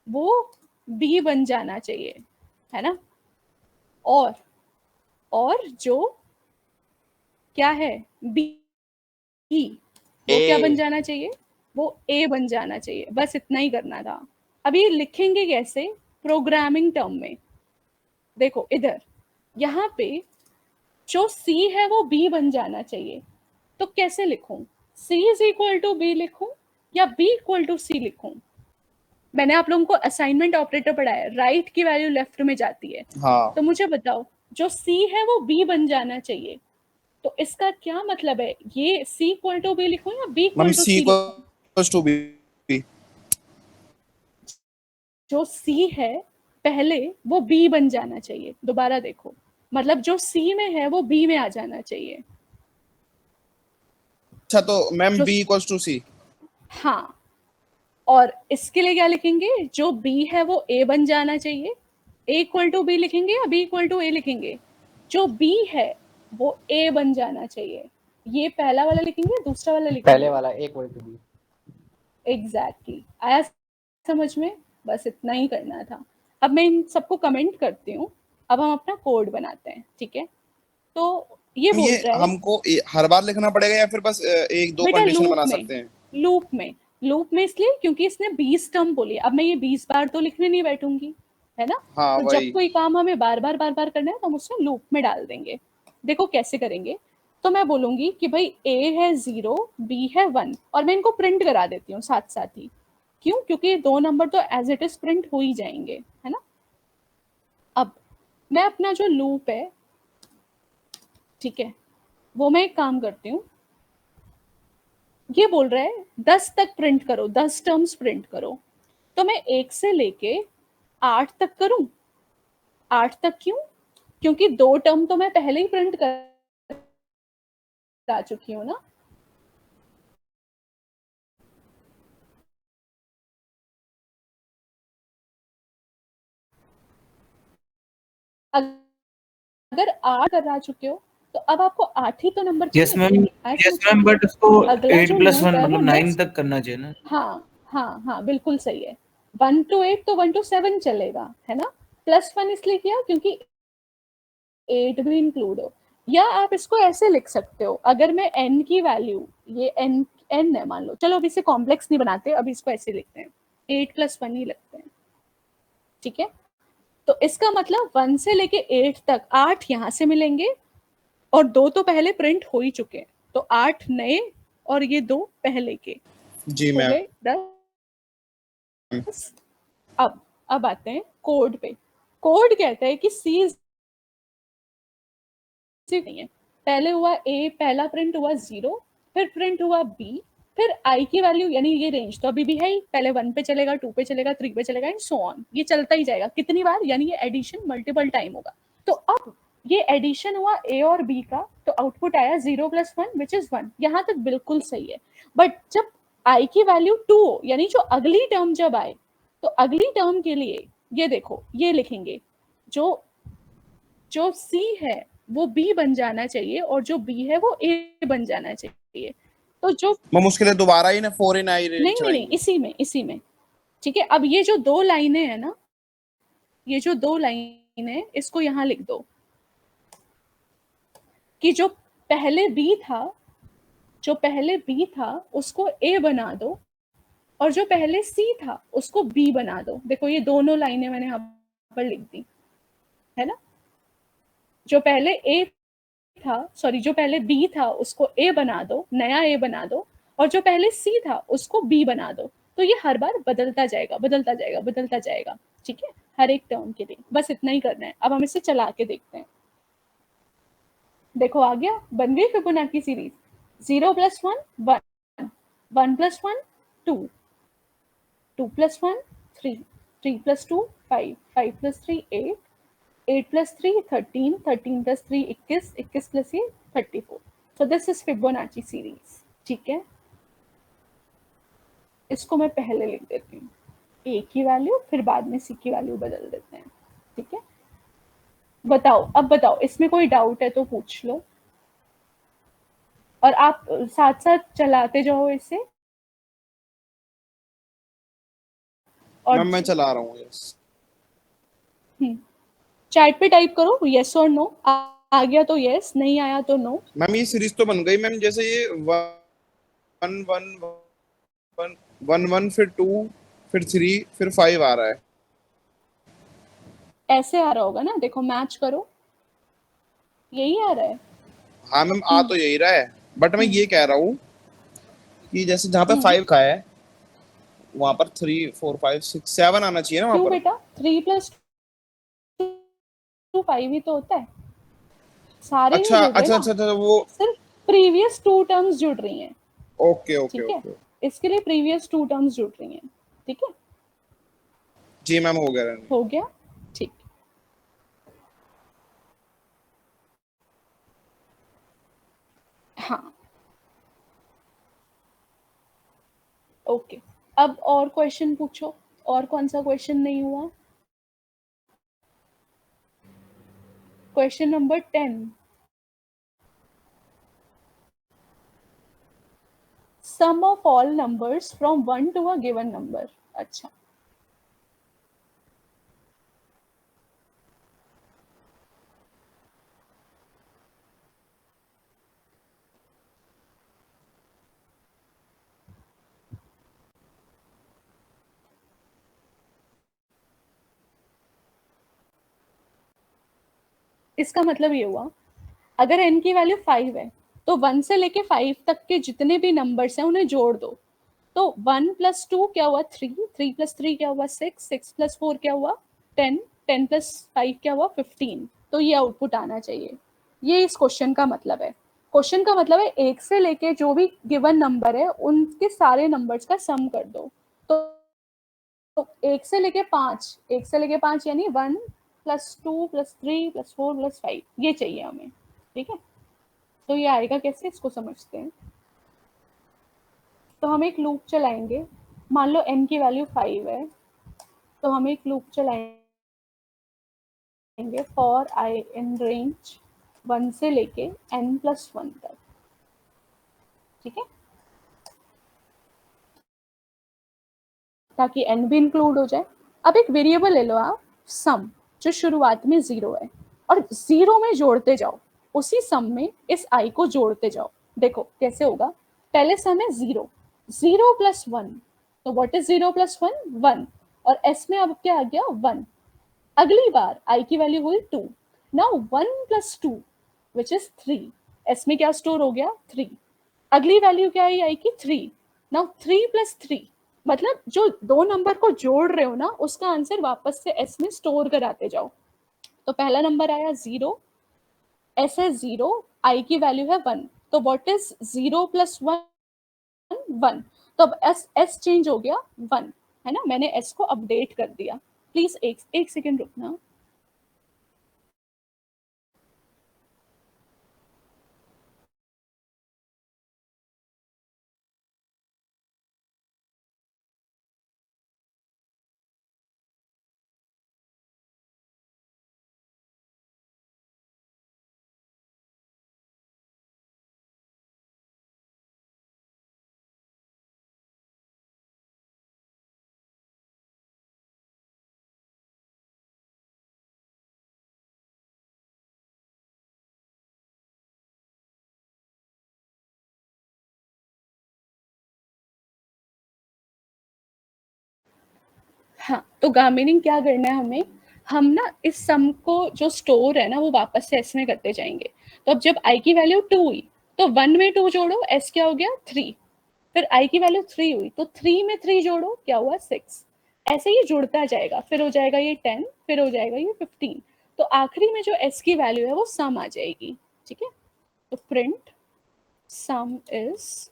वो बी बन जाना चाहिए, है ना। और जो क्या है बी, वो क्या बन जाना चाहिए, वो ए बन जाना चाहिए। बस इतना ही करना था। अब ये लिखेंगे कैसे प्रोग्रामिंग टर्म में, देखो इधर यहाँ पे जो सी है वो बी बन जाना चाहिए, तो कैसे लिखूं, सी इज इक्वल टू बी लिखूं या बी इक्वल टू सी लिखूं। मैंने आप लोगों को असाइनमेंट ऑपरेटर पढ़ाया, राइट की वैल्यू लेफ्ट में जाती है। हाँ, तो मुझे बताओ, जो सी है वो बी बन जाना चाहिए, तो इसका क्या मतलब है, ये सी इक्वल टू बी लिखूं या B ma'am equal to C C लिखूं। Equals to B। जो सी है पहले वो बी बन जाना चाहिए। दोबारा देखो, मतलब जो सी में है वो बी में आ जाना चाहिए। अच्छा, तो मैम जो B इक्वल्स टू C। हाँ, और इसके लिए क्या लिखेंगे, जो बी है वो ए बन जाना चाहिए, ए इक्वल टू बी लिखेंगे या बी इक्वल टू ए लिखेंगे, जो बी है वो ए बन जाना चाहिए। ये पहला वाला लिखेंगे, दूसरा वाला लिखेंगे, पहले वाला एक वर्ड टू बी। एग्जैक्टली आया समझ में, बस इतना ही करना था। अब मैं इन सबको कमेंट करती हूँ, अब हम अपना कोड बनाते हैं, ठीक है। तो ये ये बोल रहा है हमको हर बार लिखना पड़ेगा या फिर बस एक दो बेटा कंडीशन लूप बना में, सकते हैं? लूप में इसलिए क्योंकि इसने 20 टर्म बोली, अब मैं ये 20 बार तो लिखने नहीं बैठूंगी, है ना। हाँ तो जब वही। कोई काम हमें बार बार करना है तो हम उसमें लूप में डाल देंगे। देखो कैसे करेंगे, तो मैं बोलूंगी कि भाई ए है 0, बी है 1, और मैं इनको प्रिंट करा देती हूँ साथ साथ ही। क्यों, क्योंकि दो नंबर तो एज इट इज प्रिंट हो ही जाएंगे, है ना। अब मैं अपना जो लूप है, ठीक है, वो मैं एक काम करती हूँ, ये बोल रहा है 10 तक प्रिंट करो, 10 टर्म्स प्रिंट करो, तो मैं 1 से लेके 8 तक करूं। 8 तक क्यों, क्योंकि 2 टर्म तो मैं पहले ही प्रिंट करा चुकी हूँ ना। अगर 8 करा चुके हो तो अब आपको 8 ही तो नंबर यस चाहिए। मैम, यस मैम, बट उसको अगला 8 जो प्लस लूप 1 है वो मतलब 9 नेक्स्ट, तक करना चाहिए ना। हाँ बिल्कुल सही है। 1 to 8 तो 1 to 7 चलेगा, है ना। +1 इसलिए किया क्योंकि 8 भी इंक्लूड हो। या आप इसको ऐसे लिख सकते हो, अगर मैं n की वैल्यू, ये n है मान लो, चलो अभी इसे कॉम्प्लेक्स नहीं बनाते, अभी इसको ऐसे लिखते हैं, 8 + 1 ही लगते हैं, ठीक है। तो इसका मतलब 1 से लेके 8 तक 8 यहाँ से मिलेंगे, और 2 तो पहले प्रिंट हो ही चुके हैं, तो 8 नए और ये 2 पहले के जी हो मैम। गए 10। अब आते हैं कोड पे। कोड कहता है कि सी नहीं है, पहले हुआ ए, पहला प्रिंट हुआ 0, फिर प्रिंट हुआ बी, फिर आई की वैल्यू यानी ये रेंज तो अभी भी है ही, पहले 1 पे चलेगा, 2 पे चलेगा, 3 पे चलेगा एंड सो ऑन, ये चलता ही जाएगा। कितनी बार? यानी ये एडिशन मल्टीपल टाइम होगा। तो अब ये एडिशन हुआ ए और बी का, तो आउटपुट आया 0 + 1 विच इज 1। यहाँ तक बिल्कुल सही है। बट जब आई की वैल्यू 2 हो, यानी जो अगली टर्म जब आए, तो अगली टर्म के लिए ये देखो, ये लिखेंगे, जो जो सी है वो बी बन जाना चाहिए और जो बी है वो ए बन जाना चाहिए। तो जो मैं मुश्किल है दोबारा ही ना 4 इन आई नहीं नहीं नहीं, इसी में ठीक है। अब ये जो दो लाइनें हैं ना, ये जो दो लाइन है, इसको यहाँ लिख दो कि जो पहले बी था उसको ए बना दो और जो पहले सी था उसको बी बना दो। देखो ये दोनों लाइनें मैंने यहाँ पर लिख दी है ना। जो पहले ए था, सॉरी, जो पहले बी था उसको ए बना दो, नया ए बना दो, और जो पहले सी था उसको बी बना दो। तो ये हर बार बदलता जाएगा, बदलता जाएगा, बदलता जाएगा, ठीक है, हर एक टर्म के लिए। बस इतना ही करना है। अब हम इसे चला के देखते हैं। देखो आ गया, बन गई फिबोनाची सीरीज। 0 + 1 1, 1 + 1 2, 2 + 1 3, 3 + 2 5, 5 + 3 8, 8 + 3 13, 13 + 3 21, 21 + ये 34। So this is Fibonacci series, ठीक है। इसको मैं पहले लिख देती हूँ, ए की वैल्यू, फिर बाद में सी की वैल्यू बदल देते हैं, ठीक है। बताओ, अब बताओ, इसमें कोई डाउट है तो पूछ लो, और आप साथ साथ चलाते जाओ इसे। और मैं चला रहा हूँ। यस चैट पे टाइप करो यस और नो, आ गया तो यस, नहीं आया तो नो। मैम ये सीरीज तो बन गई मैम, जैसे ये 1 1 1 1 1 फिर 2 फिर 3 फिर 5 आ रहा है। ऐसे आ रहा होगा ना, देखो मैच करो, यही आ रहा है। हाँ मैम आ तो यही रहा है, बट मैं ये कह रहा हूँ कि जैसे जहाँ पे 5 का है वहां पर 3 4 5 6 7 आना चाहिए ना वहां क्यों पर। बेटा, 3 + 2 5 ही तो होता है, सारे नहीं अच्छा जुड़ रहे अच्छा ना, अच्छा अच्छा वो सिर्फ प्रीवियस 2 टर्म्स जुड़ रही हैं, ओके ओके ठीक है। ओके इसके लिए प्रीवियस 2 टर्म्स जुड़ रही हैं, ठीक है। जी मैम हो गया रन। हो गया, ठीक। हाँ ओके, अब और क्वेश्चन पूछो, और कौन सा क्वेश्चन नहीं हुआ? Question number 10, sum of all numbers from 1 to a given number। अच्छा, इसका मतलब ये हुआ, अगर n की वैल्यू 5 है तो 1 से लेके 5 तक के जितने भी नंबर्स हैं उन्हें जोड़ दो। तो 1 + 2 क्या हुआ 3, 3 + 3 क्या हुआ 6, 6 + 4 क्या हुआ 10, 10 + 5 क्या हुआ 15। तो ये आउटपुट आना चाहिए। ये इस क्वेश्चन का मतलब है। क्वेश्चन का मतलब है एक से लेके जो भी गिवन नंबर है उनके सारे नंबर्स का सम कर दो। तो एक से लेके 5, एक से लेके 5 यानी 1 + 2 + 3 + 4 + 5, ये चाहिए हमें, ठीक है। तो ये आएगा कैसे, इसको समझते हैं। तो हम एक लूप चलाएंगे, मान लो n की वैल्यू 5 है, तो हम एक लूप चलाएंगे फॉर i इन रेंज 1 से लेके n + 1 तक, ठीक है, ताकि n भी इंक्लूड हो जाए। अब एक वेरिएबल ले लो आप, सम, जो शुरुआत में 0 है, और 0 में जोड़ते जाओ, उसी सम में इस i को जोड़ते जाओ। देखो कैसे होगा, पहले सम है 0, 0 + 1, तो व्हाट इज 0 + 1 1, और s में अब क्या आ गया 1। अगली बार i की वैल्यू हुई 2, नाउ 1 + 2 विच इज 3, s में क्या स्टोर हो गया 3। अगली वैल्यू क्या आई i की 3, नाउ 3 + 3, मतलब जो दो नंबर को जोड़ रहे हो ना उसका आंसर वापस से s में स्टोर कराते जाओ। तो पहला नंबर आया 0, s है 0, i की वैल्यू है 1, तो व्हाट इज 0 + 1 1, तो अब एस चेंज हो गया 1, है ना, मैंने एस को अपडेट कर दिया। प्लीज एक सेकेंड रुकना। हाँ, तो गार्मिनिंग क्या करना है हमें, हम ना इस सम को जो स्टोर है ना वो वापस से एस में करते जाएंगे। तो अब जब आई की वैल्यू 2 हुई तो 1 में 2 जोड़ो, एस क्या हो गया 3, फिर आई की वैल्यू 3 हुई तो 3 में 3 जोड़ो, क्या हुआ 6, ऐसे ही जुड़ता जाएगा, फिर हो जाएगा ये 10, फिर हो जाएगा ये 15, तो आखिरी में जो एस की वैल्यू है वो सम आ जाएगी। ठीक है, तो प्रिंट सम इज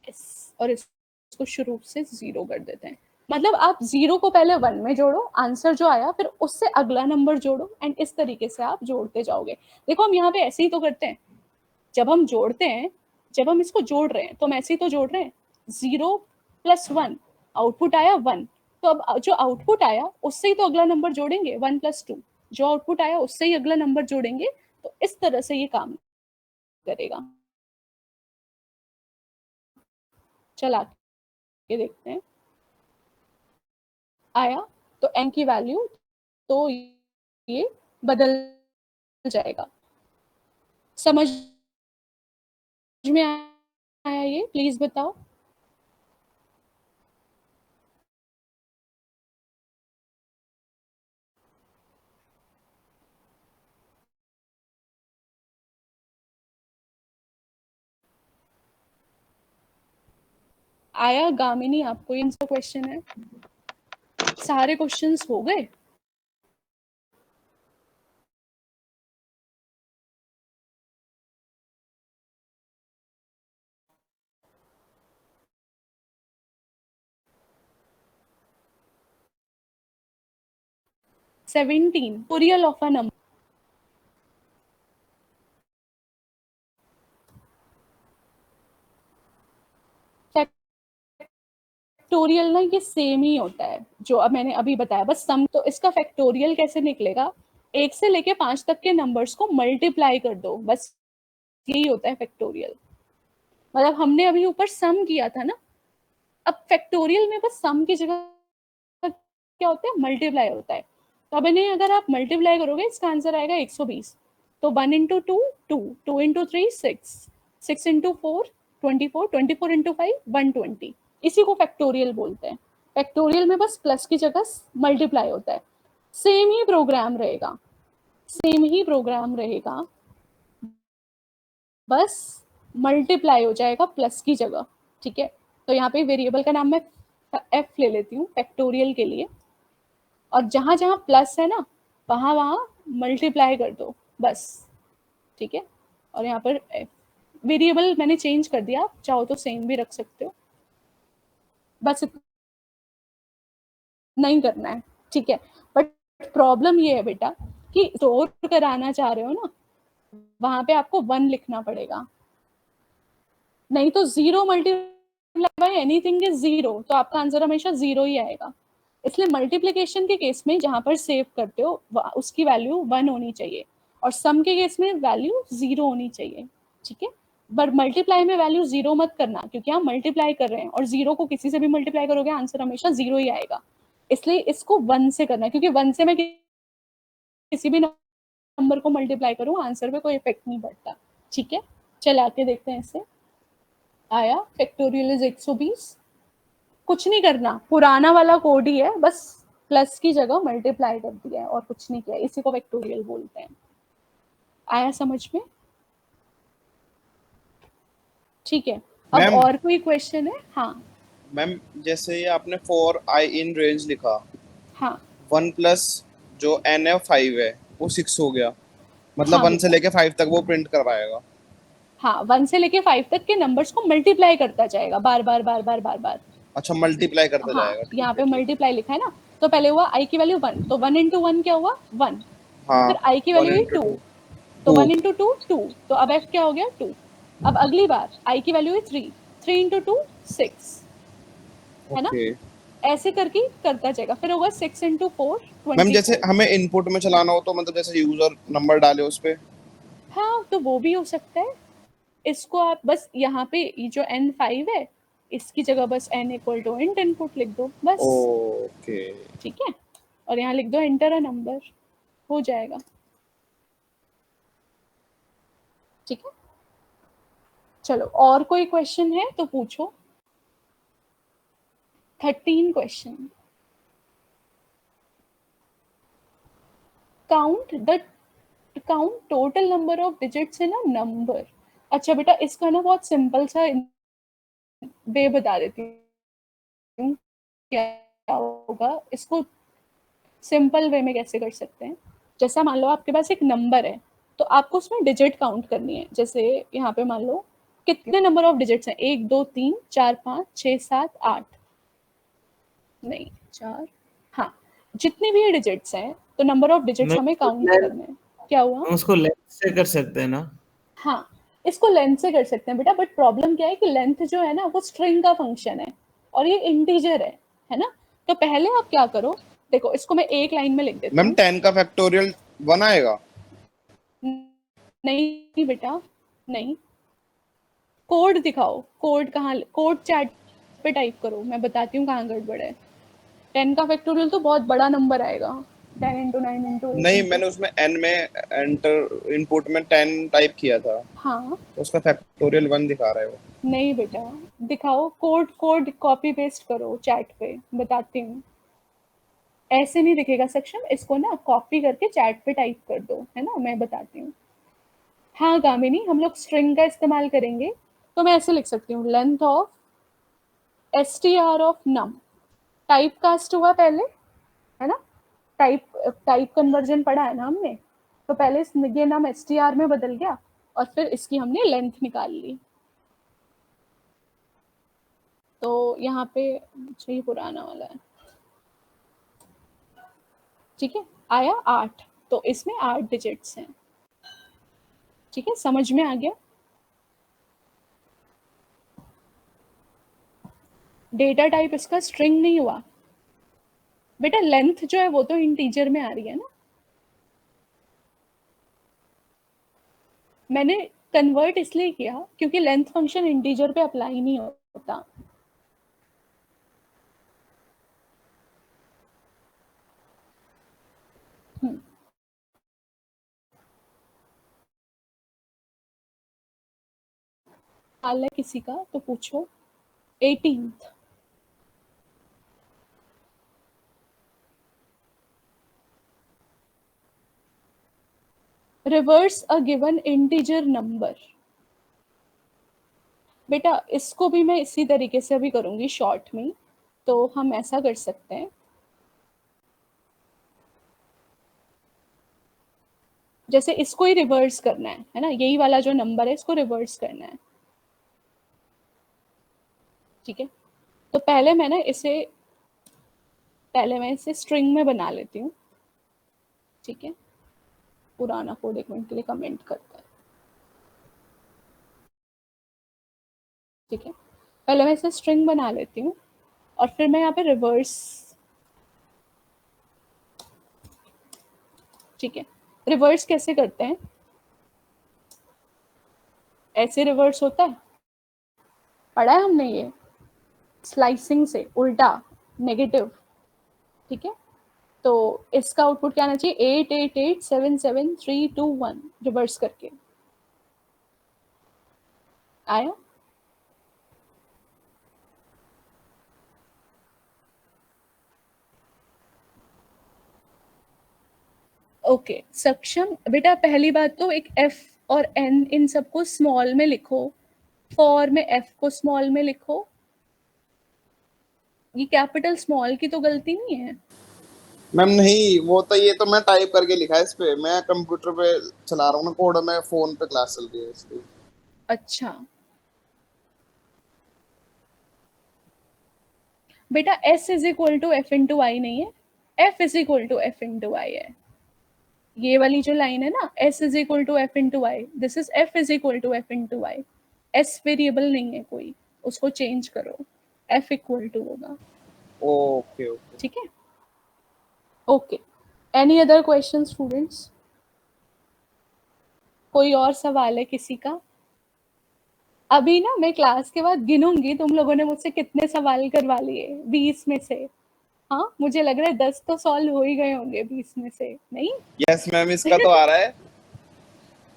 एस, और इसको शुरू से 0 कर देते हैं। मतलब आप 0 को पहले 1 में जोड़ो, आंसर जो आया फिर उससे अगला नंबर जोड़ो, एंड इस तरीके से आप जोड़ते जाओगे। देखो हम यहाँ पे ऐसे ही तो करते हैं, जब हम जोड़ते हैं, जब हम इसको जोड़ रहे हैं तो हम ऐसे ही तो जोड़ रहे हैं, 0 + 1 आउटपुट आया 1, तो अब जो आउटपुट आया उससे ही तो अगला नंबर जोड़ेंगे, 1 + 2 जो आउटपुट आया उससे ही अगला नंबर जोड़ेंगे, तो इस तरह से ये काम करेगा। चला के देखते हैं, आया तो n की वैल्यू, तो ये बदल जाएगा। समझ में आया ये, प्लीज बताओ। आया गामिनी, आपको ये आंसर क्वेश्चन है? सारे क्वेश्चंस हो गए? Seventeen factorial of a number. Factorial ना ये सेम ही होता है जो अब मैंने अभी बताया, बस सम। तो इसका फैक्टोरियल कैसे निकलेगा, 1 से लेके 5 तक के नंबर्स को मल्टीप्लाई कर दो, बस यही होता है फैक्टोरियल। मतलब हमने अभी ऊपर सम किया था ना, अब फैक्टोरियल में बस सम की जगह क्या होता है, मल्टीप्लाई होता है। तो अब इन्हें अगर आप मल्टीप्लाई करोगे इसका आंसर आएगा 120। तो 1 × 2 2, 2 × 3 6, 6 × 4 24, 24 × 5 120, इसी को फैक्टोरियल बोलते हैं। फैक्टोरियल में बस प्लस की जगह मल्टीप्लाई होता है। सेम ही प्रोग्राम रहेगा, सेम ही प्रोग्राम रहेगा, बस मल्टीप्लाई हो जाएगा प्लस की जगह। ठीक है, तो यहाँ पे वेरिएबल का नाम मैं एफ ले लेती हूँ फैक्टोरियल के लिए, और जहां जहां प्लस है ना वहां वहां मल्टीप्लाई कर दो बस। ठीक है, और यहाँ पर वेरिएबल मैंने चेंज कर दिया, चाहो तो सेम भी रख सकते हो, बस नहीं करना है। ठीक है, बट प्रॉब्लम ये है बेटा कि स्टोर कराना चाह रहे हो ना, वहां पे आपको 1 लिखना पड़ेगा, नहीं तो 0 मल्टीप्लाई बाय एनीथिंग इज 0, तो आपका आंसर हमेशा 0 ही आएगा। इसलिए मल्टीप्लिकेशन के केस में जहां पर सेव करते हो उसकी वैल्यू 1 होनी चाहिए, और सम के केस में वैल्यू 0 होनी चाहिए। ठीक है, बट मल्टीप्लाई में वैल्यू 0 मत करना, क्योंकि हम मल्टीप्लाई कर रहे हैं और 0 को किसी से भी मल्टीप्लाई करोगे आंसर हमेशा 0 ही आएगा। इसलिए इसको 1 से करना है, क्योंकि 1 से मैं किसी भी नंबर को मल्टीप्लाई करूँ आंसर पे कोई इफेक्ट नहीं पड़ता। ठीक है, चला के देखते हैं इसे। आया फैक्टोरियल इज 120, कुछ नहीं करना, पुराना वाला कोड ही है, बस प्लस की जगह मल्टीप्लाई कर दिया है और कुछ नहीं किया, इसी को फैक्टोरियल बोलते हैं। आया समझ में? ठीक है, अब मैम और कोई क्वेश्चन है? हाँ मैम, जैसे ये आपने 4 i in range लिखा, हाँ 1 प्लस जो n है 5 है, वो 6 हो गया, मतलब हाँ 1 से बेटा, लेके 5 तक वो प्रिंट करवाएगा। हाँ 1 से लेके 5 तक के नंबर्स को मल्टीप्लाई करता जाएगा बार बार बार बार बार बार। अच्छा मल्टीप्लाई करता हाँ जाएगा, ठीक यहाँ है पे ठीक है। मल्टीप्लाई लिखा है ना, तो पहले हुआ i की वैल्यू 1, तो 1 इंटू 1 क्या हुआ 1, हाँ फिर i की 1 वैल्यू हुई into 2, 2 तो 2 1 इंटू 2 2, तो अब f क्या हो गया 2। अब अगली बार i की वैल्यू है 3, 3 इंटू 2 6, है ना, ओके। ऐसे करके करता जाएगा। फिर होगा 6 इंटू 4 मैम जैसे 24। हमें इनपुट में चलाना हो तो मतलब जैसे यूजर नंबर डाले उस पे। हाँ तो वो भी हो सकता है। इसको आप बस यहाँ पे ये जो n5 है इसकी जगह बस n equal to int input लिख दो बस, ओके ठीक है, और यहाँ लिख दो एंटर अ नंबर, हो जाएगा, ठीक है। चलो और कोई क्वेश्चन है तो पूछो। 13 question. Count total number of digits in a number. अच्छा बेटा इसका ना बहुत सिंपल सा वे बता देती हूँ क्या होगा इसको, सिंपल वे में कैसे कर सकते हैं। जैसा मान लो आपके पास एक नंबर है तो आपको उसमें डिजिट काउंट करनी है। जैसे यहाँ पे मान लो कितने नंबर ऑफ डिजिट्स हैं, 1 2 3 4 5 6 7 8, नहीं 4, हाँ जितनी भी डिजिट्स हैं तो नंबर ऑफ डिजिट्स मैं हमें काउंट करने हैं। क्या हुआ, हम उसको लेंथ से कर सकते हैं ना। हाँ इसको लेंथ से कर सकते हैं बेटा, बट प्रॉब्लम क्या है कि लेंथ जो है ना वो स्ट्रिंग का फंक्शन है और ये इंटीजर है ना। तो पहले आप क्या करो, देखो इसको मैं एक लाइन में लिख देती मैम हूँ। 10 का फैक्टोरियल 1 आएगा। नहीं बेटा नहीं, कोड दिखाओ, कोड कहाँ, कोड चैट पे टाइप करो, मैं बताती हूँ कहाँ गड़बड़ है। 10 का फैक्टोरियल तो बहुत बड़ा नंबर आएगा, 10 इंटू 9 इंटू 8 नहीं इंटू, मैंने उसमें n में एंटर इनपुट में 10 टाइप किया था हाँ तो उसका फैक्टोरियल 1 दिखा रहा है वो। नहीं बेटा दिखाओ, कोड कोड कॉपी पेस्ट करो चैट पे, बताती हूँ। ऐसे नहीं दिखेगा सक्षम, इसको ना कॉपी करके चैट पे टाइप कर दो, है ना, मैं बताती हूँ। हाँ गामिनी हम लोग स्ट्रिंग का इस्तेमाल करेंगे, तो मैं ऐसे लिख सकती हूँ length of str of num, type cast हुआ पहले, है ना, टाइप टाइप कन्वर्जन पढ़ा है ना हमने, तो पहले ये नाम str में बदल गया और फिर इसकी हमने लेंथ निकाल ली। तो यहाँ पे अच्छा ये पुराना वाला है, ठीक है, आया 8, तो इसमें 8 डिजिट्स हैं, ठीक है, समझ में आ गया। डेटा टाइप इसका स्ट्रिंग नहीं हुआ बेटा, लेंथ जो है वो तो इंटीजर में आ रही है ना, मैंने कन्वर्ट इसलिए किया क्योंकि लेंथ फंक्शन इंटीजर पे अप्लाई नहीं होता। हाल है किसी का तो पूछो। 18th। Reverse a given integer number. बेटा इसको भी मैं इसी तरीके से अभी करूंगी शॉर्ट में, तो हम ऐसा कर सकते हैं, जैसे इसको ही रिवर्स करना है ना, यही वाला जो नंबर है इसको रिवर्स करना है, ठीक है। तो पहले मैं इसे स्ट्रिंग में बना लेती हूँ, ठीक है। पुराना कोड एक मिनट के लिए कमेंट करता है, ठीक है। पहले मैं इसे स्ट्रिंग बना लेती हूँ और फिर मैं यहाँ पे रिवर्स, ठीक है। रिवर्स कैसे करते हैं, ऐसे रिवर्स होता है, पढ़ा है हमने ये, स्लाइसिंग से उल्टा नेगेटिव, ठीक है। तो इसका आउटपुट क्या आना चाहिए, 88877321 रिवर्स करके आया। ओके सक्षम बेटा पहली बात तो एक एफ और एन इन सबको स्मॉल में लिखो, फॉर में एफ को स्मॉल में लिखो, ये कैपिटल स्मॉल की तो गलती नहीं है। मैम नहीं वो तो ये तो मैं टाइप करके लिखा है इस पे, मैं कंप्यूटर पे चला रहा हूँ ना कोड, मैं फोन पे क्लास चल रही है इसलिए। अच्छा बेटा, S is equal to F into I नहीं है, F is equal to F into I है। ये वाली जो लाइन है ना, S is equal to F into I, this is F is equal to F into I. S variable नहीं है कोई, उसको चेंज करो, F इक्वल टू होगा। Okay okay. ठीक है, okay. Any other question students? कोई और सवाल है किसी का? अभी ना मैं क्लास के बाद गिनूंगी तुम लोगों ने मुझसे कितने सवाल करवा लिए 20 में से। हाँ, मुझे लग रहा है 10 तो सॉल्व हो ही गए होंगे 20 में से, नहीं? यस मैम, इसका तो आ रहा है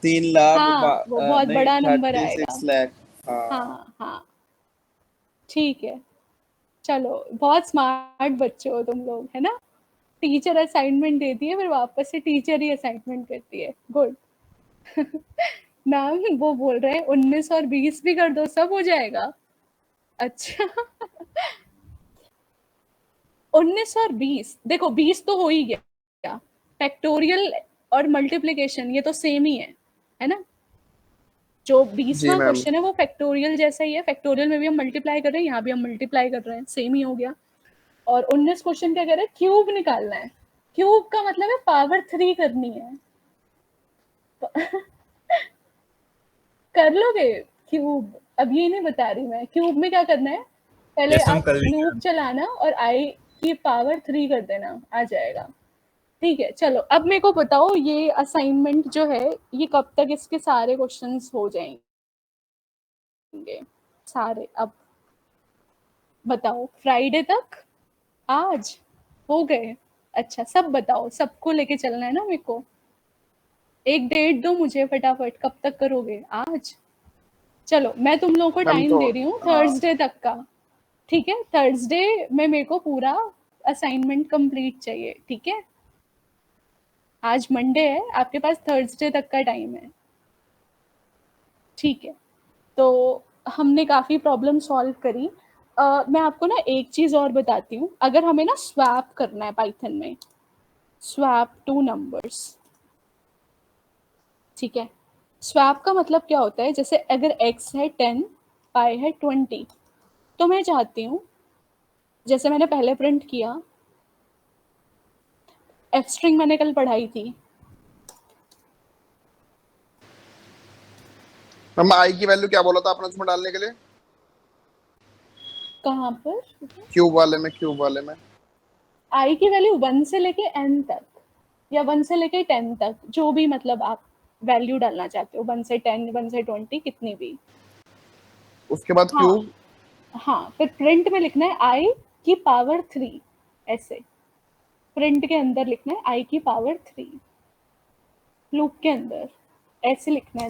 3 लाख हाँ, वो बहुत नहीं, बड़ा नंबर 36 आएगा। लाख। हाँ हाँ, ठीक है। चलो, बहुत स्मार्ट बच्चे हो तुम लोग, है ना? टीचर असाइनमेंट देती है, फिर वापस से टीचर ही असाइनमेंट करती है। गुड। मैम वो बोल रहे हैं 19 और 20 भी कर दो, सब हो जाएगा। अच्छा। 19 और 20, देखो 20 तो हो ही गया, फैक्टोरियल और मल्टीप्लिकेशन ये तो सेम ही है ना? जो जी 20वां मैम। क्वेश्चन है वो फैक्टोरियल जैसा ही है, फैक्टोरियल में भी हम मल्टीप्लाई कर रहे हैं, यहाँ भी हम मल्टीप्लाई कर रहे हैं, सेम ही हो गया। और 19 क्वेश्चन क्या कह रहे हैं? क्यूब निकालना है। क्यूब का मतलब है पावर 3 करनी है। कर लोगे क्यूब? अब ये नहीं बता रही मैं, क्यूब में क्या करना है, पहले यस हम आप कर लेंगे लूप मैम। चलाना और आई की पावर 3 कर देना, आ जाएगा। ठीक है, चलो अब मेरे को बताओ ये असाइनमेंट जो है ये कब तक इसके सारे क्वेश्चंस हो जाएंगे? सारे अब बताओ, फ्राइडे तक? आज हो गए? अच्छा, सब बताओ, सबको लेके चलना है ना मेरे को। एक डेट दो मुझे फटाफट, कब तक करोगे? आज? चलो मैं तुम लोगों को मैम टाइम तो दे रही हूँ थर्सडे तक का। ठीक है, थर्सडे में मेरे को पूरा असाइनमेंट कंप्लीट चाहिए। ठीक है, आज मंडे है, आपके पास थर्सडे तक का टाइम है। ठीक है, तो हमने काफ़ी प्रॉब्लम सॉल्व करी। मैं आपको ना एक चीज़ और बताती हूँ, अगर हमें ना स्वैप करना है पाइथन में, स्वैप टू नंबर्स। ठीक है, स्वैप का मतलब क्या होता है, जैसे अगर x है 10, y है 20, तो मैं चाहती हूँ, जैसे मैंने पहले प्रिंट किया, एफ स्ट्रिंग मैंने कल पढ़ाई थी। मैम आई की वैल्यू क्या बोला था आपने उसमें डालने के लिए? कहाँ पर? क्यूब वाले में, क्यूब वाले में। आई की वैल्यू 1 से लेके n तक, या 1 से लेके 10 तक, जो भी मतलब आप वैल्यू डालना चाहते हो, 1 से 10, 1 से 20, कितनी भी। उसके बाद हाँ क्यूब। हाँ, फिर प्रिंट में लिखना है आई की पावर 3, ऐसे प्रिंट के अंदर लिखना है आई की पावर 3, लूप के अंदर ऐसे लिखना है।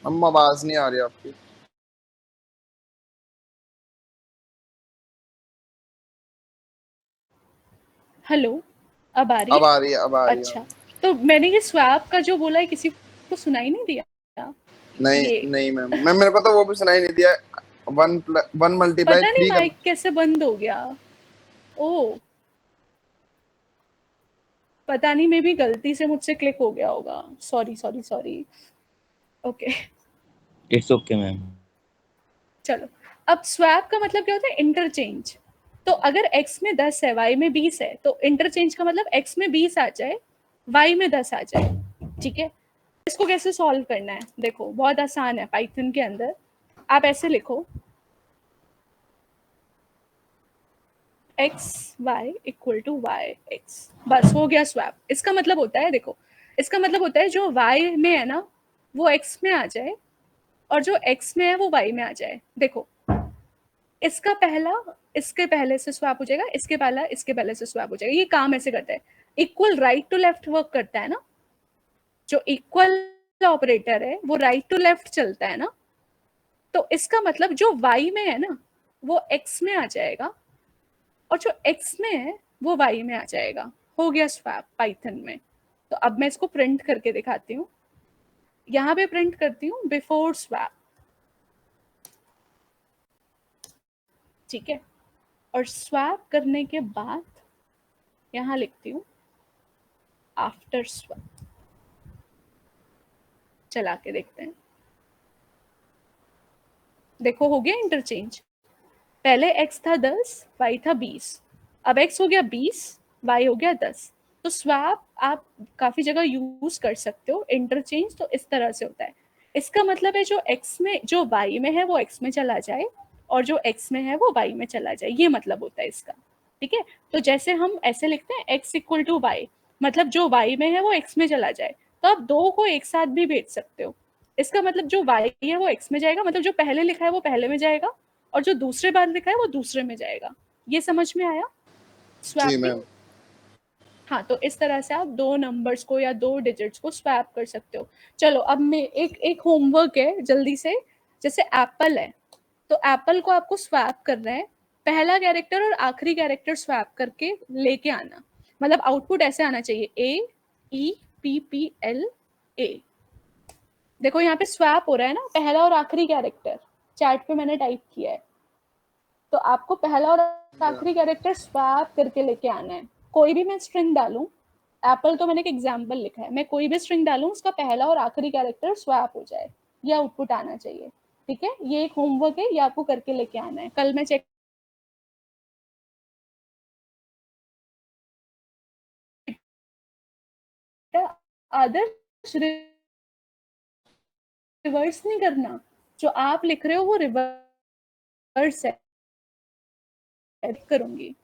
मैम आवाज नहीं आ रही आपकी। हेलो, अब आ रही अब है? आ रही है, अब आ रही है। अच्छा, तो मैंने ये स्वैप का जो बोला है किसी को सुनाई नहीं दिया? नहीं ये नहीं मैम, मैम मेरे को तो वो भी सुनाई नहीं दिया। 1 मल्टीप्लाई पता नहीं 3 करना। माइक कैसे बंद हो गया। ओ, पता नहीं, मे भी गलती से मुझसे क्लिक हो गया होगा, sorry sorry sorry. Okay, it's okay ma'am. चलो। अब स्वैप का मतलब क्या होता है? इंटरचेंज। तो अगर x में 10 है, y में 20 है, तो इंटरचेंज का मतलब x में 20 आ जाए, y में 10 आ जाए। ठीक है, इसको कैसे सॉल्व करना है? देखो बहुत आसान है, पाइथन के अंदर आप ऐसे लिखो, x y equal to y x, बस हो गया स्वैप। इसका मतलब होता है, देखो इसका मतलब होता है जो y में है ना वो x में आ जाए, और जो x में है वो y में आ जाए। देखो, इसका पहला इसके पहले से स्वैप हो जाएगा, इसके पहला इसके पहले से स्वैप हो जाएगा। ये काम ऐसे करता है, equal right to left work करता है ना। जो इक्वल ऑपरेटर है वो राइट टू लेफ्ट चलता है ना, तो इसका मतलब जो y में है ना वो x में आ जाएगा और जो x में है वो y में आ जाएगा। हो गया स्वैप पाइथन में। तो अब मैं इसको प्रिंट करके दिखाती हूँ। यहाँ पे प्रिंट करती हूँ बिफोर स्वैप, ठीक है, और स्वैप करने के बाद यहाँ लिखती हूँ आफ्टर स्वैप। चला के देखते हैं। देखो हो गया इंटरचेंज। पहले x था 10, y था 20, अब x हो गया 20, y हो गया 10। तो स्वैप आप काफी जगह यूज कर सकते हो। इंटरचेंज तो इस तरह से होता है। इसका मतलब है जो x में जो y में है वो x में चला जाए और जो x में है वो y में चला जाए, ये मतलब होता है इसका, ठीक है। तो जैसे हम ऐसे लिखते हैं x इक्वल टू वाई, मतलब जो y में है वो x में चला जाए। तो आप दो को एक साथ भी भेज सकते हो। इसका मतलब जो y है वो x में जाएगा, मतलब जो पहले लिखा है वो पहले में जाएगा और जो दूसरे बार लिखा है वो दूसरे में जाएगा। ये समझ में आया जी स्वैपिंग? मैम। हाँ, तो इस तरह से आप दो नंबर्स को या दो डिजिट्स को स्वैप कर सकते हो। चलो अब मैं एक होमवर्क है जल्दी से। जैसे एप्पल है तो एप्पल को आपको स्वैप करना है, पहला कैरेक्टर और आखिरी कैरेक्टर स्वैप करके लेके आना। मतलब आउटपुट ऐसे आना चाहिए AEPPL A। देखो यहाँ पे स्वैप हो रहा है ना, पहला और आखिरी कैरेक्टर चैट पे मैंने टाइप किया है। तो आपको पहला और आखिरी कैरेक्टर स्वैप करके लेके आना है। कोई भी मैं स्ट्रिंग डालूं, एप्पल तो मैंने एक एग्जांपल लिखा है, मैं कोई भी स्ट्रिंग डालूं उसका पहला और आखिरी कैरेक्टर स्वैप हो जाए, ये आउटपुट आना चाहिए, ठीक है। ये एक होमवर्क है, ये आपको करके लेके आना है। कल मैं चेक आदर्श रिवर्स नहीं करना, जो आप लिख रहे हो वो रिवर्स है करूंगी।